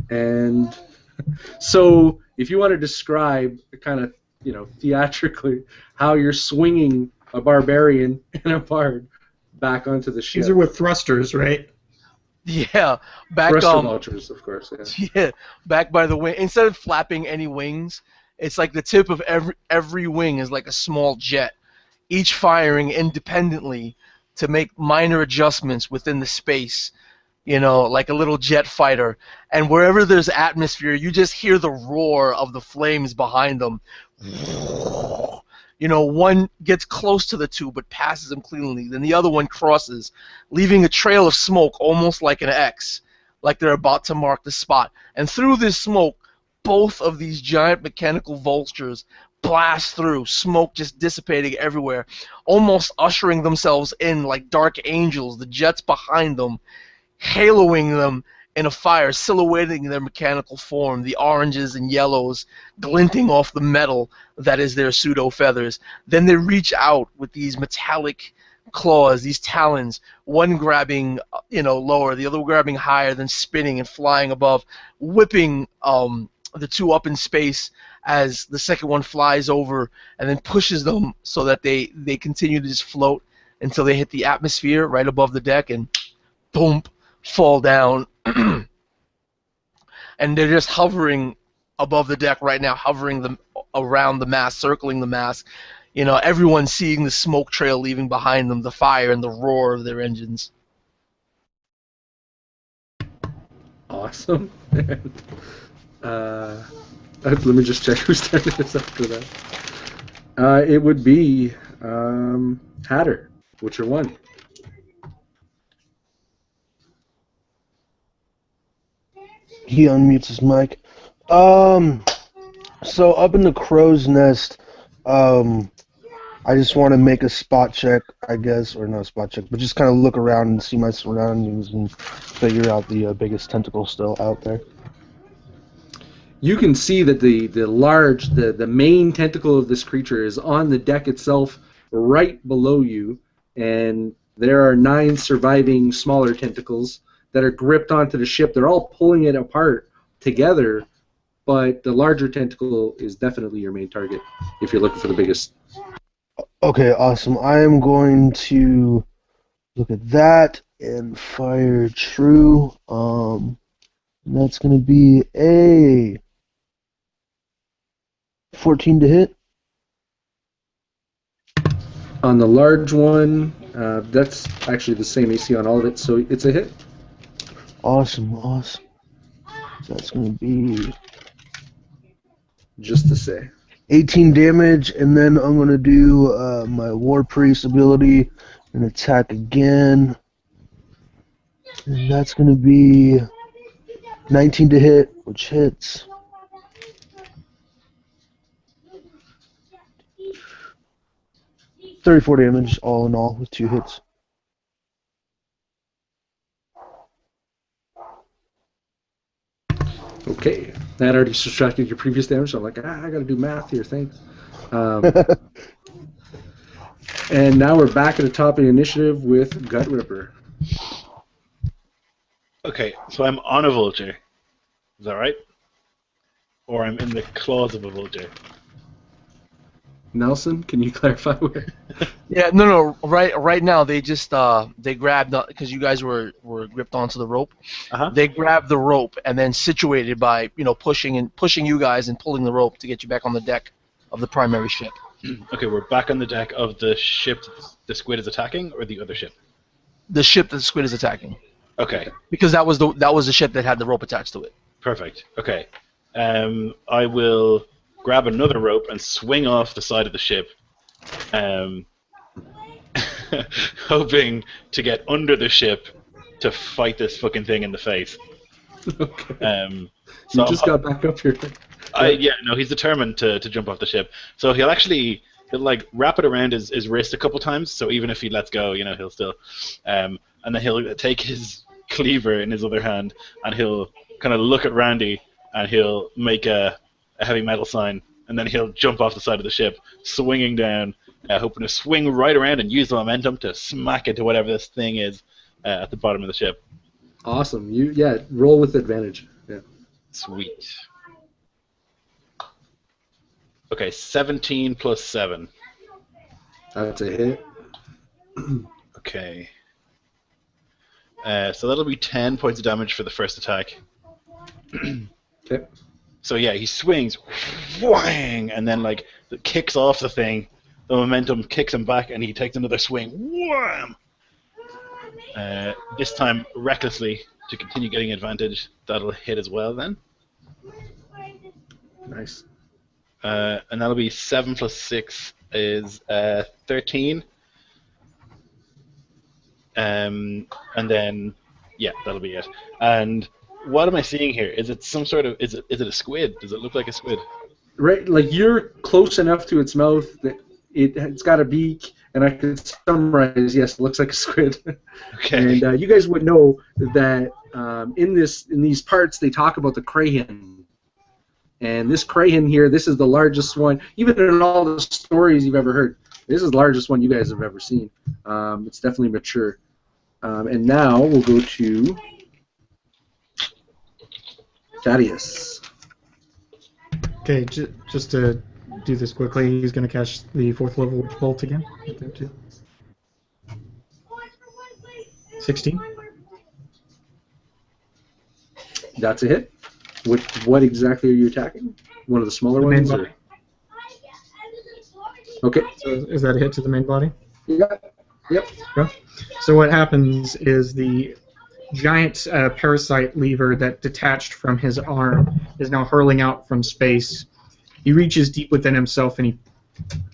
And so, if you want to describe kind of, theatrically how you're swinging a barbarian and a bard back onto the ship. These are with thrusters, right? Yeah, back Thruster vultures, of course. Yeah. yeah, back by the wing. Instead of flapping any wings, it's like the tip of every wing is like a small jet, each firing independently to make minor adjustments within the space. Like a little jet fighter. And wherever there's atmosphere, you just hear the roar of the flames behind them. One gets close to the 2 but passes them cleanly. Then the other one crosses, leaving a trail of smoke almost like an X, like they're about to mark the spot. And through this smoke, both of these giant mechanical vultures blast through, smoke just dissipating everywhere, almost ushering themselves in like dark angels, the jets behind them, haloing them in a fire, silhouetting their mechanical form, the oranges and yellows glinting off the metal that is their pseudo-feathers. Then they reach out with these metallic claws, these talons, one grabbing lower, the other grabbing higher, then spinning and flying above, whipping the 2 up in space as the second one flies over and then pushes them so that they continue to just float until they hit the atmosphere right above the deck and boom, fall down. And they're just hovering above the deck right now, hovering them around the mast, circling the mast. You know, everyone seeing the smoke trail leaving behind them, the fire and the roar of their engines. Awesome. Let me just check whose turn it is after that. It would be Hatter. What's your one? He unmutes his mic. So up in the crow's nest, I just want to make a spot check, I guess, or not a spot check, but just kind of look around and see my surroundings and figure out the biggest tentacle still out there. You can see that the main tentacle of this creature is on the deck itself, right below you, and there are 9 surviving smaller tentacles that are gripped onto the ship. They're all pulling it apart together, but the larger tentacle is definitely your main target if you're looking for the biggest. Okay, awesome. I am going to look at that and fire true. That's going to be a 14 to hit. On the large one, that's actually the same AC on all of it, so it's a hit. Awesome, awesome. So that's going to be Just to say. 18 damage, and then I'm going to do my War Priest ability and attack again. And that's going to be 19 to hit, which hits. $34 damage all in all with 2 hits. Okay, that already subtracted your previous damage, so I'm like, I gotta do math here, thanks. And now we're back at the top of the initiative with Gut Ripper. Okay, so I'm on a vulture. Is that right? Or I'm in the claws of a vulture. Nelson, can you clarify where? Yeah, no. Right now they just they grabbed because you guys were gripped onto the rope. Uh-huh. They grabbed the rope and then situated by pushing you guys and pulling the rope to get you back on the deck of the primary ship. Okay, we're back on the deck of the ship the squid is attacking, or the other ship? The ship that the squid is attacking. Okay, Because that was the ship that had the rope attached to it. perfect. Okay, I will grab another rope and swing off the side of the ship, hoping to get under the ship to fight this fucking thing in the face. Okay. So You just got back up here. he's determined to jump off the ship. So he'll like wrap it around his wrist a couple times. So even if he lets go, he'll still, and then he'll take his cleaver in his other hand and he'll kind of look at Randy and he'll make a heavy metal sign, and then he'll jump off the side of the ship, swinging down, hoping to swing right around and use the momentum to smack into whatever this thing is at the bottom of the ship. Awesome. Roll with advantage. Yeah. Sweet. Okay, 17 plus 7. That's a hit. Okay. So that'll be 10 points of damage for the first attack. Okay. So yeah, he swings, whang, and then like kicks off the thing. The momentum kicks him back, and he takes another swing. Wham! This time recklessly to continue getting advantage. That'll hit as well then. Nice. And that'll be 7 plus 6 is 13. And then that'll be it. And what am I seeing here? Is it some sort of is it a squid? Does it look like a squid? Right, like you're close enough to its mouth that it's got a beak, and I can summarize. Yes, it looks like a squid. Okay. And you guys would know that in these parts they talk about the crayon, and this crayon here, this is the largest one, even in all the stories you've ever heard. This is the largest one you guys have ever seen. It's definitely mature. And now we'll go to Thaddeus. Okay, just to do this quickly, he's going to cast the 4th level Witch Bolt again. Right there too. 16. That's a hit. What exactly are you attacking? One of the smaller The main ones? body. Or? Okay. So is that a hit to the main body? Yeah. Yep. Yeah. So what happens is the giant parasite lever that detached from his arm is now hurling out from space. He reaches deep within himself and he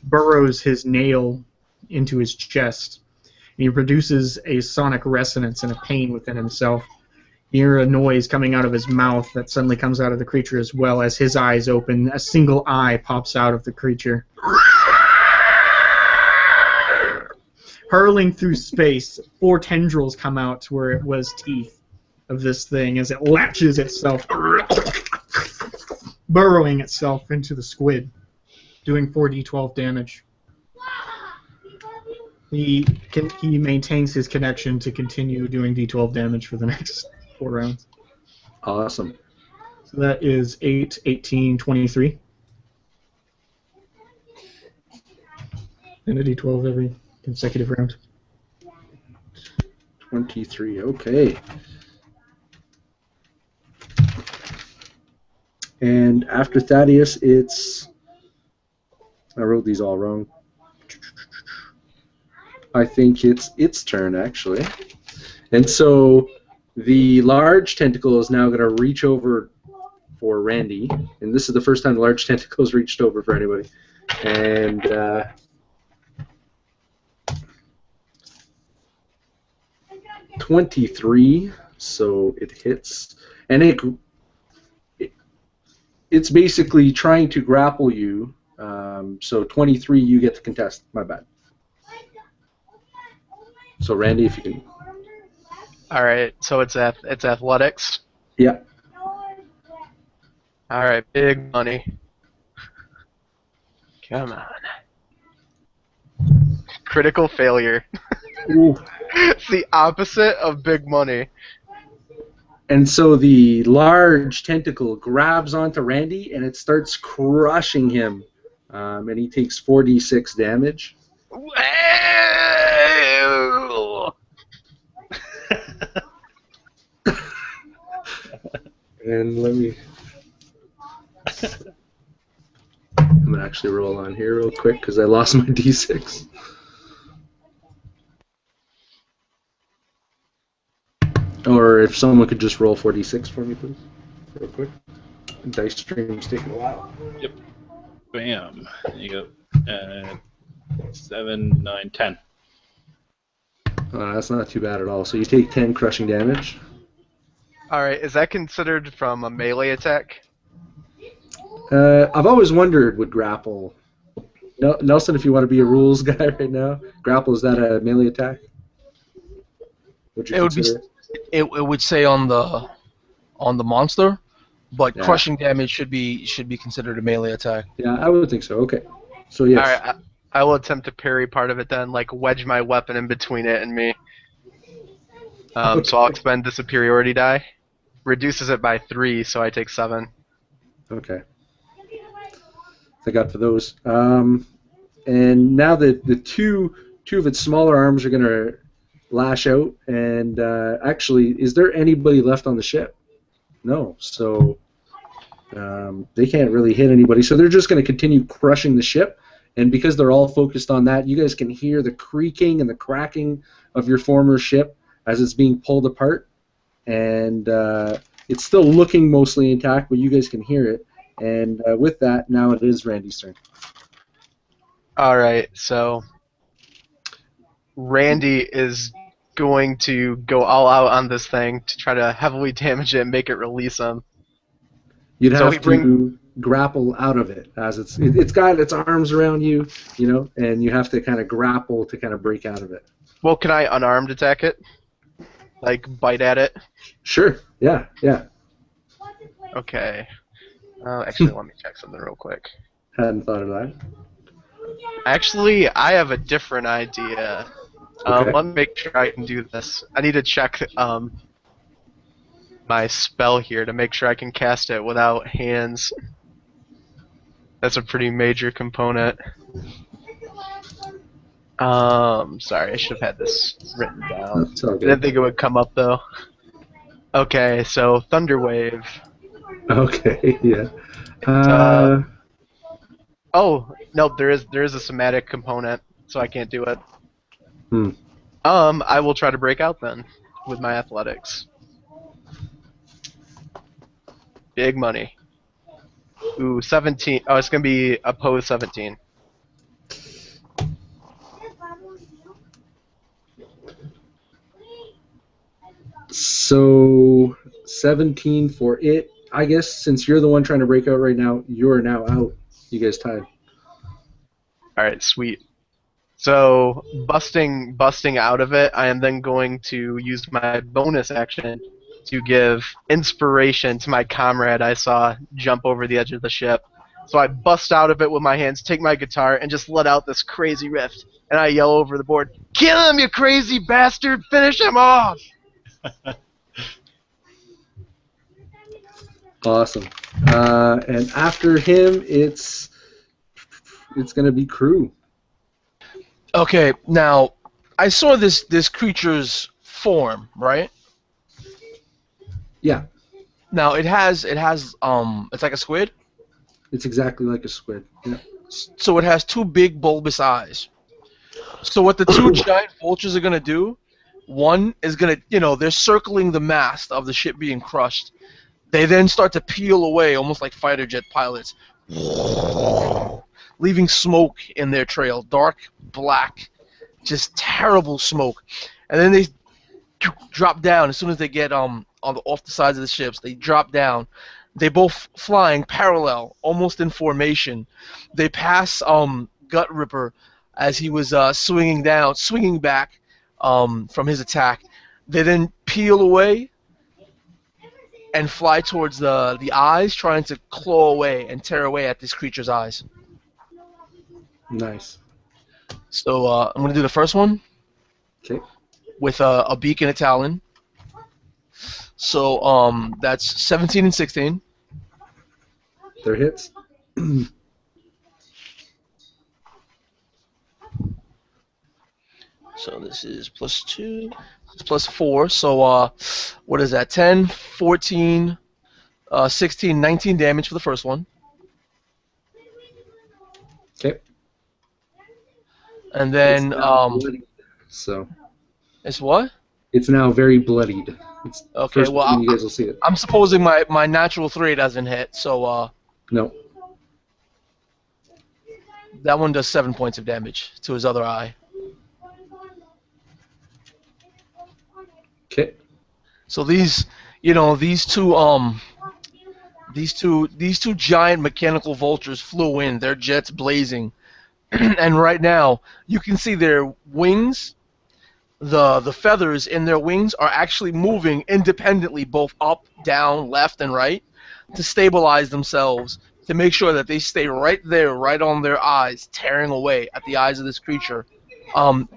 burrows his nail into his chest. And he produces a sonic resonance and a pain within himself. You hear a noise coming out of his mouth that suddenly comes out of the creature as well as his eyes open. A single eye pops out of the creature. Hurling through space, 4 tendrils come out where it was teeth of this thing as it latches itself, burrowing itself into the squid, doing 4d12 damage. He maintains his connection to continue doing d12 damage for the next 4 rounds. Awesome. So that is 8, 18, 23. And a d12 every consecutive round. 23. Okay. And after Thaddeus, it's... I wrote these all wrong. I think it's its turn, actually. And so the large tentacle is now going to reach over for Randy. And this is the first time the large tentacle has reached over for anybody. And... 23, so it hits, and it's basically trying to grapple you. So 23, you get to contest. My bad. So Randy, if you can. All right, so it's athletics. Yeah. All right, big money. Come on. Critical failure. Ooh. It's the opposite of big money. And so the large tentacle grabs onto Randy, and it starts crushing him. And he takes 4d6 damage. Whoa! And let me... I'm going to actually roll on here real quick because I lost my d6. Or if someone could just roll 4d6 for me, please, real quick. Dice stream's taking a while. Yep. Bam. There you go. 7, 9, 10. That's not too bad at all. So you take 10 crushing damage. All right, is that considered from a melee attack? I've always wondered, would grapple... Nelson, if you want to be a rules guy right now, grapple, is that a melee attack? Would you It would be. consider It would say on the monster, but Yeah. crushing damage should be considered a melee attack. Yeah, I would think so. Okay. So yes. All right, I will attempt to parry part of it then, like wedge my weapon in between it and me. So I'll expend the superiority die. Reduces it by 3, so I take 7. Okay. Thank God for those. And now the two of its smaller arms are going to lash out. And actually, is there anybody left on the ship? No. So they can't really hit anybody. So they're just going to continue crushing the ship. And because they're all focused on that, you guys can hear the creaking and the cracking of your former ship as it's being pulled apart. And it's still looking mostly intact, but you guys can hear it. And with that, now it is Randy's turn. All right, so Randy is going to go all out on this thing to try to heavily damage it and make it release him. You'd So have to grapple out of it, as it's got its arms around you, and you have to kind of grapple to kind of break out of it. Well, can I unarmed attack it? Like, bite at it? Sure. Yeah. Okay. Actually, let me check something real quick. Hadn't thought of that. Actually, I have a different idea. Okay. Let me make sure I can do this. I need to check my spell here to make sure I can cast it without hands. That's a pretty major component. Sorry, I should have had this written down. That's all I good. didn't think it would come up though. Okay, so Thunder Wave. Okay. Yeah. Oh, no, there is a somatic component, so I can't do it. Hmm. I will try to break out then with my athletics. Big money. Ooh, 17. Oh, it's gonna be opposed 17. So 17 for it. I guess since you're the one trying to break out right now, you're now out. You guys tied. All right, sweet. So busting out of it, I am then going to use my bonus action to give inspiration to my comrade I saw jump over the edge of the ship. So I bust out of it with my hands, take my guitar, and just let out this crazy riff. And I yell over the board, "Kill him, you crazy bastard! Finish him off!" Awesome. And after him, it's gonna be Crew. Okay, now I saw this creature's form, right? Yeah, Now it's like a squid, it's exactly like a squid. Yeah. so it has two big bulbous eyes. So what the two giant vultures are gonna do? One is gonna, they're circling the mast of the ship being crushed. They then start to peel away, almost like fighter jet pilots, leaving smoke in their trail, dark black, just terrible smoke. And then they drop down as soon as they get off the sides of the ships. They drop down. They both flying parallel, almost in formation. They pass Gut Ripper as he was swinging back from his attack. They then peel away and fly towards the eyes, trying to claw away and tear away at this creature's eyes. Nice. So I'm gonna do the first one Okay. with a beak and a talon. So that's 17 and 16. They're hits. So this is +2, this is +4. So what is that? 10, 14, 16, 19 damage for the first one. Okay. And It's then now bloodied. So it's what? it's now very bloodied. It's the Okay, first well time you guys will see it. I'm supposing my natural 3 doesn't hit. So No. that one does 7 points of damage to his other eye. Okay. So these two giant mechanical vultures flew in, their jets blazing, and right now you can see their wings, the feathers in their wings are actually moving independently, both up, down, left, and right, to stabilize themselves, to make sure that they stay right there, right on their eyes, tearing away at the eyes of this creature.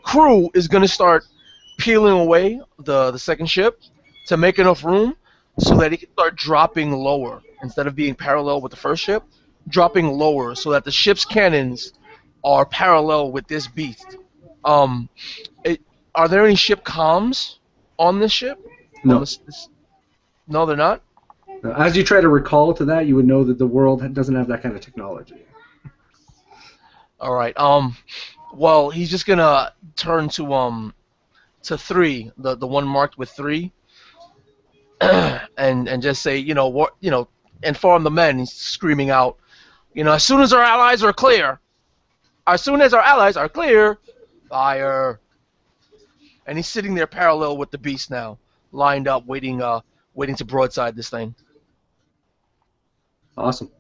Crew is going to start peeling away the second ship to make enough room so that he can start dropping lower instead of being parallel with the first ship, dropping lower so that the ship's cannons are parallel with this beast. Um, it, are there any ship comms on this ship? On No. this? No, they're not. Now, as you try to recall to that, you would know that the world doesn't have that kind of technology. All right. Well, he's just gonna turn to 3, the one marked with 3, and just say, inform the men. He's screaming out, as soon as our allies are clear, fire. And he's sitting there parallel with the beast now, lined up, waiting to broadside this thing. Awesome.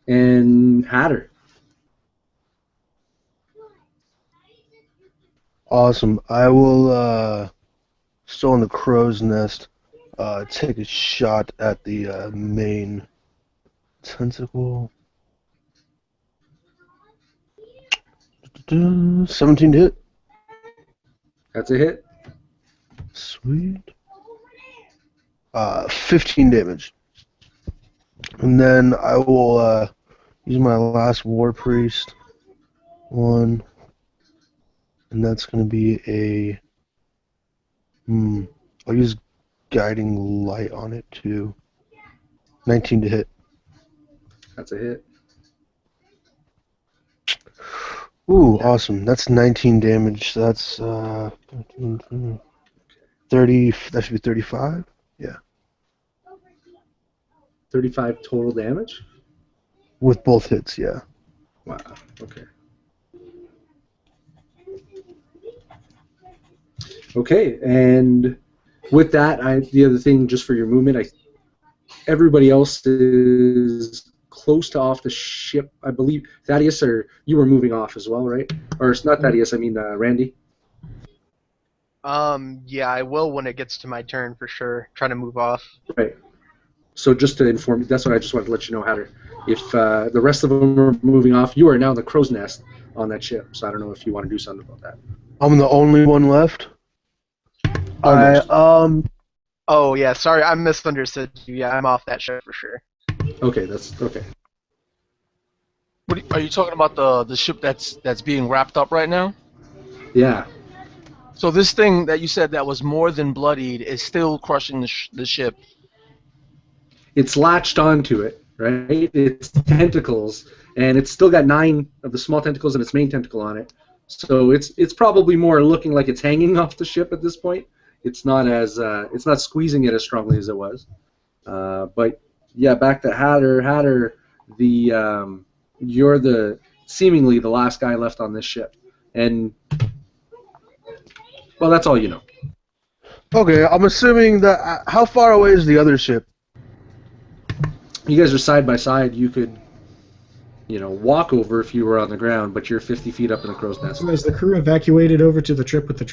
And Hatter. Awesome. I will, still in the crow's nest, take a shot at the main tentacle. 17 to hit. That's a hit. Sweet. 15 damage. And then I will use my last War Priest one. And that's going to be a... I'll use Guiding Light on it too. 19 to hit. That's a hit. Ooh, awesome. That's 19 damage. That's 30. That should be 35. Yeah, 35 total damage? with both hits. Yeah. Wow, okay. Okay, and with that, the other thing, just for your movement, everybody else is close to off the ship. I believe Thaddeus, or you were moving off as well, right? Or it's not Thaddeus. I mean Randy. Yeah, I will when it gets to my turn for sure. Try to move off. Right. So just to inform you, that's what I just wanted to let you know, Hatter. If the rest of them are moving off, you are now the crow's nest on that ship. So I don't know if you want to do something about that. I'm the only one left. I Almost. Oh yeah, sorry, I misunderstood you. Yeah, I'm off that ship for sure. Okay, that's okay. Are you talking about the ship that's being wrapped up right now? Yeah. So this thing that you said that was more than bloodied is still crushing the ship. It's latched onto it, right? Its tentacles, and it's still got 9 of the small tentacles and its main tentacle on it. So it's probably more looking like it's hanging off the ship at this point. It's not as it's not squeezing it as strongly as it was. But yeah, back to Hatter. Hatter, you're the seemingly the last guy left on this ship, and well, that's all you know. Okay, I'm assuming that. How far away is the other ship? You guys are side by side. You could, walk over if you were on the ground, but you're 50 feet up in the crow's nest. So is the crew evacuated over to the ship with the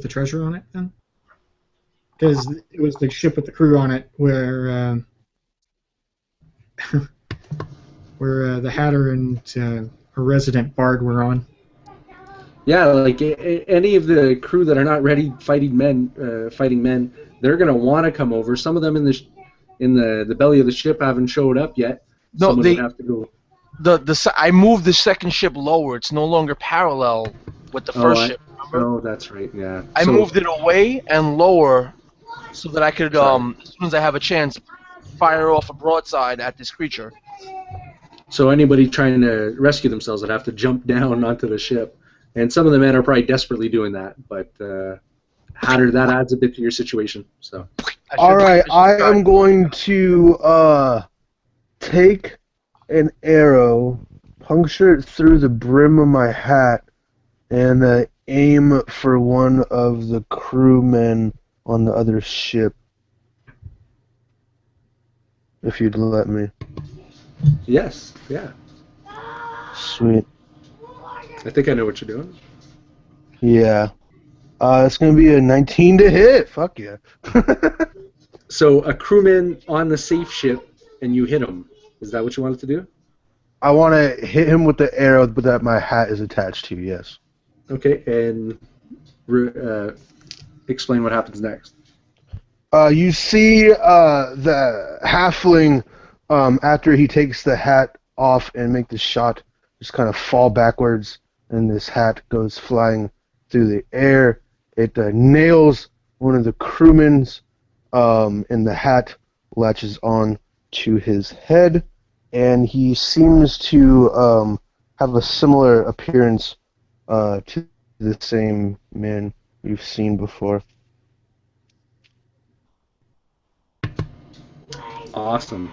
treasure on it then? Because it was the ship with the crew on it where the Hatter and her resident bard were on. Yeah, like any of the crew that are not ready fighting men, they're gonna want to come over. Some of them in the belly of the ship haven't showed up yet. No, Someone would have to go. I moved the second ship lower. It's no longer parallel with the first ship. Remember? Oh, that's right. Yeah. I moved it away and lower so that I could, as soon as I have a chance, fire off a broadside at this creature. So anybody trying to rescue themselves would have to jump down onto the ship, and some of the men are probably desperately doing that. But Hatter, that adds a bit to your situation. So. All right, I am going to take an arrow, puncture it through the brim of my hat, and aim for one of the crewmen on the other ship. If you'd let me. Yes. Yeah. Sweet. I think I know what you're doing. Yeah. It's going to be a 19 to hit. Fuck yeah. So a crewman on the safe ship, and you hit him. Is that what you wanted to do? I want to hit him with the arrow that my hat is attached to, yes. Okay, and explain what happens next. You see the halfling, after he takes the hat off and make the shot, just kind of fall backwards, and this hat goes flying through the air. It nails one of the crewmen's, and the hat latches on to his head, and he seems to have a similar appearance to the same man you've seen before. Awesome.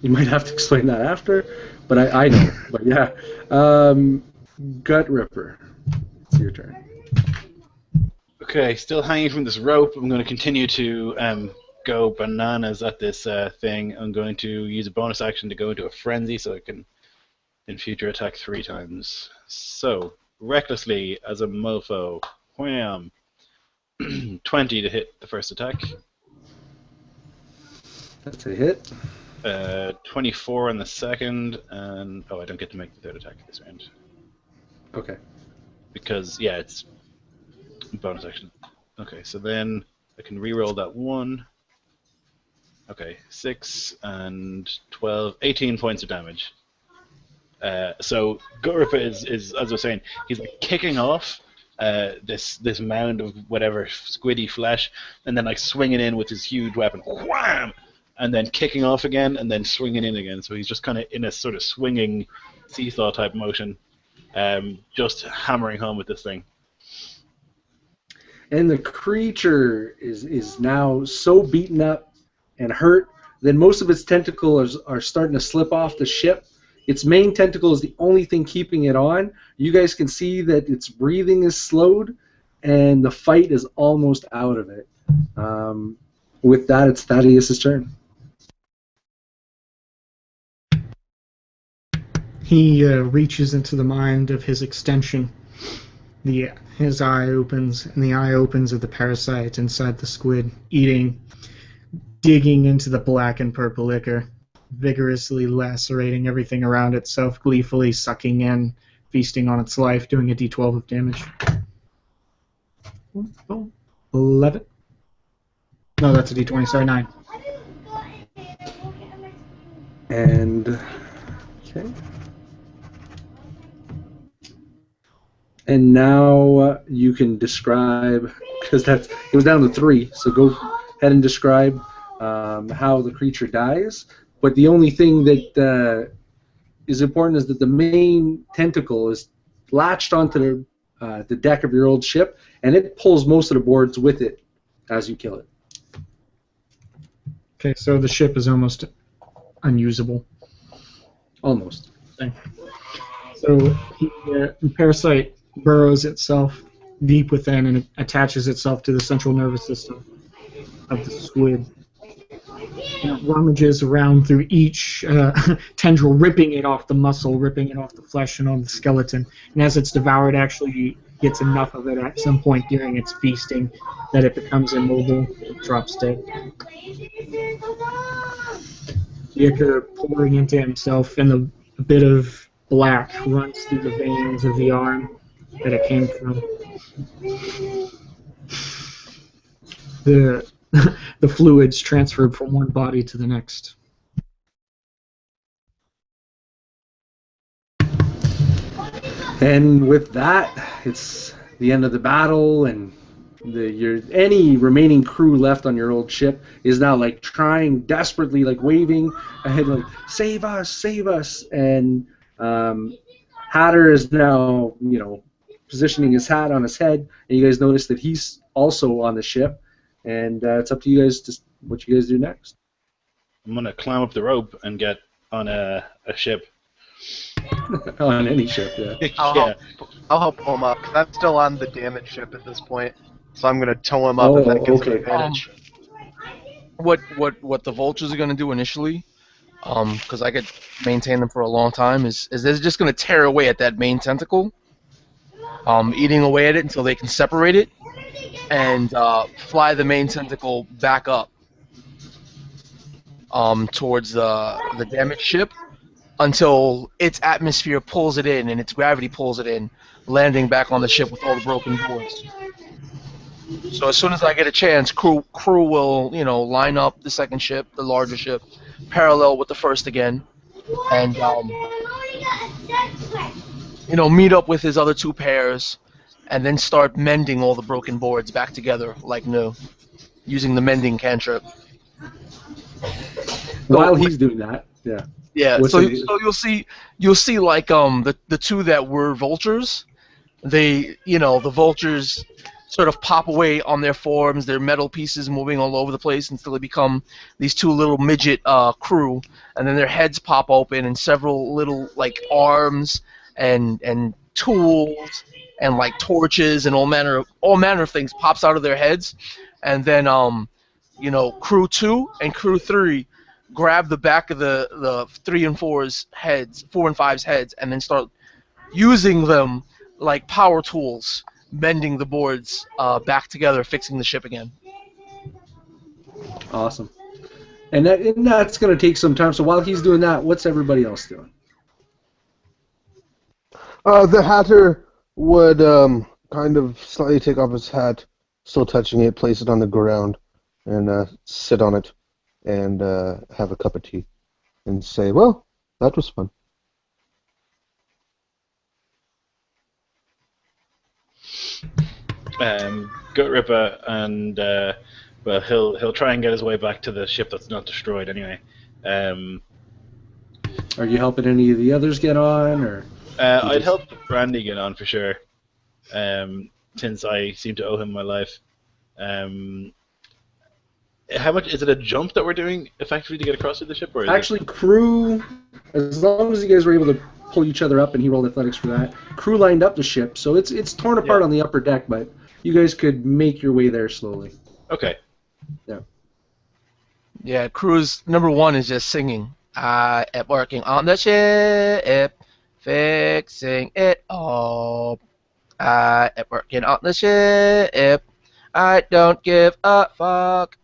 You might have to explain that after, but I know. But yeah, Gut Ripper, it's your turn. Okay, still hanging from this rope. I'm going to continue to go bananas at this thing. I'm going to use a bonus action to go into a frenzy so I can, in future, attack 3 times. So, recklessly, as a mofo, wham! 20 to hit the first attack. That's a hit. 24 on the second, and I don't get to make the third attack this round. Okay. Because, yeah, it's bonus action. Okay, so then I can reroll that 1. Okay, 6 and 12, 18 points of damage. So Gurpa is, as I was saying, he's like kicking off this mound of whatever squiddy flesh, and then like swinging in with his huge weapon, wham! and then kicking off again, and then swinging in again. So he's just kind of in a sort of swinging seesaw type motion, just hammering home with this thing. And the creature is now so beaten up and hurt that most of its tentacles are starting to slip off the ship. Its main tentacle is the only thing keeping it on. You guys can see that its breathing is slowed, and the fight is almost out of it. With that, it's Thaddeus' turn. He reaches into the mind of his extension. His eye opens, and the eye opens of the parasite inside the squid, digging into the black and purple liquor, vigorously lacerating everything around itself, gleefully sucking in, feasting on its life, doing a d12 of damage. 11. No, that's a d20, sorry, 9. And okay. And now you can describe, because it was down to 3, so go ahead and describe how the creature dies. But the only thing that is important is that the main tentacle is latched onto the deck of your old ship, and it pulls most of the boards with it as you kill it. Okay, so the ship is almost unusable. Almost. So the parasite burrows itself deep within and it attaches itself to the central nervous system of the squid. And it rummages around through each tendril, ripping it off the muscle, ripping it off the flesh and on the skeleton. And as it's devoured, actually gets enough of it at some point during its feasting that it becomes immobile, it drops dead. The ichor pouring into himself, and a bit of black runs through the veins of the arm that it came from. The fluids transferred from one body to the next. And with that, it's the end of the battle, and any remaining crew left on your old ship is now like trying desperately, like waving ahead, like save us, and Hatter is now positioning his hat on his head, and you guys notice that he's also on the ship, and it's up to you guys to what you guys do next. I'm gonna climb up the rope and get on a ship. On any ship, yeah. I'll help pull him up, because I'm still on the damaged ship at this point. So I'm going to tow him up, and that gives him advantage. What the vultures are going to do initially, because I could maintain them for a long time, is they're just going to tear away at that main tentacle, eating away at it until they can separate it, and fly the main tentacle back up towards the damaged ship until its atmosphere pulls it in and its gravity pulls it in, landing back on the ship with all the broken boards. So as soon as I get a chance, crew will, line up the second ship, the larger ship, parallel with the first again, and meet up with his other 2 pairs, and then start mending all the broken boards back together like new, using the mending cantrip. While he's doing that, yeah. Yeah. So you'll see like the 2 that were vultures, the vultures sort of pop away on their forms, their metal pieces moving all over the place until they become these 2 little midget crew, and then their heads pop open and several little like arms and tools and like torches and all manner of things pops out of their heads, and then crew 2 and crew 3 grab the back of the 3 and 4's heads, 4 and 5's heads, and then start using them like power tools, mending the boards back together, fixing the ship again. Awesome. And that's going to take some time. So while he's doing that, what's everybody else doing? The Hatter would kind of slightly take off his hat, still touching it, place it on the ground, and sit on it, and have a cup of tea, and say, well, that was fun. Gut Ripper and Well, he'll try and get his way back to the ship that's not destroyed anyway. Um, Are you helping any of the others get on, or? I'd help Randy get on for sure, since I seem to owe him my life. Um, how much is it a jump that we're doing effectively to get across to the ship, or is Actually, crew, as long as you guys were able to pull each other up, and he rolled athletics for that, crew lined up the ship, so it's torn apart on the upper deck, but you guys could make your way there slowly. Okay. Yeah, Crew's number one is just singing. I am working on the ship, fixing it all. I am working on the ship. I don't give a fuck.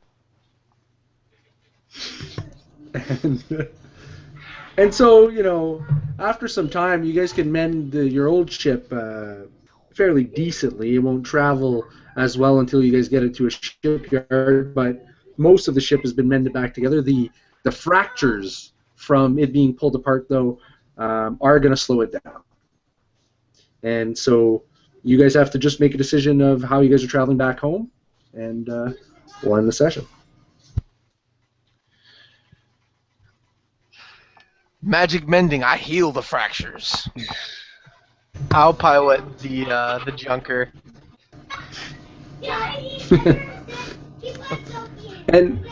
And so, after some time, you guys can mend your old ship fairly decently. It won't travel as well until you guys get it to a shipyard, but most of the ship has been mended back together. The fractures from it being pulled apart, though, are going to slow it down. And so you guys have to just make a decision of how you guys are traveling back home, and we'll end the session. Magic mending, I heal the fractures. I'll pilot the junker. and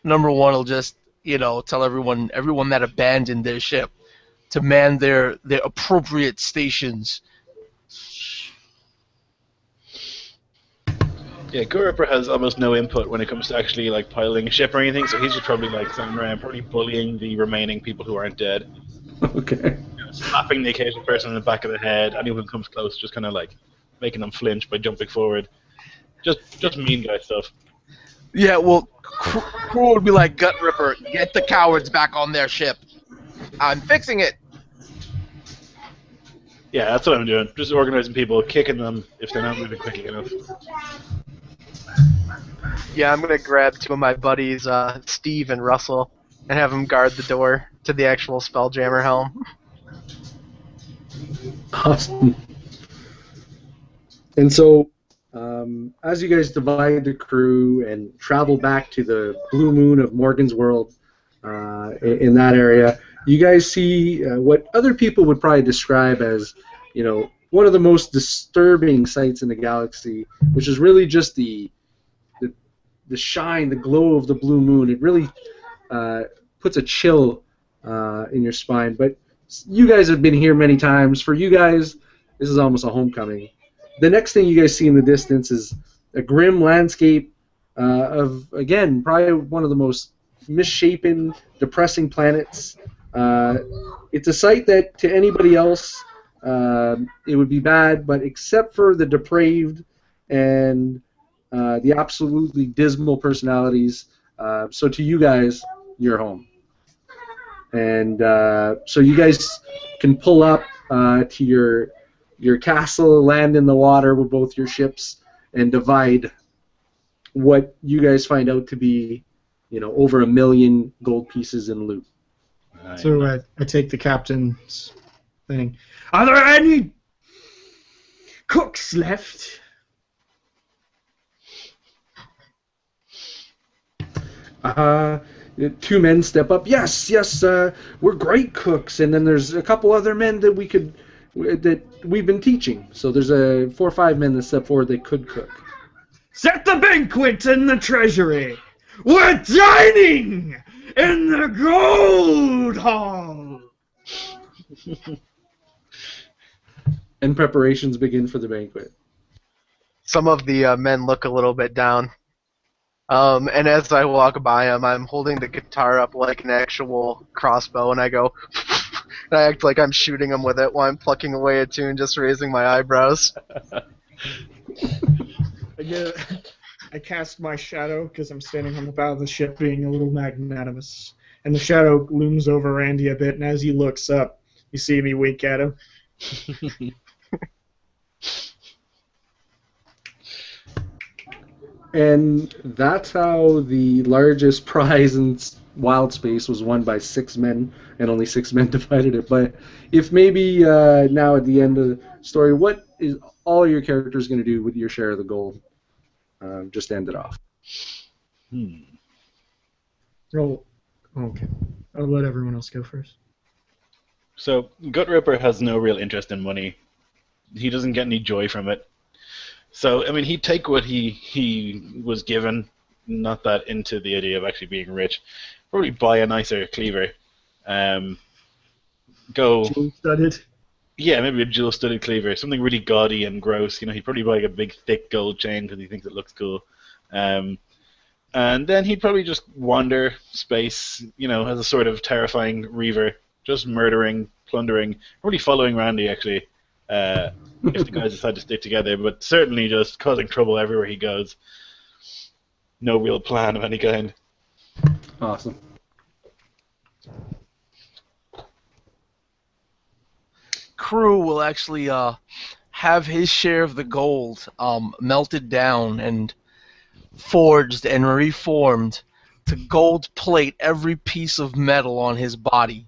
Number one will just, tell everyone that abandoned their ship to man their appropriate stations. Yeah, Guripper has almost no input when it comes to actually like piloting a ship or anything, so he's just probably like standing around, probably bullying the remaining people who aren't dead. Okay. Slapping the occasional person in the back of the head. Anyone who comes close, just kind of like making them flinch by jumping forward. Just mean guy stuff. Yeah, well, Crew would be like, Gut Ripper, get the cowards back on their ship. I'm fixing it. Yeah, that's what I'm doing. Just organizing people, kicking them if they're not moving quickly enough. Yeah, I'm gonna grab two of my buddies, Steve and Russell, and have them guard the door to the actual Spelljammer helm. Awesome. And so, as you guys divide the crew and travel back to the blue moon of Morgan's World, in that area, you guys see what other people would probably describe as, one of the most disturbing sights in the galaxy, which is really just the shine, the glow of the blue moon. It really puts a chill in your spine. But you guys have been here many times. For you guys, this is almost a homecoming. The next thing you guys see in the distance is a grim landscape of, again, probably one of the most misshapen, depressing planets. It's a sight that to anybody else it would be bad, but except for the depraved and the absolutely dismal personalities, so to you guys, you're home. And so you guys can pull up to your castle, land in the water with both your ships, and divide what you guys find out to be, over 1 million gold pieces in loot. So I take the captain's thing. Are there any cooks left? Two men step up. Yes, we're great cooks. And then there's a couple other men that we've been teaching. So there's 4 or 5 men that step forward that could cook. Set the banquet in the treasury. We're dining in the gold hall. And preparations begin for the banquet. Some of the men look a little bit down. And as I walk by him, I'm holding the guitar up like an actual crossbow, and I go, and I act like I'm shooting him with it while I'm plucking away a tune, just raising my eyebrows. I cast my shadow because I'm standing on the bow of the ship, being a little magnanimous. And the shadow looms over Randy a bit, and as he looks up, you see me wink at him. And that's how the largest prize in wild space was won by 6 men, and only 6 men divided it. But if maybe now at the end of the story, what is all your characters going to do with your share of the gold? Just to end it off. Hmm. Roll. Okay. I'll let everyone else go first. So Gut Ripper has no real interest in money. He doesn't get any joy from it. So I mean, he'd take what he was given, not that into the idea of actually being rich. Probably buy a nicer cleaver. Go. Jewel-studded. Yeah, maybe a jewel-studded cleaver, something really gaudy and gross. He'd probably buy like a big, thick gold chain because he thinks it looks cool. And then he'd probably just wander space, as a sort of terrifying reaver, just murdering, plundering, probably following Randy actually, if the guys decide to stick together, but certainly just causing trouble everywhere he goes. No real plan of any kind. Awesome. Crew will actually have his share of the gold melted down and forged and reformed to gold plate every piece of metal on his body,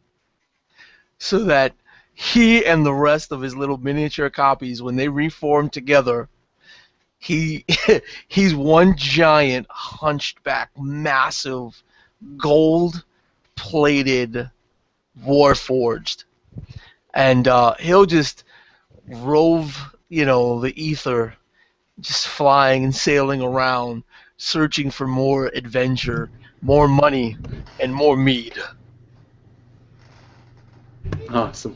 so that he and the rest of his little miniature copies, when they reform together, he's one giant hunched back, massive, gold-plated warforged. And he'll just rove, the ether, just flying and sailing around, searching for more adventure, more money, and more mead. Awesome.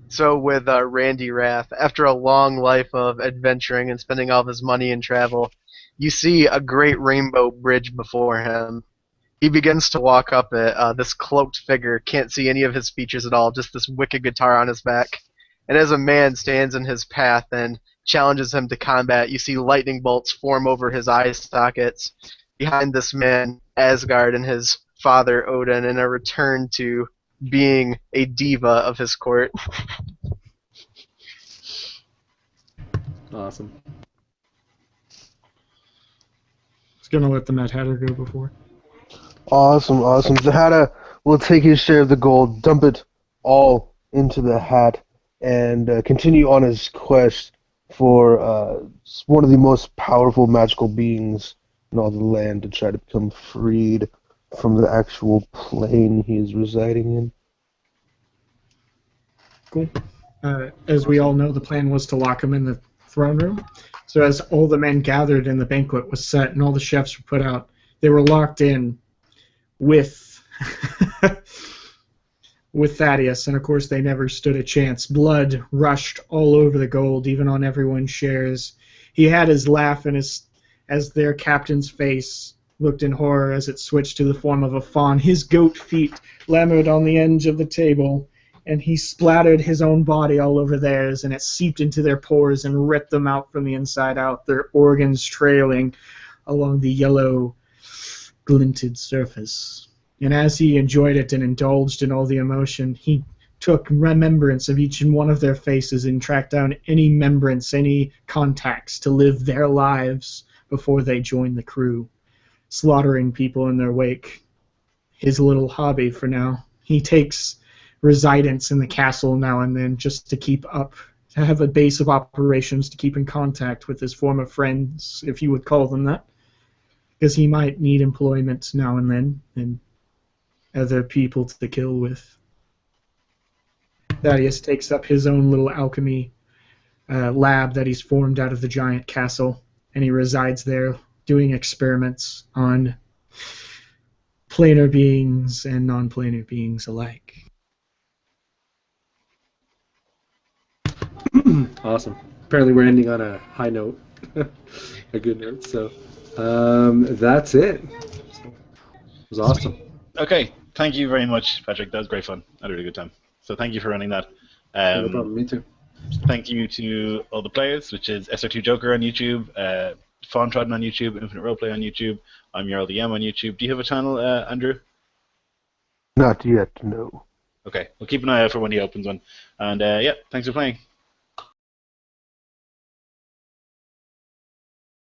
So with Randy Rath, after a long life of adventuring and spending all of his money in travel, you see a great rainbow bridge before him. He begins to walk up it. This cloaked figure can't see any of his features at all, just this wicked guitar on his back. And as a man stands in his path and challenges him to combat, you see lightning bolts form over his eye sockets. Behind this man, Asgard and his father, Odin, in a return to being a diva of his court. Awesome. I was gonna let the Mad Hatter go before. Awesome. The Hatter will take his share of the gold, dump it all into the hat, and continue on his quest for one of the most powerful magical beings in all the land to try to become freed from the actual plane he is residing in. Cool. As we all know, the plan was to lock him in the throne room. So as all the men gathered and the banquet was set and all the chefs were put out, they were locked in with with Thaddeus, and of course they never stood a chance. Blood rushed all over the gold, even on everyone's shares. He had his laugh as their captain's face looked in horror as it switched to the form of a fawn. His goat feet lambered on the edge of the table, and he splattered his own body all over theirs, and it seeped into their pores and ripped them out from the inside out, their organs trailing along the yellow glinted surface. And as he enjoyed it and indulged in all the emotion, he took remembrance of each and one of their faces and tracked down any remembrance, any contacts to live their lives before they joined the crew, slaughtering people in their wake. His little hobby for now. He takes residence in the castle now and then just to keep up, to have a base of operations to keep in contact with his former friends, if you would call them that, because he might need employment now and then and other people to kill with. Thaddeus takes up his own little alchemy lab that he's formed out of the giant castle, and he resides there doing experiments on planar beings and non-planar beings alike. Awesome. Apparently we're ending on a high note, a good note. So that's it. It was awesome. Okay, thank you very much, Patrick. That was great fun. I had a really good time. So thank you for running that. No problem. Me too. Thank you to all the players, which is SR2 Joker on YouTube, Fawntrodden on YouTube, Infinite Roleplay on YouTube. I'm Jarl DM on YouTube. Do you have a channel, Andrew? Not yet, no. Okay, we'll keep an eye out for when he opens one. And yeah, thanks for playing.